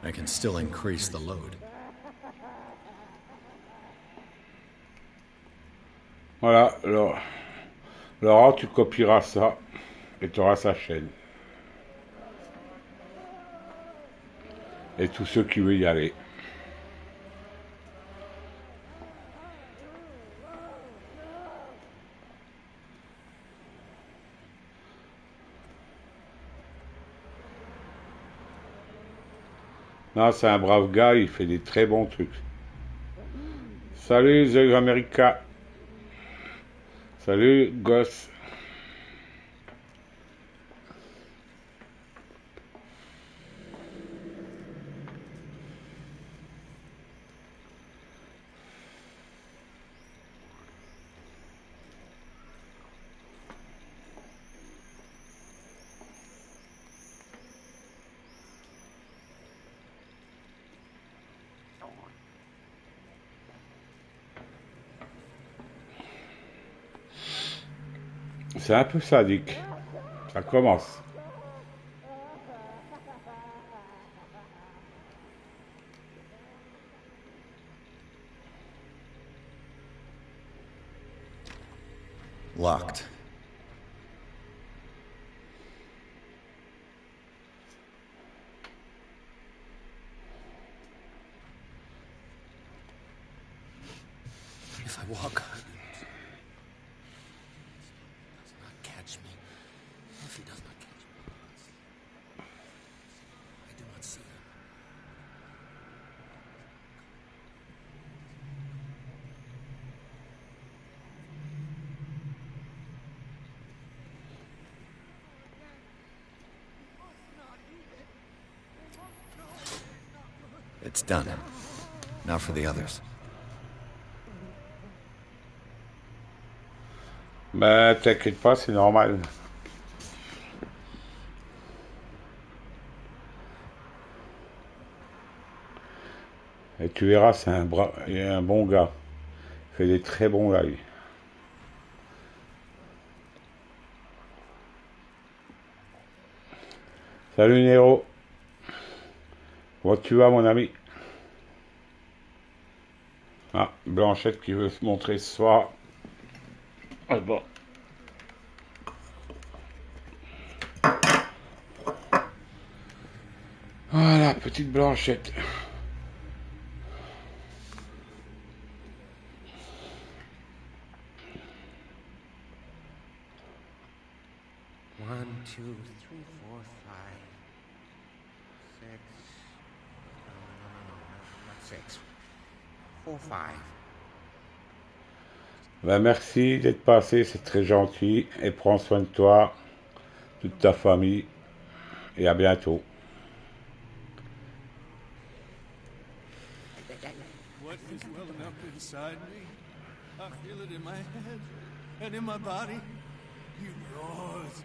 Speaker 2: I can still increase the load.
Speaker 1: Voilà, Laurent, tu copieras ça et tu auras sa chaîne. Et tous ceux qui veulent y aller. Non, c'est un brave gars, il fait des très bons trucs. Salut, The America. Salut, gosse. C'est un peu sadique. Ça commence.
Speaker 2: Locked.
Speaker 10: If I walk, does not catch me. If he does not catch me, I do not see him.
Speaker 2: It's done. Now for the others.
Speaker 1: Ben, t'inquiète pas, c'est normal. Et tu verras, c'est un bon gars. Il fait des très bons lives. Salut Nero. Comment tu vas, mon ami? Ah, Blanchette qui veut se montrer ce soir. Ah bon. Voilà, petite Blanchette.
Speaker 9: One, two, three, four, five, six. No, not six. 4, 5.
Speaker 1: Ben, merci d'être passé, c'est très gentil. Et prends soin de toi, toute ta famille. Et à bientôt.
Speaker 15: What is welling up inside me? I feel it in my head and in my body. He roars.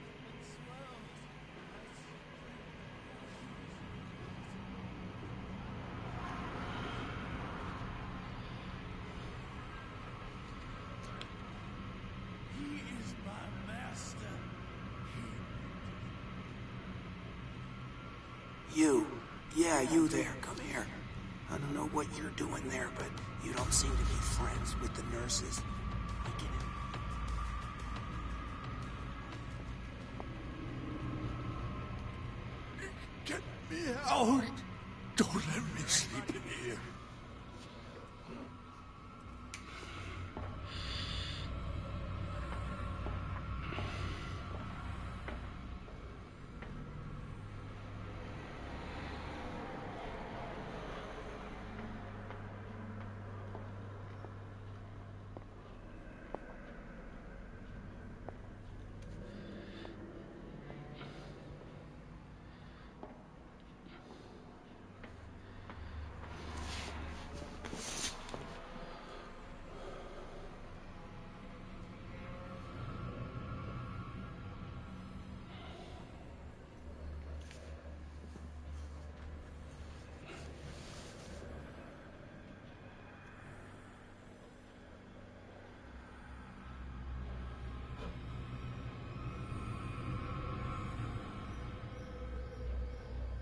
Speaker 15: He is my master.
Speaker 10: You. Yeah, you there. Come here. I don't know what you're doing there, but you don't seem to be friends with the nurses. I get it.
Speaker 5: Get me out! Don't let me sleep in here.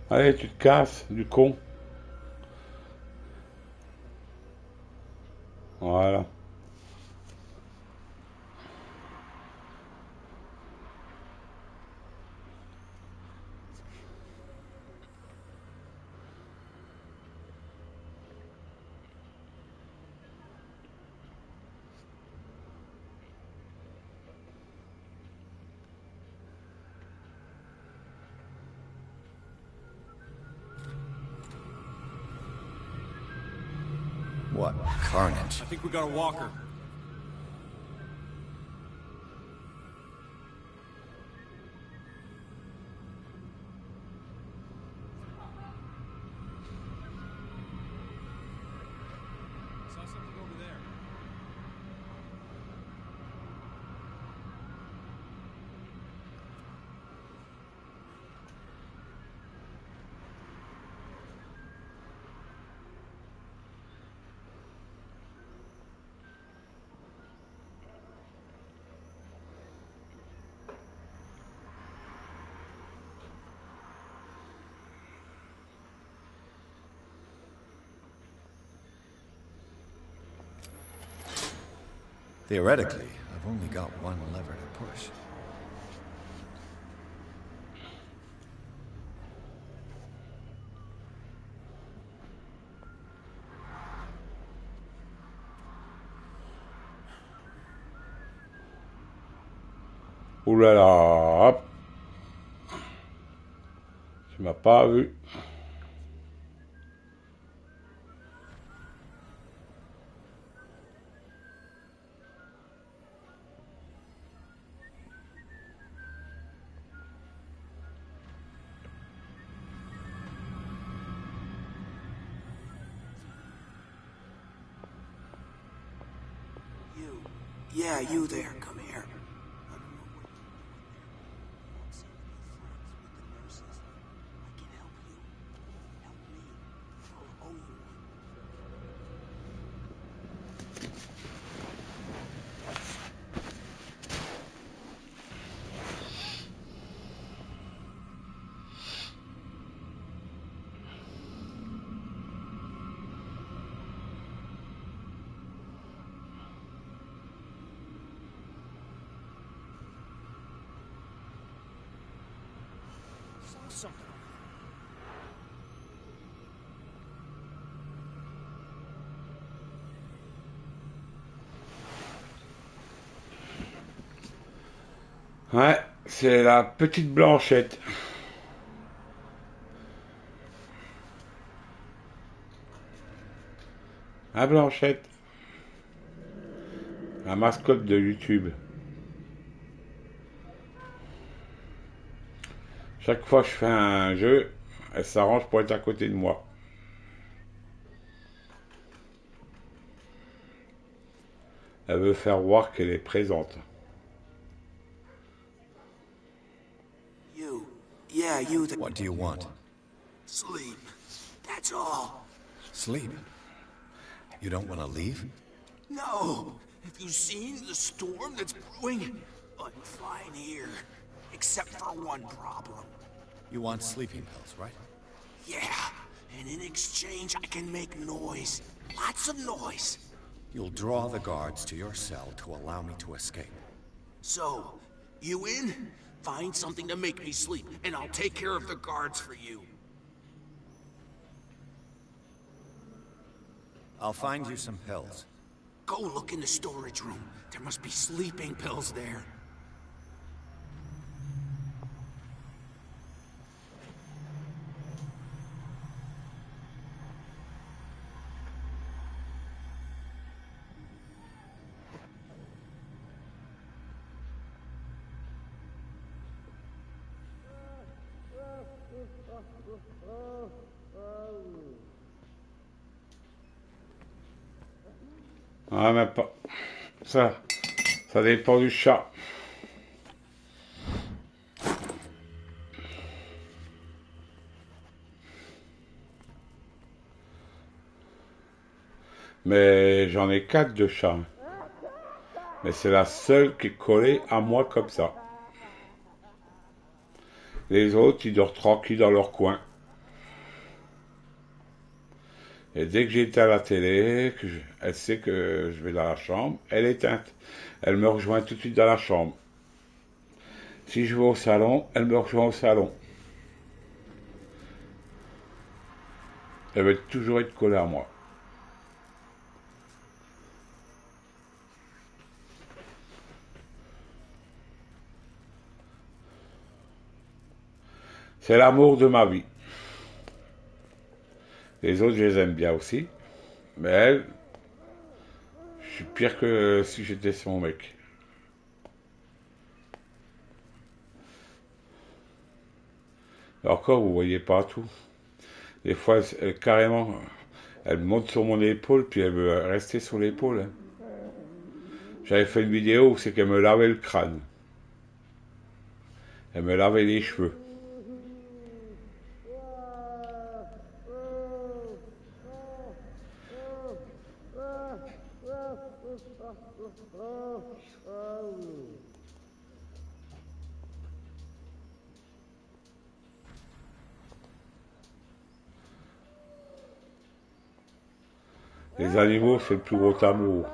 Speaker 1: Allez, tu te casses, du con. Voilà.
Speaker 2: What carnage?
Speaker 11: I think we got a walker. Saw something over there.
Speaker 2: Theoretically, I've only got one lever to push.
Speaker 1: Ouh là là, hop. Tu m'as pas vu.
Speaker 10: You. Yeah, you there. Come here. I don't know what you're doing there, but you don't seem to be friends with the nurses. I can help you. Help me. I'll owe you one.
Speaker 14: something.
Speaker 1: Ouais, c'est la petite Blanchette. Hein, Blanchette? La mascotte de YouTube. Chaque fois que je fais un jeu, elle s'arrange pour être à côté de moi. Elle veut faire voir qu'elle est présente.
Speaker 10: Yeah, you.
Speaker 2: What do you want?
Speaker 10: Sleep. That's all.
Speaker 2: Sleep? You don't want to leave?
Speaker 10: No. Have you seen the storm that's brewing? I'm fine here. Except for one problem.
Speaker 2: You want sleeping pills, right?
Speaker 10: Yeah. And in exchange, I can make noise. Lots of noise.
Speaker 2: You'll draw the guards to your cell to allow me to escape.
Speaker 10: So, you in? Find something to make me sleep, and I'll take care of the guards for you.
Speaker 2: I'll find you some pills.
Speaker 10: Go look in the storage room. There must be sleeping pills there.
Speaker 1: Ah, même pas. Ça dépend du chat. Mais j'en ai 4 de chats. Mais c'est la seule qui est collée à moi comme ça. Les autres, ils dorment tranquilles dans leur coin. Et dès que j'étais à la télé, elle sait que je vais dans la chambre, elle est éteinte. Elle me rejoint tout de suite dans la chambre. Si je vais au salon, elle me rejoint au salon. Elle va toujours être collée à moi. C'est l'amour de ma vie. Les autres, je les aime bien aussi. Mais elle, je suis pire que si j'étais son mec. Encore, vous voyez pas tout. Des fois, carrément, elle monte sur mon épaule, puis elle veut rester sur l'épaule. Hein. J'avais fait une vidéo où c'est qu'elle me lavait le crâne. Elle me lavait les cheveux. Les animaux, c'est le plus gros amour.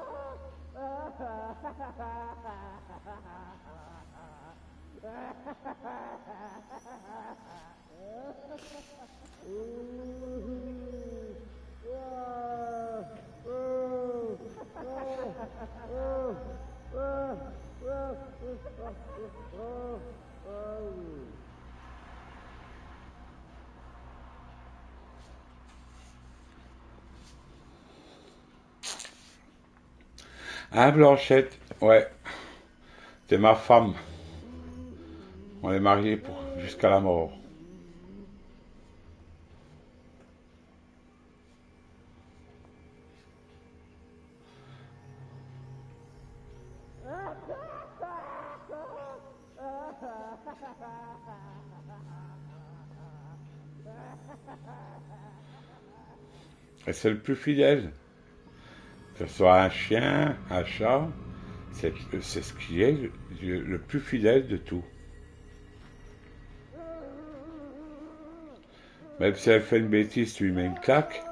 Speaker 1: Hein, Blanchette? Ouais. T'es ma femme. On est mariés jusqu'à la mort. Et c'est le plus fidèle. Que ce soit un chien, un chat, c'est ce qui est le plus fidèle de tout. Même si elle fait une bêtise, tu lui mets une claque,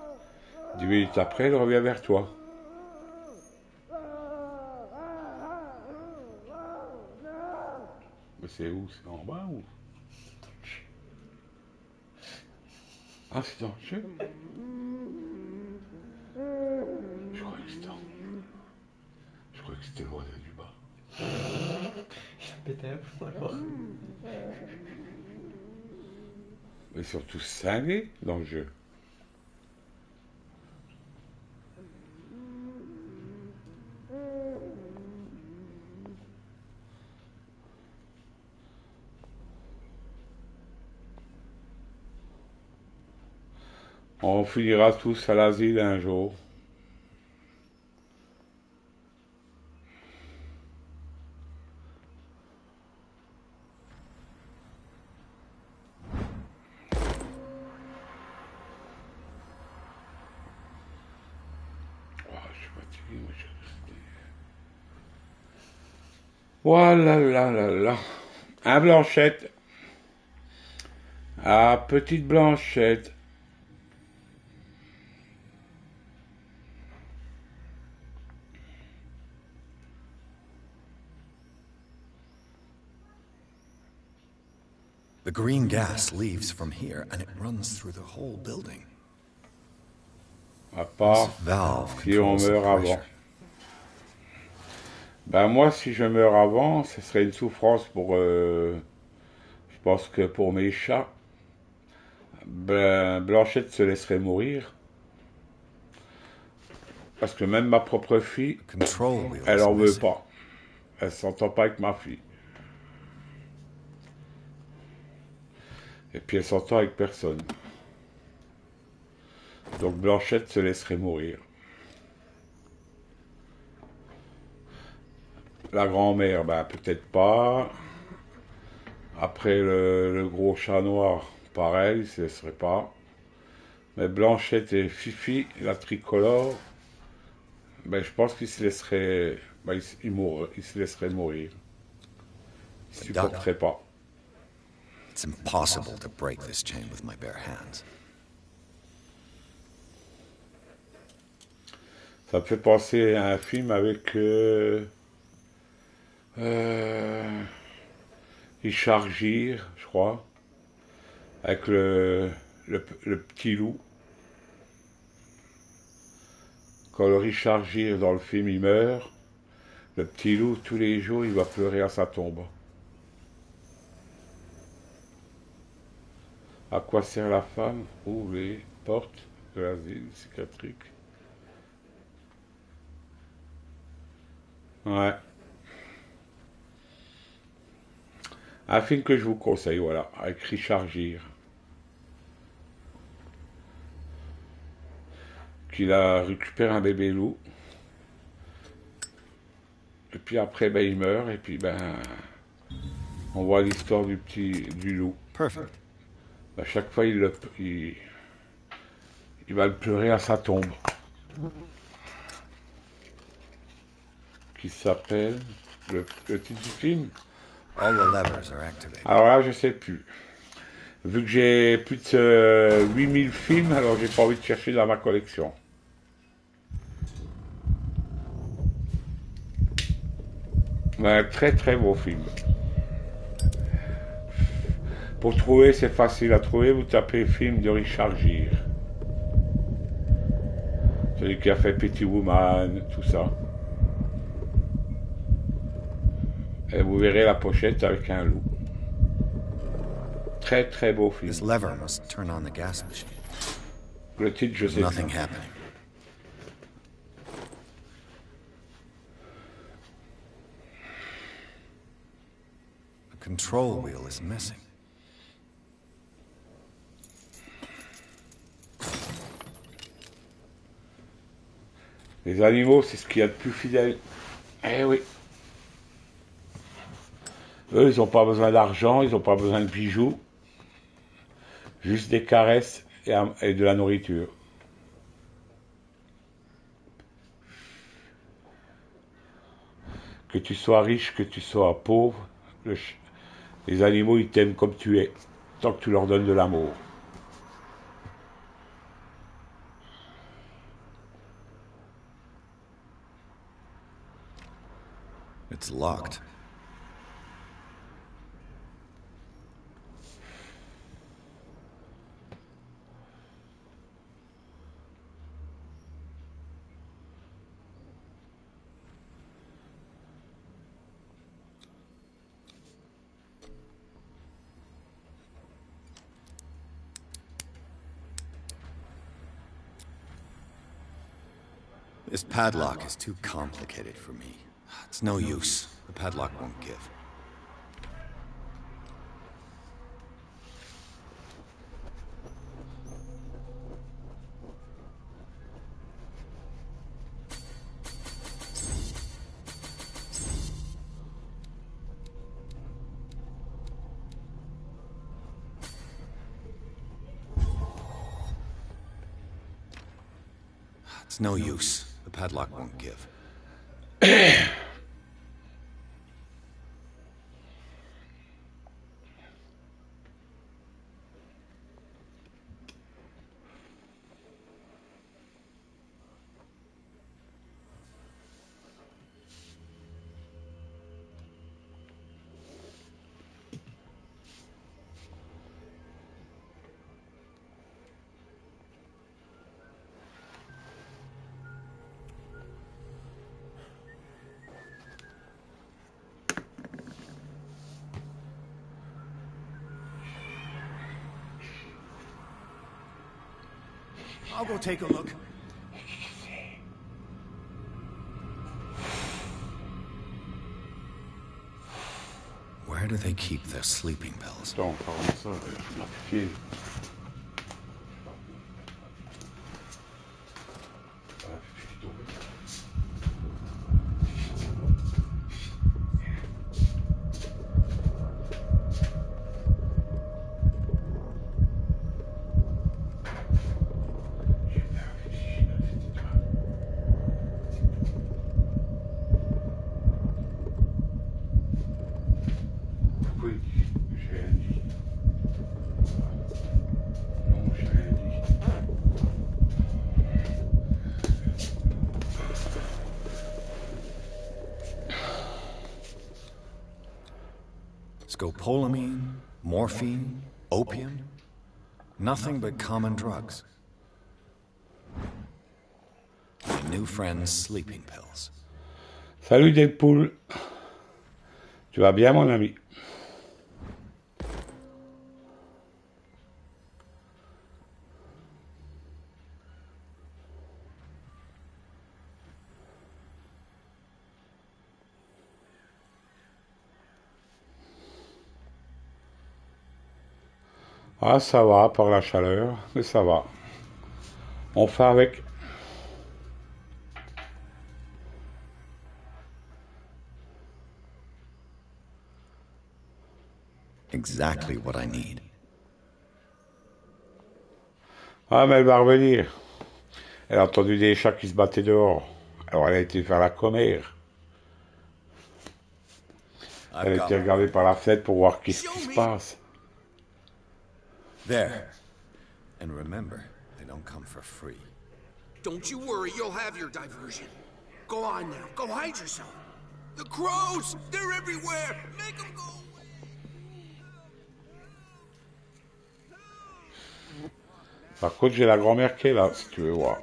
Speaker 1: 10 minutes après, elle revient vers toi. Mais c'est où? C'est en bas ou? Ah, c'est dans le jeu. Je crois que c'était Je crois que c'était l'oiseau du bas.
Speaker 17: Il a pété un plomb alors.
Speaker 1: Mais surtout cinglés dans le jeu. On finira tous à l'asile un jour. Voilà, là, là, là. Ah, Blanchette. Ah, petite Blanchette.
Speaker 2: The green gas leaves from here and it runs through the whole building.
Speaker 1: À part si on meurt avant. Ben moi, si je meurs avant, ce serait une souffrance pour... je pense que pour mes chats. Ben, Blanchette se laisserait mourir. Parce que même ma propre fille, elle en veut pas. Elle s'entend pas avec ma fille. Et puis elle s'entend avec personne. Donc Blanchette se laisserait mourir. La grand-mère, ben peut-être pas. Après le gros chat noir, pareil, il se laisserait pas. Mais Blanchette et Fifi, la tricolore, ben je pense qu'ils se laisseraient... Ben, ils se laisseraient mourir. Ils ne supporteraient pas.
Speaker 2: It's impossible to break this chain with my bare hands.
Speaker 1: Ça me fait penser à un film avec Richard Gere, je crois, avec le petit loup. Quand le Richard Gere dans le film il meurt, le petit loup tous les jours il va pleurer à sa tombe. À quoi sert la femme? Ouvre les portes de l'asile psychiatrique. Ouais. Un film que je vous conseille, voilà, avec Richard Gere. Qu'il a récupéré un bébé loup. Et puis après, ben, il meurt. Et puis, ben, on voit l'histoire du loup.
Speaker 2: Perfect.
Speaker 1: À chaque fois, il va le pleurer à sa tombe. Qui s'appelle le titre du film.
Speaker 2: All the levers are activated.
Speaker 1: Alors là, je sais plus. Vu que j'ai plus de 8000 films, alors j'ai pas envie de chercher dans ma collection. Un très très beau film. Pour trouver, c'est facile à trouver. Vous tapez film de Richard Gere. Celui qui a fait Pretty Woman, tout ça. Et vous verrez la pochette avec un loup. Très très beau film.
Speaker 2: This lever must turn on the gas machine.
Speaker 1: Le titre, je sais pas.
Speaker 2: Nothing happening. The control wheel is missing.
Speaker 1: Les animaux, c'est ce qu'il y a de plus fidèle. Eh oui. Eux, ils n'ont pas besoin d'argent, ils n'ont pas besoin de bijoux. Juste des caresses et de la nourriture. Que tu sois riche, que tu sois pauvre, les animaux, ils t'aiment comme tu es, tant que tu leur donnes de l'amour.
Speaker 2: It's locked. This padlock is too complicated for me. It's no use. The padlock won't give. It's no use. The padlock won't give.
Speaker 14: I'll go take a look.
Speaker 2: Where do they keep their sleeping pills?
Speaker 1: Attends, par contre, ça, la fille.
Speaker 2: Scopolamine, morphine, opium. Nothing but common drugs. My new friend's sleeping pills.
Speaker 1: Salut Deadpool. Tu vas bien mon ami? Ah, ça va, par la chaleur, mais ça va. On fait avec.
Speaker 2: Exactly what I need.
Speaker 1: Ah, mais elle va revenir. Elle a entendu des chats qui se battaient dehors. Alors elle a été faire la commère. Elle a été regarder par la fenêtre pour voir qu'est-ce qui se passe.
Speaker 2: There. And remember, they don't come for free.
Speaker 10: Don't you worry, you'll have your diversion. Go on now, go hide yourself. The crows! They're everywhere! Make them go away!
Speaker 1: Par contre, j'ai la grand-mère qui est là, si tu veux voir.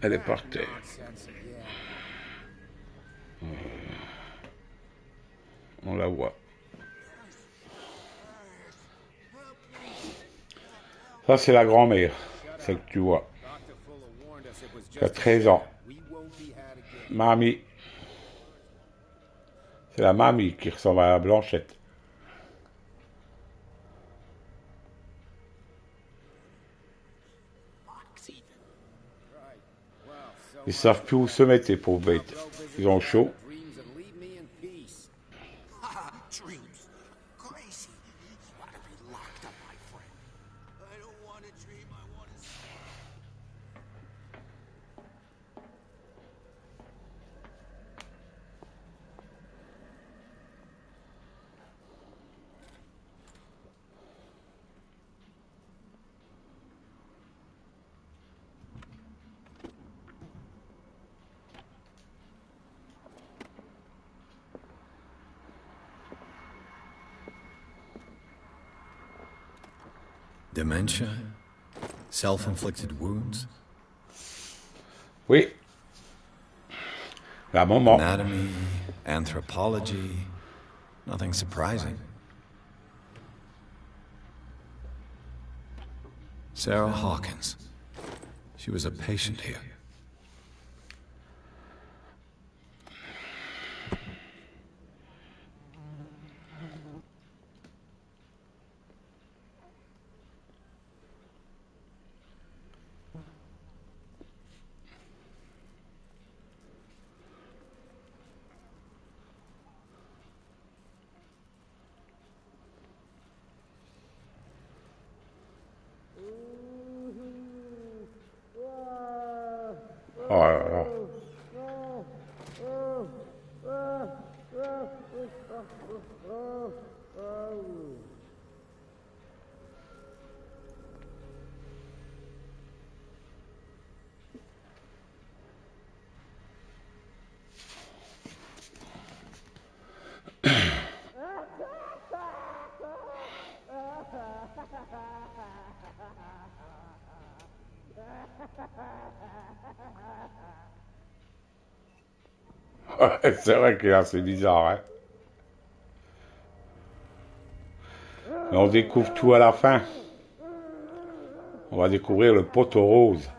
Speaker 1: Elle est par terre. On la voit. Ça, c'est la grand-mère, celle que tu vois. Qui a 13 ans. Mamie. C'est la mamie qui ressemble à la Blanchette. Ils savent plus où se mettre, les pauvres bêtes. Ils ont chaud.
Speaker 2: Dementia? Self-inflicted wounds?
Speaker 1: Oui. La maman.
Speaker 2: Anatomy, anthropology, nothing surprising. Sarah Hawkins. She was a patient here.
Speaker 1: Oh là là. C'est vrai qu'il est assez bizarre, hein. Mais on découvre tout à la fin. On va découvrir le poteau rose.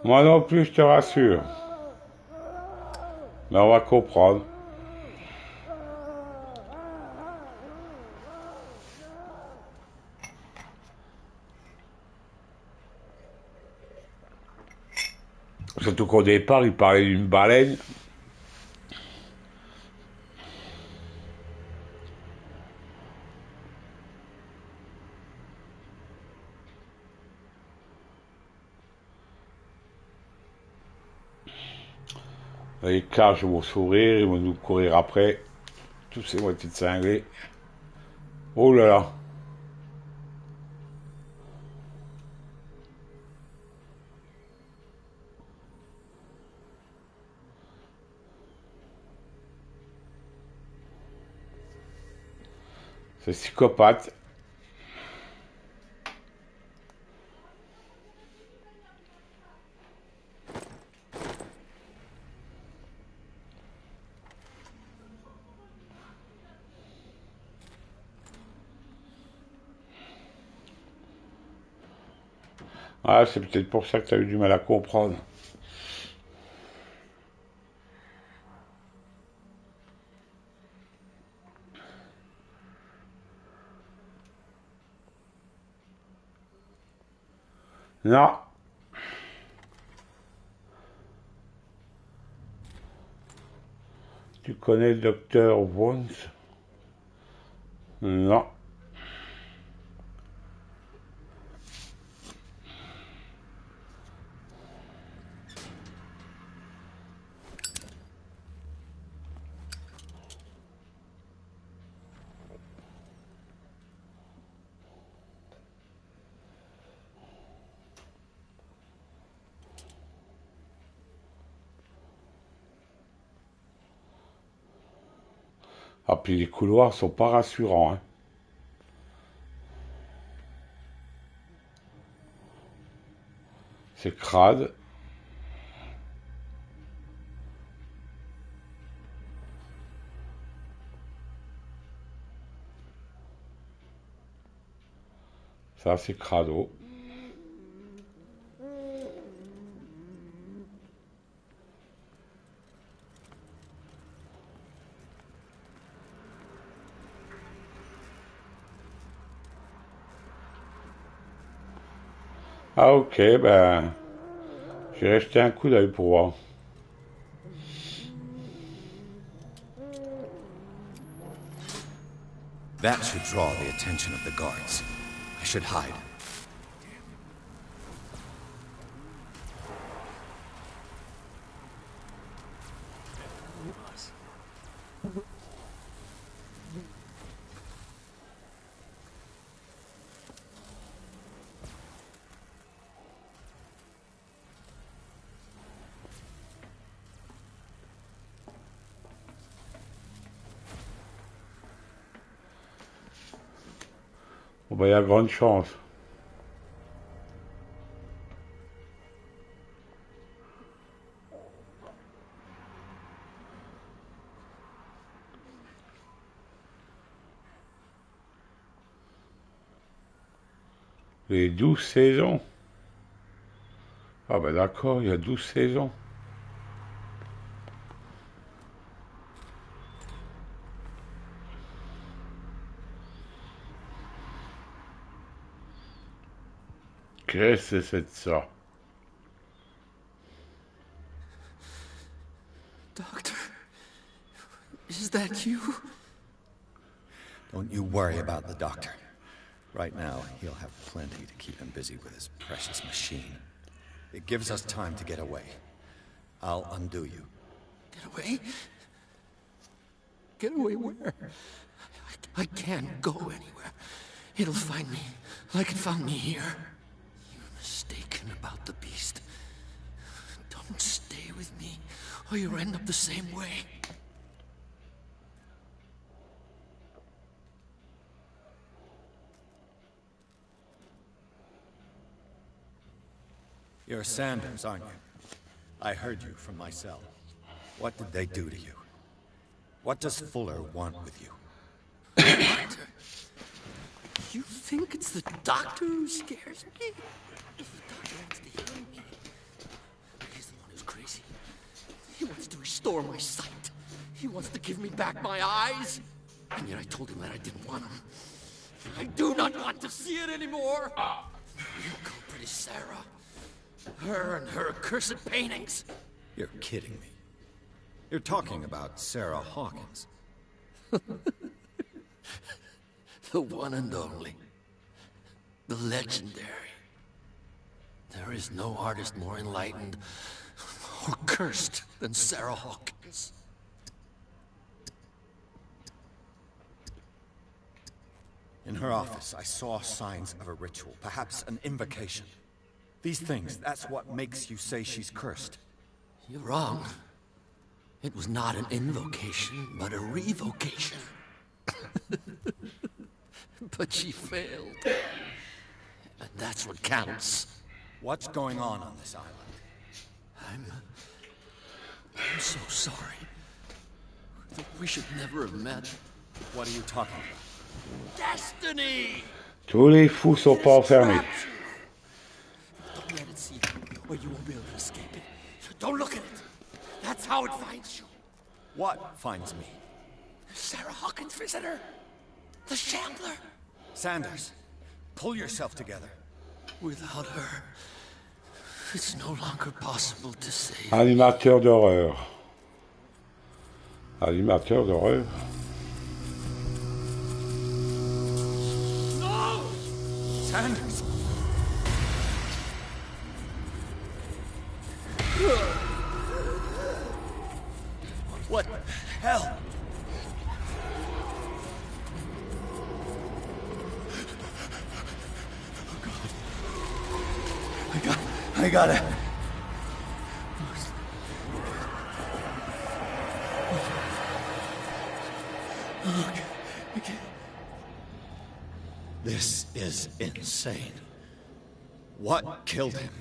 Speaker 1: Moi non plus, je te rassure. Mais on va comprendre. Surtout qu'au départ, il parlait d'une baleine. Les cages vont sourire, ils vont nous courir après. Tous ces moitiés de cinglés. Oh là là. C'est psychopathe. Ah, c'est peut-être pour ça que tu as eu du mal à comprendre. Non. Tu connais le docteur Wons? Non. Ah, puis les couloirs sont pas rassurants, hein. C'est crade. Ça, c'est crado. Ah, ok, ben... je vais jeter un coup d'œil pour voir.
Speaker 2: That should draw the attention of the guards. I should hide.
Speaker 1: Bon, ben, il y a grande chance. Les 12 saisons. Ah ben d'accord, il y a 12 saisons. Qu'est-ce que c'est de ça?
Speaker 10: Doctor, is that you?
Speaker 2: Don't you worry about the doctor. Right now, he'll have plenty to keep him busy with his precious machine. It gives us time to get away. I'll undo you.
Speaker 10: Get away? Get away where? I can't go anywhere. It'll find me, like it found me here. You're mistaken about the beast. Don't stay with me, or you'll end up the same way.
Speaker 2: You're Sanders, aren't you? I heard you from my cell. What did they do to you? What does Fuller want with you?
Speaker 10: Doctor? You think it's the doctor who scares me? If the doctor wants to heal me, he's the one who's crazy. He wants to restore my sight. He wants to give me back my eyes. And yet I told him that I didn't want them. I do not want to see it anymore. The real culprit is Sarah. Her and her accursed paintings.
Speaker 2: You're kidding me. You're talking about Sarah Hawkins.
Speaker 10: The one and only. The legendary. There is no artist more enlightened or cursed than Sarah Hawkins.
Speaker 2: In her office, I saw signs of a ritual, perhaps an invocation. These things, that's what makes you say she's cursed.
Speaker 10: You're wrong. It was not an invocation, but a revocation. But she failed. And that's what counts.
Speaker 2: What's going on this island?
Speaker 10: I'm so sorry. We should never have met.
Speaker 2: What are you talking about?
Speaker 10: Destiny!
Speaker 1: Tous les fous sont pas enfermés.
Speaker 10: Don't let it see you, or you won't be able to escape it. Don't look at it. That's how it finds you.
Speaker 2: What finds me?
Speaker 10: Sarah Hawkins' visitor. The Shambler.
Speaker 2: Sanders, pull yourself together.
Speaker 10: Without her, it's no longer possible to save.
Speaker 1: Animateur d'horreur. Animateur d'horreur.
Speaker 10: No!
Speaker 2: Sanders! What the hell? I gotta. Okay. This is insane. What killed him?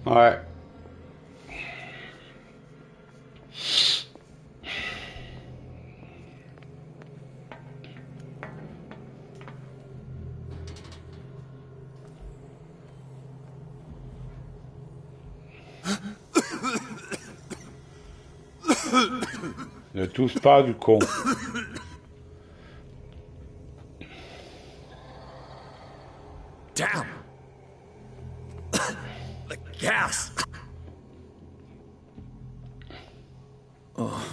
Speaker 1: Ouais. Ne touche pas du con.
Speaker 2: Damn! The gas! Oh.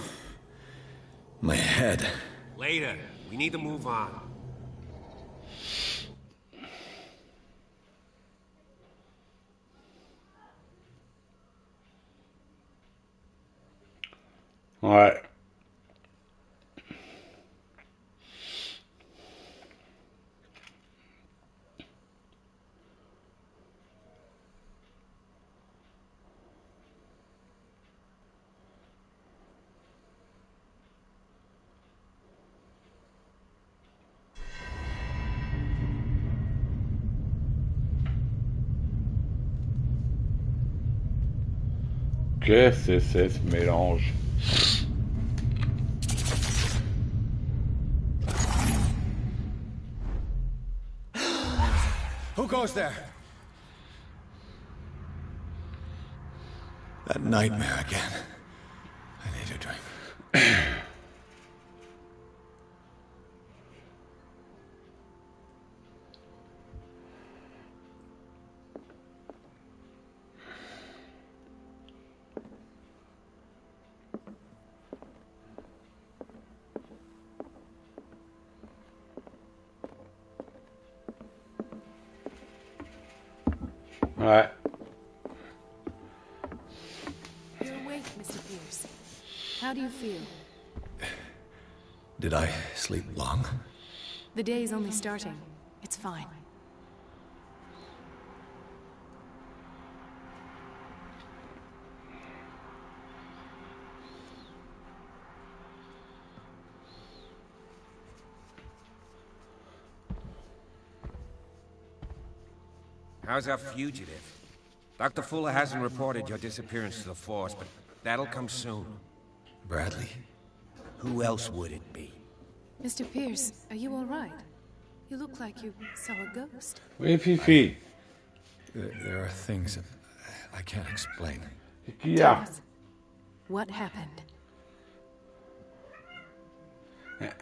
Speaker 2: My head.
Speaker 9: Later. We need to move on.
Speaker 1: Ouais. Qu'est-ce que c'est ce mélange?
Speaker 15: Who goes there? That nightmare again. I need a drink.
Speaker 1: Ouais.
Speaker 18: You're awake, Mr. Pierce. How do you feel?
Speaker 15: Did I sleep long?
Speaker 18: The day is only starting. It's fine.
Speaker 9: How's our fugitive? Dr. Fuller hasn't reported your disappearance to the force, but that'll come soon.
Speaker 15: Bradley?
Speaker 9: Who else would it be?
Speaker 18: Mr. Pierce, are you all right? You look like you saw a ghost.
Speaker 1: Oui, Fifi.
Speaker 15: There are things that I can't explain.
Speaker 1: Yeah.
Speaker 18: What happened?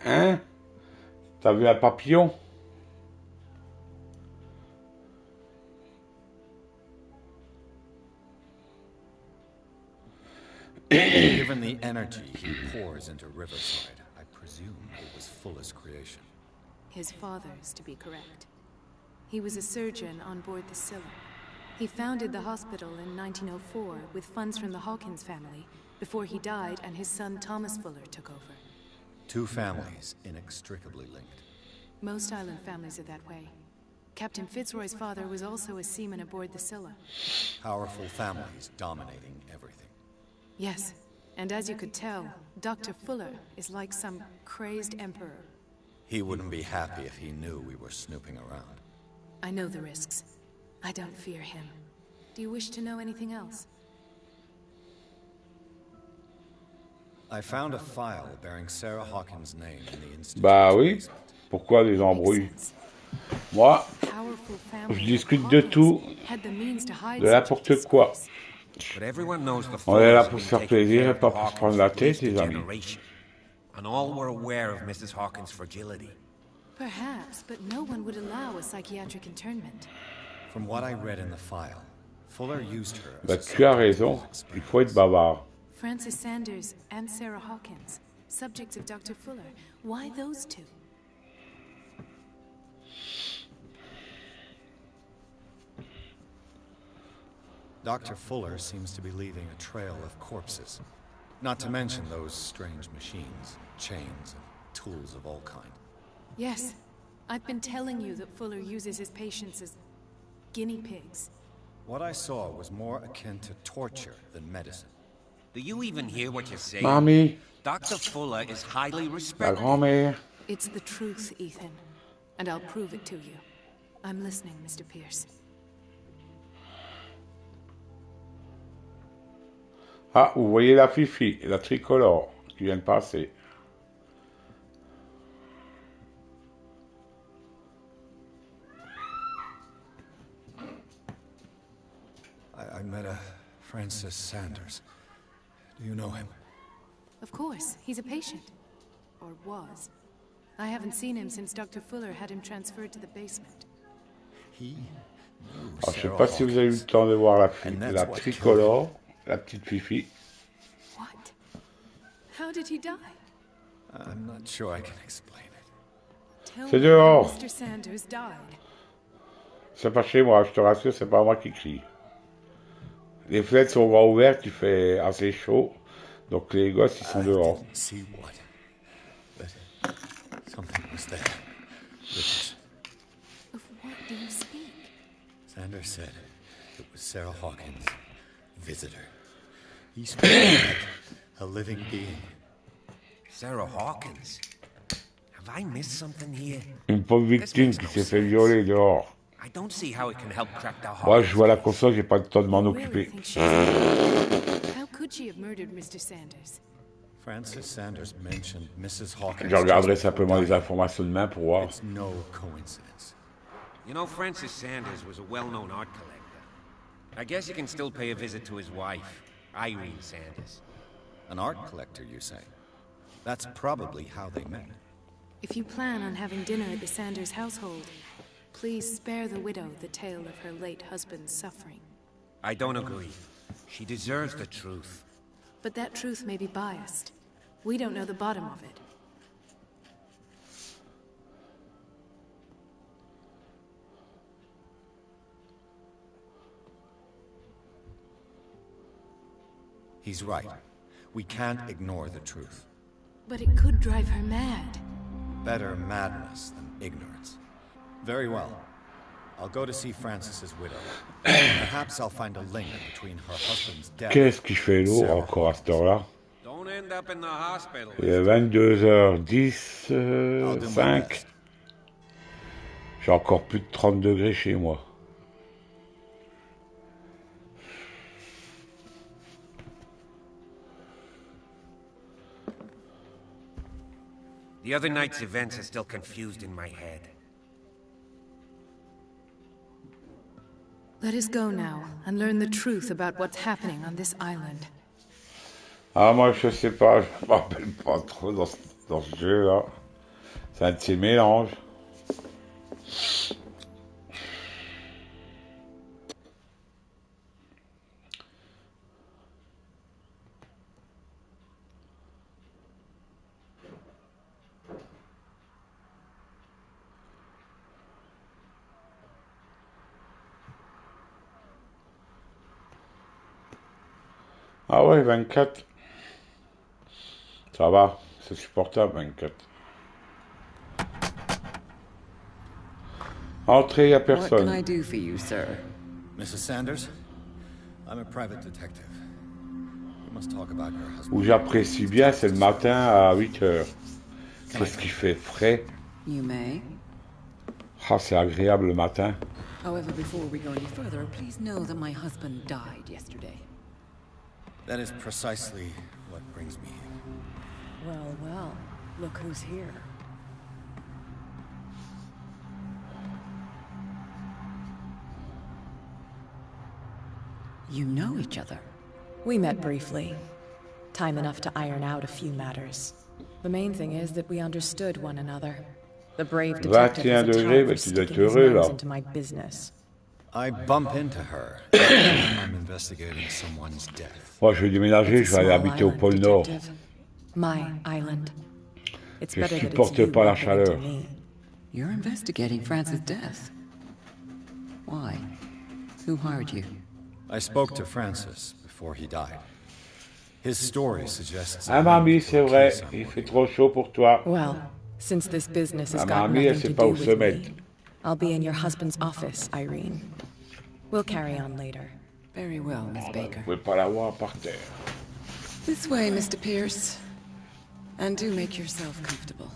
Speaker 1: Hein? T'as vu un papillon?
Speaker 15: Given the energy he pours into Riverside, I presume it was Fuller's creation.
Speaker 18: His father's, to be correct. He was a surgeon on board the Scylla. He founded the hospital in 1904 with funds from the Hawkins family before he died and his son Thomas Fuller took over.
Speaker 15: Two families inextricably linked.
Speaker 18: Most island families are that way. Captain Fitzroy's father was also a seaman aboard the Scylla.
Speaker 15: Powerful families dominating everything.
Speaker 18: Yes, and as you could tell, Dr. Fuller is like some crazed emperor.
Speaker 15: He wouldn't be happy if he knew we were snooping around.
Speaker 18: I know the risks. I don't fear him. Do you wish to know anything else?
Speaker 15: I found a file bearing Sarah Hawkins' name in the institute.
Speaker 1: Bah oui. Pourquoi les embrouilles? Moi, je discute de tout, de n'importe quoi. On est là pour se faire plaisir et pas pour se prendre la tête, les amis.
Speaker 9: And all were aware of Mrs. Hawkins' fragility.
Speaker 18: Perhaps, but no one would allow a psychiatric internment.
Speaker 15: From what I read in the file, Fuller used her
Speaker 1: Bah, tu as raison, il faut être bavard.
Speaker 18: Francis Sanders and Sarah Hawkins, subjects of Dr. Fuller. Why those two?
Speaker 15: Dr. Fuller seems to be leaving a trail of corpses. Not to mention those strange machines, chains, and tools of all kind.
Speaker 18: Yes, I've been telling you that Fuller uses his patients as guinea pigs.
Speaker 15: What I saw was more akin to torture than medicine.
Speaker 9: Do you even hear what you're saying?
Speaker 1: Mommy.
Speaker 9: Dr. Fuller is highly
Speaker 1: La
Speaker 9: respected.
Speaker 1: grand-mère.
Speaker 18: It's the truth, Ethan. And I'll prove it to you. I'm listening, Mr. Pierce.
Speaker 1: Ah, vous voyez la Fifi, la tricolore, qui vient de passer.
Speaker 15: I met a Francis Sanders. Do you know him?
Speaker 18: Of course, he's a patient. Or was. I haven't seen him since Dr. Fuller had him transferred to the basement.
Speaker 1: Alors, je sais pas si vous avez eu le temps de voir la tricolore, la petite Fifi.
Speaker 18: What? How did he die?
Speaker 15: I'm not sure I can explain it.
Speaker 18: Tell
Speaker 1: C'est
Speaker 18: me
Speaker 1: dehors.
Speaker 18: how Mr. Sanders died.
Speaker 1: C'est pas chez moi, je te rassure, c'est pas moi qui crie. Les fenêtres sont grand ouvertes, il fait assez chaud, donc les gosses ils sont dehors.
Speaker 15: See what? But something was there. Witness.
Speaker 18: Of what do you speak?
Speaker 15: Sanders said it was Sarah Hawkins, visitor. He spoke like a living being.
Speaker 9: Sarah Hawkins? Have I missed something here?
Speaker 1: Une pauvre victime qui s'est fait violer dehors.
Speaker 9: I don't see how it can help crack the
Speaker 1: Moi,
Speaker 9: Hawkins.
Speaker 1: je joue à la console, j'ai pas le temps de m'en occuper.
Speaker 18: Could she have murdered Mr. Sanders?
Speaker 2: Francis Sanders mentioned Mrs. Hawkins.
Speaker 1: Je regarderai simplement les informations de main pour voir.
Speaker 2: It's no coincidence.
Speaker 9: You know, Francis Sanders was a well-known art collector. I guess you can still pay a visit to his wife, Irene Sanders.
Speaker 2: An art collector, you say? That's probably how they met.
Speaker 18: If you plan on having dinner at the Sanders household, please spare the widow the tale of her late husband's suffering.
Speaker 9: I don't agree. She deserves the truth.
Speaker 18: But that truth may be biased. We don't know the bottom of it.
Speaker 2: He's right. We can't ignore the truth.
Speaker 18: But it could drive her mad.
Speaker 2: Better madness than ignorance. Very well. I'll go to see Francis's widow. Perhaps I'll find a link between her husband's death.
Speaker 1: Qu'est-ce qui fait lourd encore à cette heure-là?
Speaker 9: Don't end up in the hospital.
Speaker 1: Il est 22h10, 5. J'ai encore plus de 30 degrés chez moi.
Speaker 9: The other night's events are still confused in my head.
Speaker 18: Let us go now and learn the truth about what's happening on this island.
Speaker 1: Ah, moi, je sais pas, je me rappelle pas trop dans ce jeu-là. C'est un de ces mélanges. Ah ouais, 24. Ça va, c'est supportable, 24. Entrez, il n'y a personne.
Speaker 19: What can I do for you, sir?
Speaker 2: Mrs. Sanders? I'm a private detective. We must talk about your husband.
Speaker 1: Où j'apprécie bien, c'est le matin à 8h. Qu'est-ce qui fait frais?
Speaker 19: You may.
Speaker 1: Ah, c'est agréable le matin.
Speaker 19: However, before we go any further, please know that my husband died yesterday.
Speaker 2: That is precisely what brings me here.
Speaker 8: Well, well, look who's here.
Speaker 19: You know each other.
Speaker 8: We met briefly. Time enough to iron out a few matters. The main thing is that we understood one another. The brave detective is a type for sticking his nose into my business.
Speaker 2: I bump into her when I'm investigating someone's death.
Speaker 1: Moi, je vais déménager, je vais aller habiter au pôle Nord.
Speaker 8: My island. It's
Speaker 1: Je
Speaker 8: better that it's
Speaker 1: supporte
Speaker 8: you
Speaker 1: pas la
Speaker 8: bumping into
Speaker 1: chaleur.
Speaker 8: me.
Speaker 19: You're investigating Francis' death. Why? Who hired you?
Speaker 2: I spoke to Francis before he died. His story suggests.
Speaker 1: Ah, mamie, c'est vrai, il fait trop chaud pour toi.
Speaker 8: Well, since this business has
Speaker 1: Ah,
Speaker 8: got
Speaker 1: mamie, elle
Speaker 8: nothing
Speaker 1: sait
Speaker 8: to
Speaker 1: pas
Speaker 8: do
Speaker 1: où se
Speaker 8: with
Speaker 1: mettre.
Speaker 8: me, I'll be in your husband's office, Irene. We'll carry on later.
Speaker 19: Very well, Miss Baker.
Speaker 1: Vous pouvez pas la voir par terre.
Speaker 19: This way, Mr. Pierce. And do make yourself comfortable.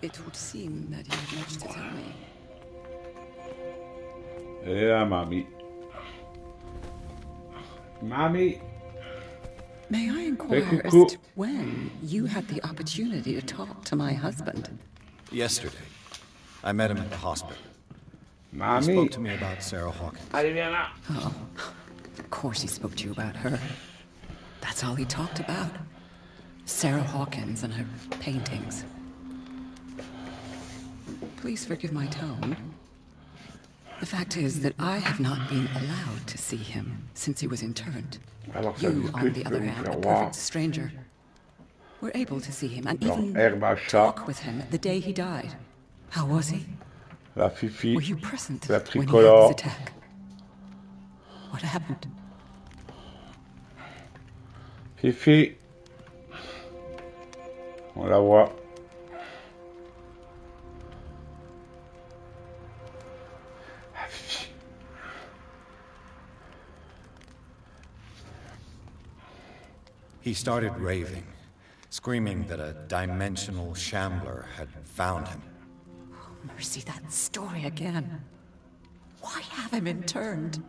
Speaker 19: It would seem that you have much to tell me.
Speaker 1: Et là, mamie. Mamie.
Speaker 19: May I inquire as to when you had the opportunity to talk to my husband?
Speaker 2: Yesterday. I met him at the hospital.
Speaker 1: Mamie.
Speaker 2: He spoke to me about Sarah Hawkins.
Speaker 1: Allez, viens là.
Speaker 19: Oh, of course he spoke to you about her. That's all he talked about. Sarah Hawkins and her paintings. Please forgive my tone. The fact is that I have not been allowed to see him since he was interned. You, on the other hand, a perfect stranger, were able to see him and even talk with him the day he died. How was he?
Speaker 1: La Fifi.
Speaker 19: Were you present
Speaker 1: La
Speaker 19: when he had this
Speaker 1: tricolore.
Speaker 19: attack? What happened?
Speaker 1: Fifi. On la voit.
Speaker 2: He started raving, screaming that a dimensional shambler had found him.
Speaker 19: Mercy, that story again. Why have him interned?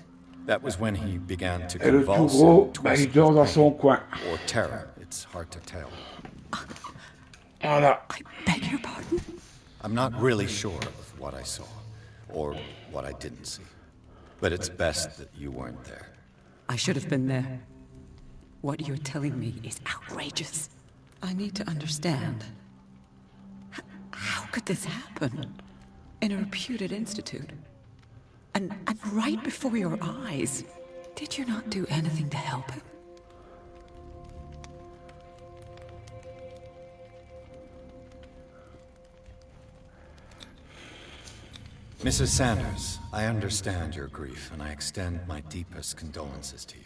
Speaker 15: That was when he began to
Speaker 1: Et le tout
Speaker 15: convulse
Speaker 1: gros,
Speaker 15: and
Speaker 1: bah, il
Speaker 15: twist
Speaker 1: dort dans
Speaker 15: with
Speaker 1: son
Speaker 15: pain
Speaker 1: coin.
Speaker 15: or terror. It's hard to tell.
Speaker 1: Voilà.
Speaker 19: Beg your pardon?
Speaker 15: I'm not really sure of what I saw, or what I didn't see. But it's best that you weren't there.
Speaker 19: I should have been there. What you're telling me is outrageous. I need to understand. How could this happen? In a reputed institute? And right before your eyes. Did you not do anything to help him?
Speaker 15: Mrs. Sanders, I understand your grief, and I extend my deepest condolences to you.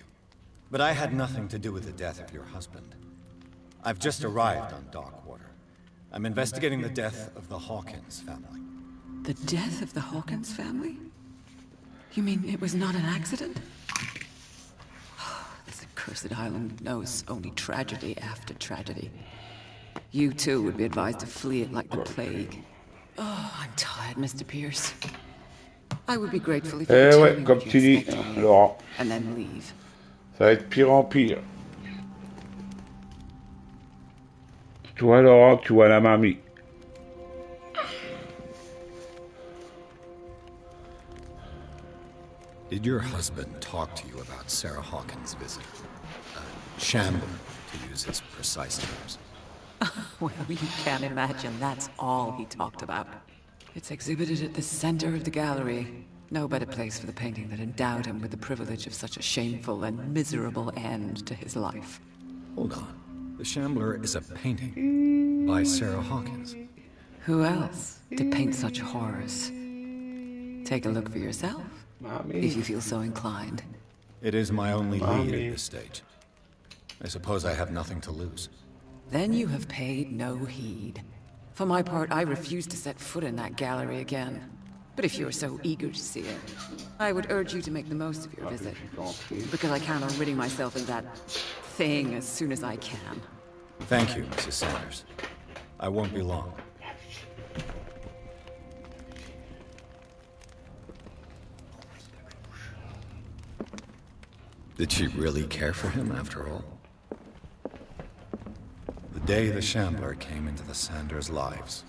Speaker 15: But I had nothing to do with the death of your husband. I've just arrived on Darkwater. I'm investigating the death of the Hawkins family.
Speaker 19: The death of the Hawkins family? You mean it was not an accident? This accursed island knows only tragedy after tragedy. You too would be advised to flee it like the plague. Oh, I'm tired, Mr. Pierce. I would be grateful if you would tell me
Speaker 1: Comme
Speaker 19: what
Speaker 1: tu
Speaker 19: you
Speaker 1: dis,
Speaker 19: expect of me,
Speaker 1: Laurent.
Speaker 19: and then leave.
Speaker 1: Ça va être pire en pire. Toi, Laurent, tu vois la mamie.
Speaker 15: Did your husband talk to you about Sarah Hawkins' visit? Shambler, to use his precise terms.
Speaker 19: Well, you can't imagine that's all he talked about. It's exhibited at the center of the gallery. No better place for the painting that endowed him with the privilege of such a shameful and miserable end to his life.
Speaker 15: Hold on. The Shambler is a painting by Sarah Hawkins.
Speaker 19: Who else to paint such horrors? Take a look for yourself, if you feel so inclined.
Speaker 15: It is my only lead at this stage. I suppose I have nothing to lose.
Speaker 19: Then you have paid no heed. For my part, I refuse to set foot in that gallery again. But if you're so eager to see it, I would urge you to make the most of your visit. Because I count on ridding myself of that thing as soon as I can.
Speaker 15: Thank you, Mrs. Sanders. I won't be long. Did she really care for him after all? The day the Shambler came into the Sanders' lives.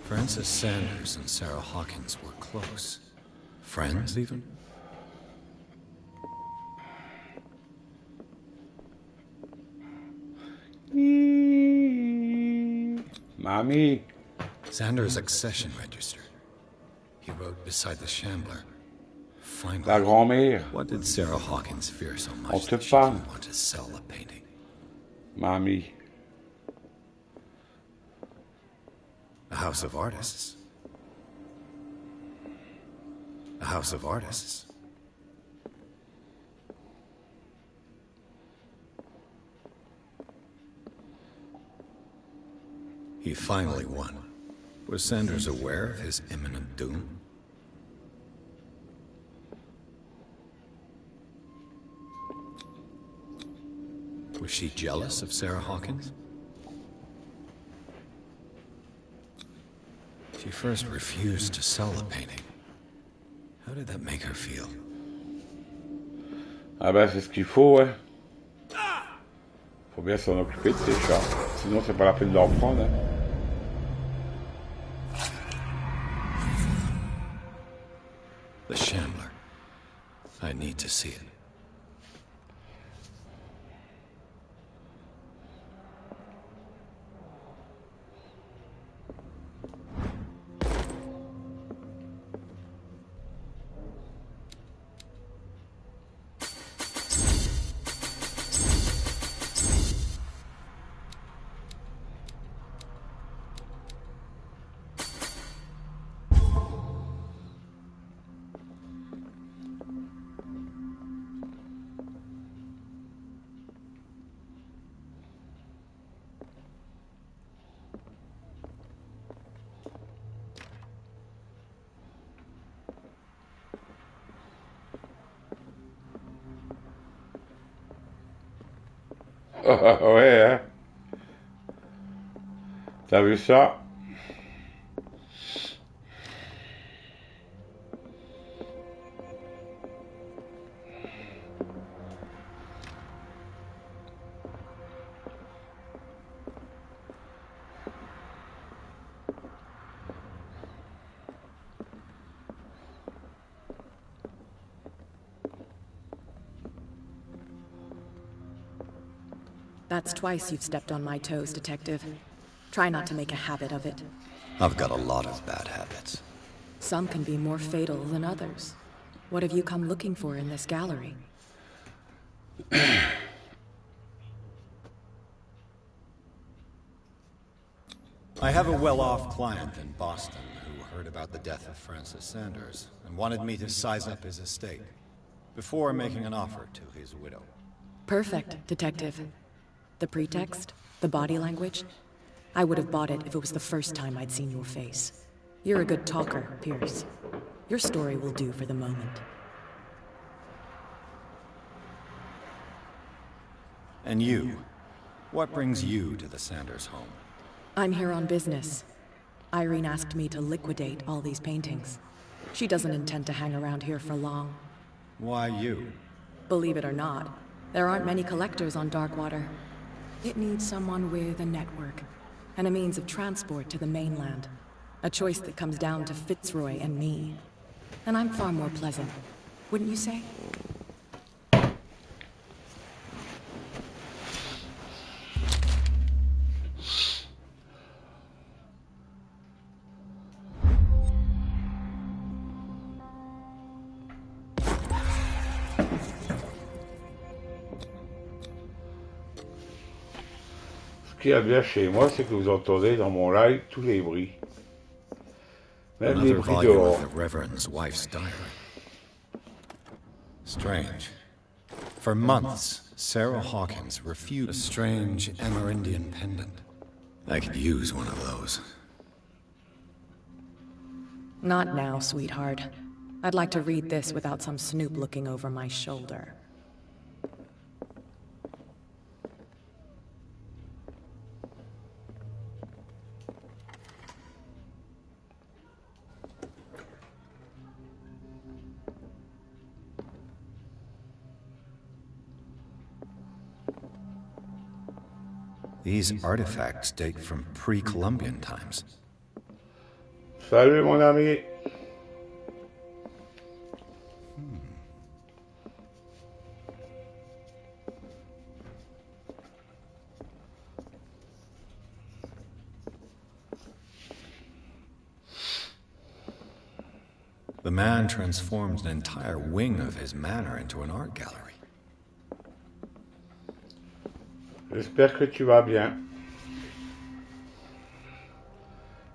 Speaker 15: Frances Sanders and Sarah Hawkins were close. Friends, even?
Speaker 1: Mommy.
Speaker 15: Sanders' accession register. He wrote beside the Shambler. Finally.
Speaker 1: La grand-mère.
Speaker 15: What did Sarah Hawkins fear so much
Speaker 1: On te
Speaker 15: that she
Speaker 1: parle.
Speaker 15: didn't want to sell the painting?
Speaker 1: Mamie.
Speaker 15: A house of artists. A house of artists. He finally won. Was Sanders aware of his imminent doom? Was she jealous of Sarah Hawkins? She first refused to sell the painting. How did that make her feel?
Speaker 1: Ah ben c'est ce qu'il faut, ouais. Faut bien s'en occuper de ces chats. Sinon c'est pas la peine de leur prendre. Hein.
Speaker 15: The Shambler. I need to see it.
Speaker 1: Ouais, hein. T'as vu ça?
Speaker 8: That's twice you've stepped on my toes, Detective. Try not to make a habit of it.
Speaker 15: I've got a lot of bad habits.
Speaker 8: Some can be more fatal than others. What have you come looking for in this gallery?
Speaker 15: I have a well-off client in Boston who heard about the death of Francis Sanders and wanted me to size up his estate before making an offer to his widow.
Speaker 8: Perfect, Detective. The pretext? The body language? I would have bought it if it was the first time I'd seen your face. You're a good talker, Pierce. Your story will do for the moment.
Speaker 15: And you? What brings you to the Sanders home?
Speaker 8: I'm here on business. Irene asked me to liquidate all these paintings. She doesn't intend to hang around here for long.
Speaker 15: Why you?
Speaker 8: Believe it or not, there aren't many collectors on Darkwater. It needs someone with a network, and a means of transport to the mainland. A choice that comes down to Fitzroy and me. And I'm far more pleasant, wouldn't you say?
Speaker 1: Ce qu'il y a bien chez moi, c'est que vous entendez dans mon live tous les bruits. Même les bruits dehors.
Speaker 15: The Reverend's wife's diary. Strange. For months, Sarah Hawkins refused a strange Amerindian pendant. I could use one of those.
Speaker 8: Not now, sweetheart. I'd like to read this without some snoop looking over my shoulder.
Speaker 15: These artifacts date from pre-Columbian times.
Speaker 1: Salut mon ami.
Speaker 15: The man transformed an entire wing of his manor into an art gallery.
Speaker 1: J'espère que tu vas bien.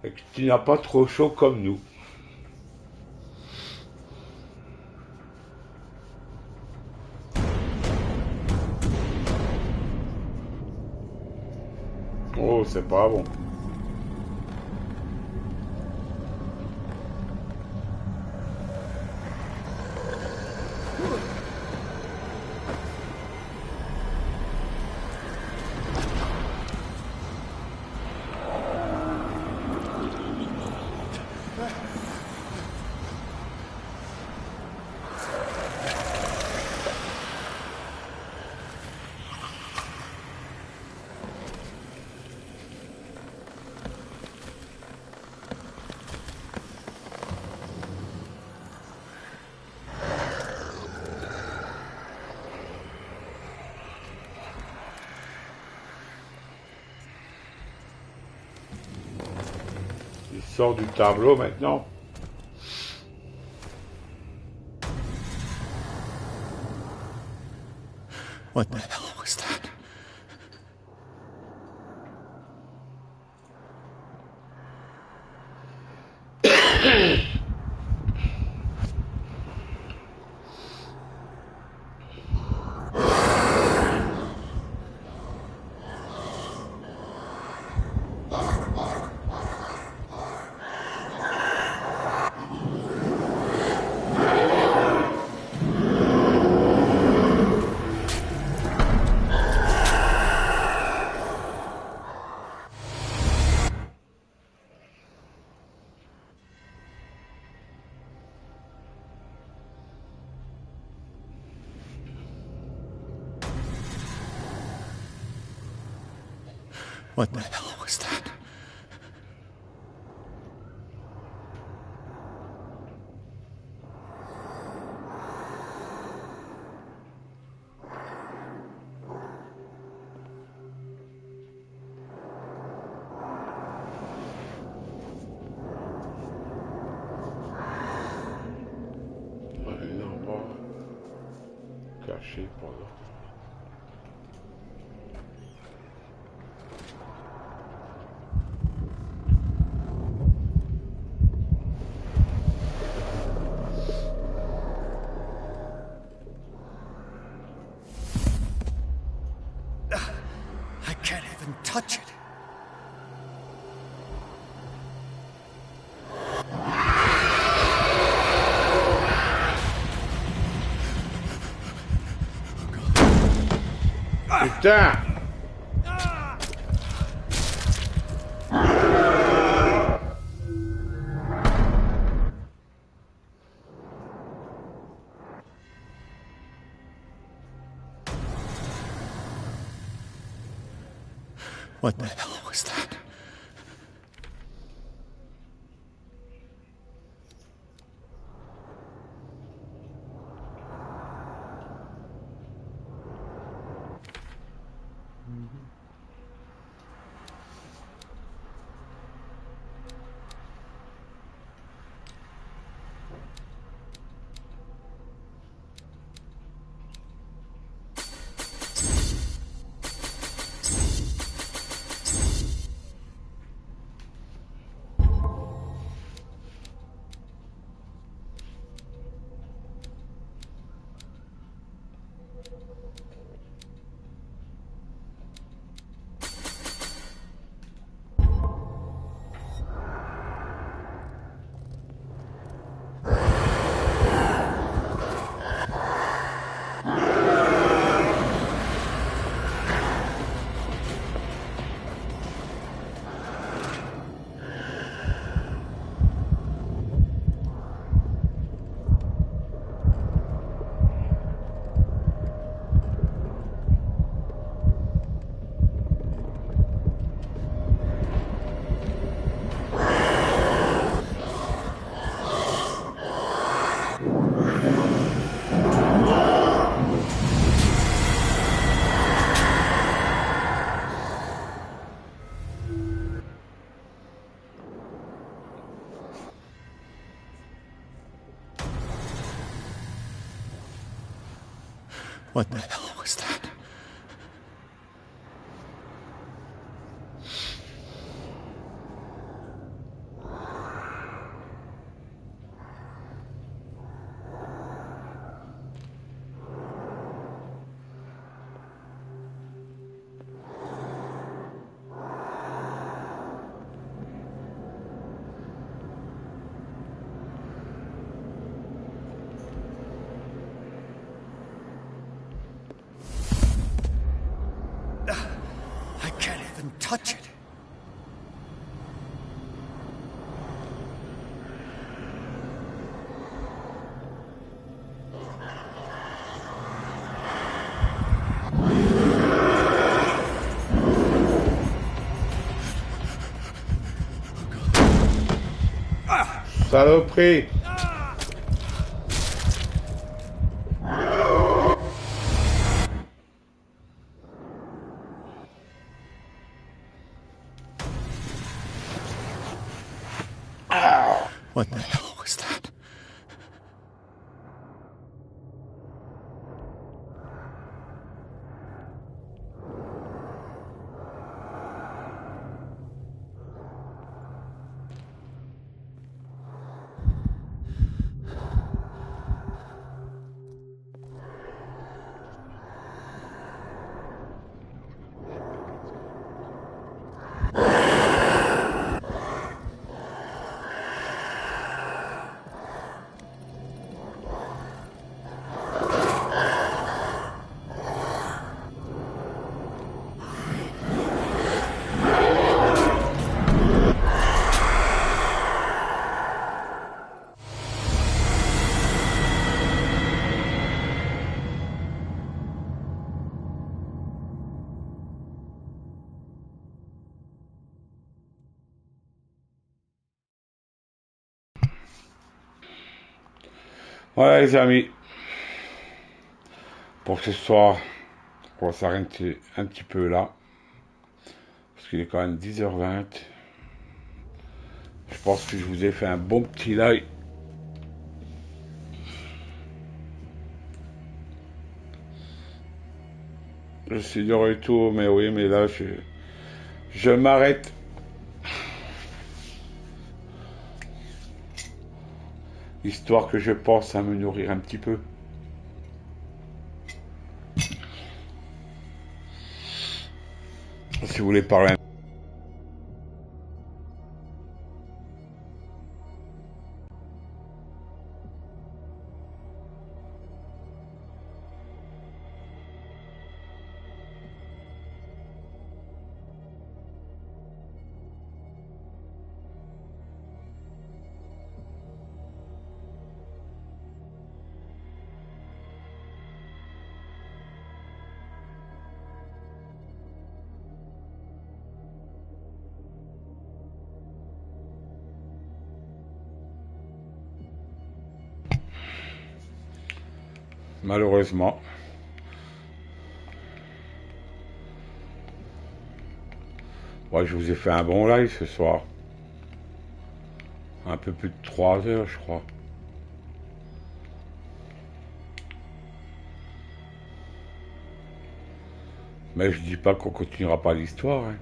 Speaker 1: Et que tu n'as pas trop chaud comme nous. Oh, c'est pas bon. Il sort du tableau maintenant.
Speaker 15: What the hell was that?
Speaker 2: What the hell was that?
Speaker 1: Un endroit caché pour l'autre.
Speaker 2: I can't even touch it.
Speaker 1: Putain!
Speaker 2: What the hell was that? What the hell was that? I can't even touch it.
Speaker 1: Saloperie!
Speaker 2: What the hell was that?
Speaker 1: Voilà les amis, pour ce soir, on va s'arrêter un petit peu là, parce qu'il est quand même 10h20. Je pense que je vous ai fait un bon petit live. Je suis de retour, mais oui, mais là, je m'arrête. Histoire que je pense à me nourrir un petit peu. Si vous voulez parler malheureusement. Ouais, je vous ai fait un bon live ce soir. Un peu plus de 3 heures, je crois. Mais je dis pas qu'on continuera pas l'histoire. Hein.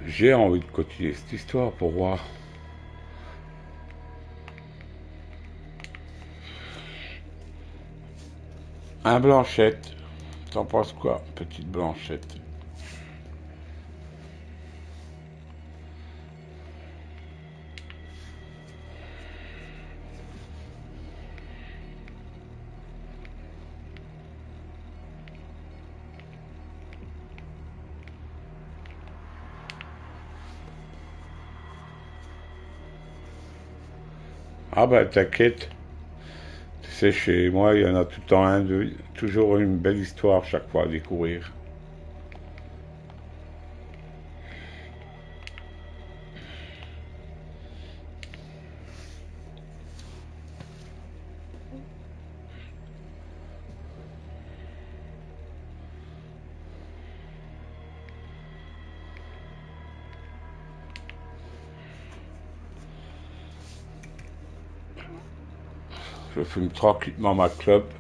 Speaker 1: J'ai envie de continuer cette histoire pour voir. Un Blanchette. T'en penses quoi, petite Blanchette? Ah bah t'inquiète. Tu sais, chez moi, il y en a tout le temps un, deux, toujours une belle histoire chaque fois à découvrir. Je fume tranquillement ma clope.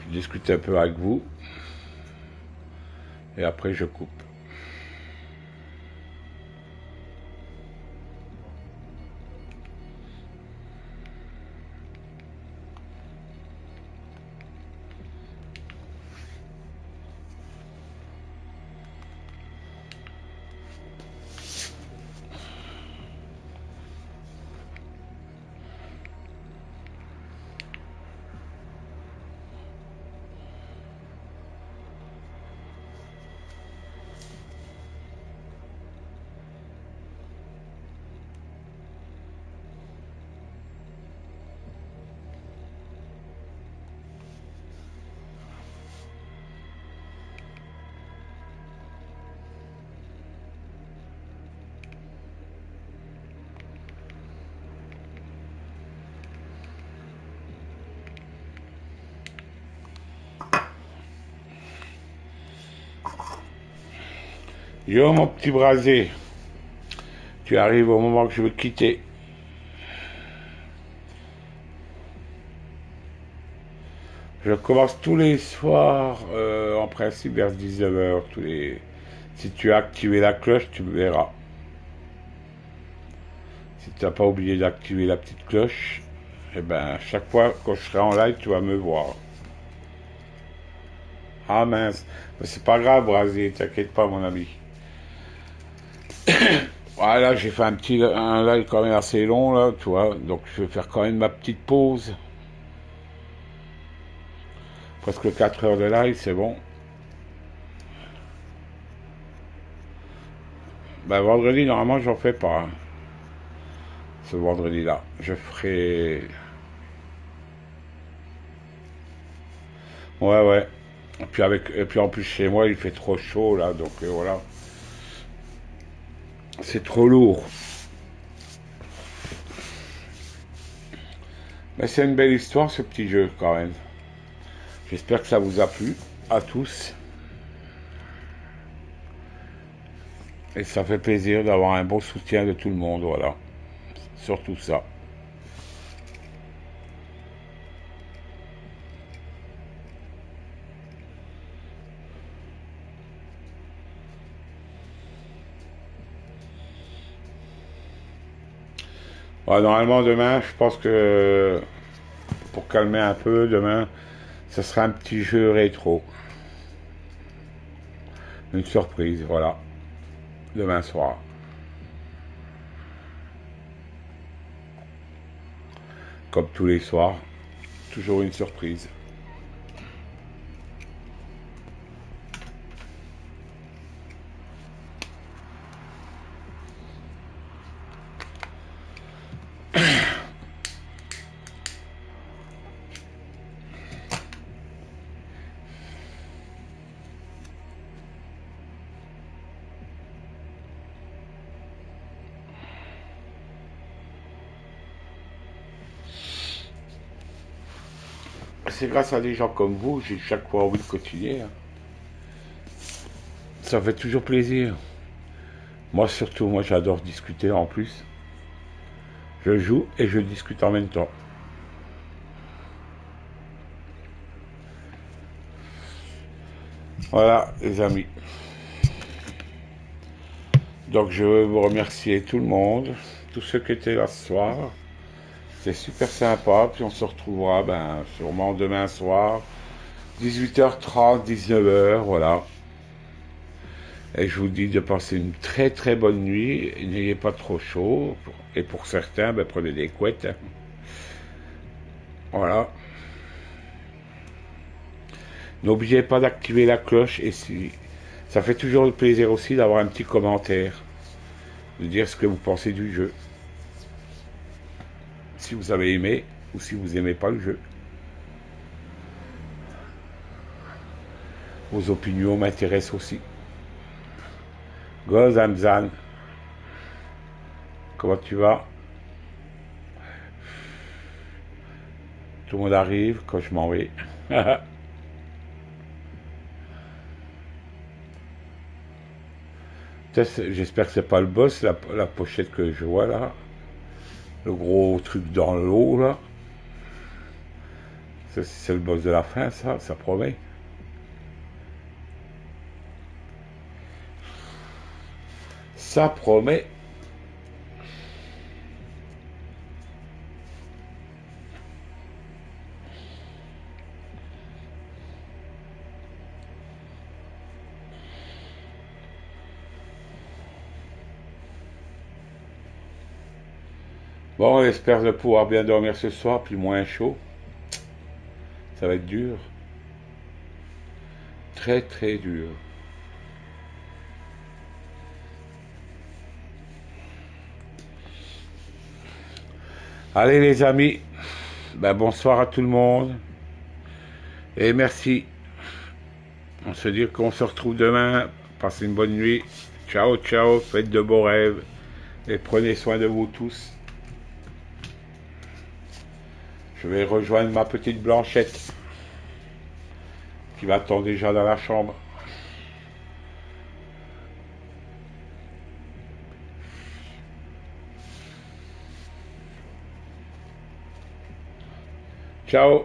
Speaker 1: Je discute un peu avec vous. Et après, je coupe. Yo mon petit brasier, tu arrives au moment que je veux quitter. Je commence tous les soirs, en principe vers 19h. Si tu as activé la cloche, tu me verras. Si tu n'as pas oublié d'activer la petite cloche, eh ben, chaque fois que je serai en live, tu vas me voir. Ah mince, mais c'est pas grave, brasier, t'inquiète pas, mon ami. Voilà, j'ai fait un live quand même assez long, là, tu vois, donc je vais faire quand même ma petite pause. Presque 4 heures de live, c'est bon. Ben, vendredi, normalement, j'en fais pas. Hein. Ce vendredi-là. Je ferai... Ouais. Et puis en plus, chez moi, il fait trop chaud, là. Donc, voilà. C'est trop lourd. Mais c'est une belle histoire, ce petit jeu, quand même. J'espère que ça vous a plu, à tous. Et ça fait plaisir d'avoir un bon soutien de tout le monde, voilà. Surtout ça. Ouais, normalement, demain, je pense que pour calmer un peu, demain, ce sera un petit jeu rétro. Une surprise, voilà. Demain soir. Comme tous les soirs, toujours une surprise. C'est grâce à des gens comme vous, j'ai chaque fois envie de continuer. Hein. Ça fait toujours plaisir. Moi surtout, moi j'adore discuter en plus. Je joue et je discute en même temps. Voilà les amis. Donc je veux vous remercier tout le monde, tous ceux qui étaient là ce soir. C'est super sympa, puis on se retrouvera sûrement demain soir, 18h30, 19h, voilà. Et je vous dis de passer une très très bonne nuit, n'ayez pas trop chaud, et pour certains, prenez des couettes. Voilà. N'oubliez pas d'activer la cloche, et si ça fait toujours le plaisir aussi d'avoir un petit commentaire, de dire ce que vous pensez du jeu. Si vous avez aimé, ou si vous n'aimez pas le jeu. Vos opinions m'intéressent aussi. Gozamzan, comment tu vas? Tout le monde arrive quand je m'en vais. J'espère que c'est pas le boss, la pochette que je vois là. Le gros truc dans l'eau là. C'est le boss de la fin, ça promet. Ça promet. Bon, j'espère de pouvoir bien dormir ce soir, puis moins chaud. Ça va être dur. Très très dur. Allez les amis, bonsoir à tout le monde. Et merci. On se dit qu'on se retrouve demain. Passez une bonne nuit. Ciao, ciao. Faites de beaux rêves. Et prenez soin de vous tous. Je vais rejoindre ma petite Blanchette qui m'attend déjà dans la chambre. Ciao.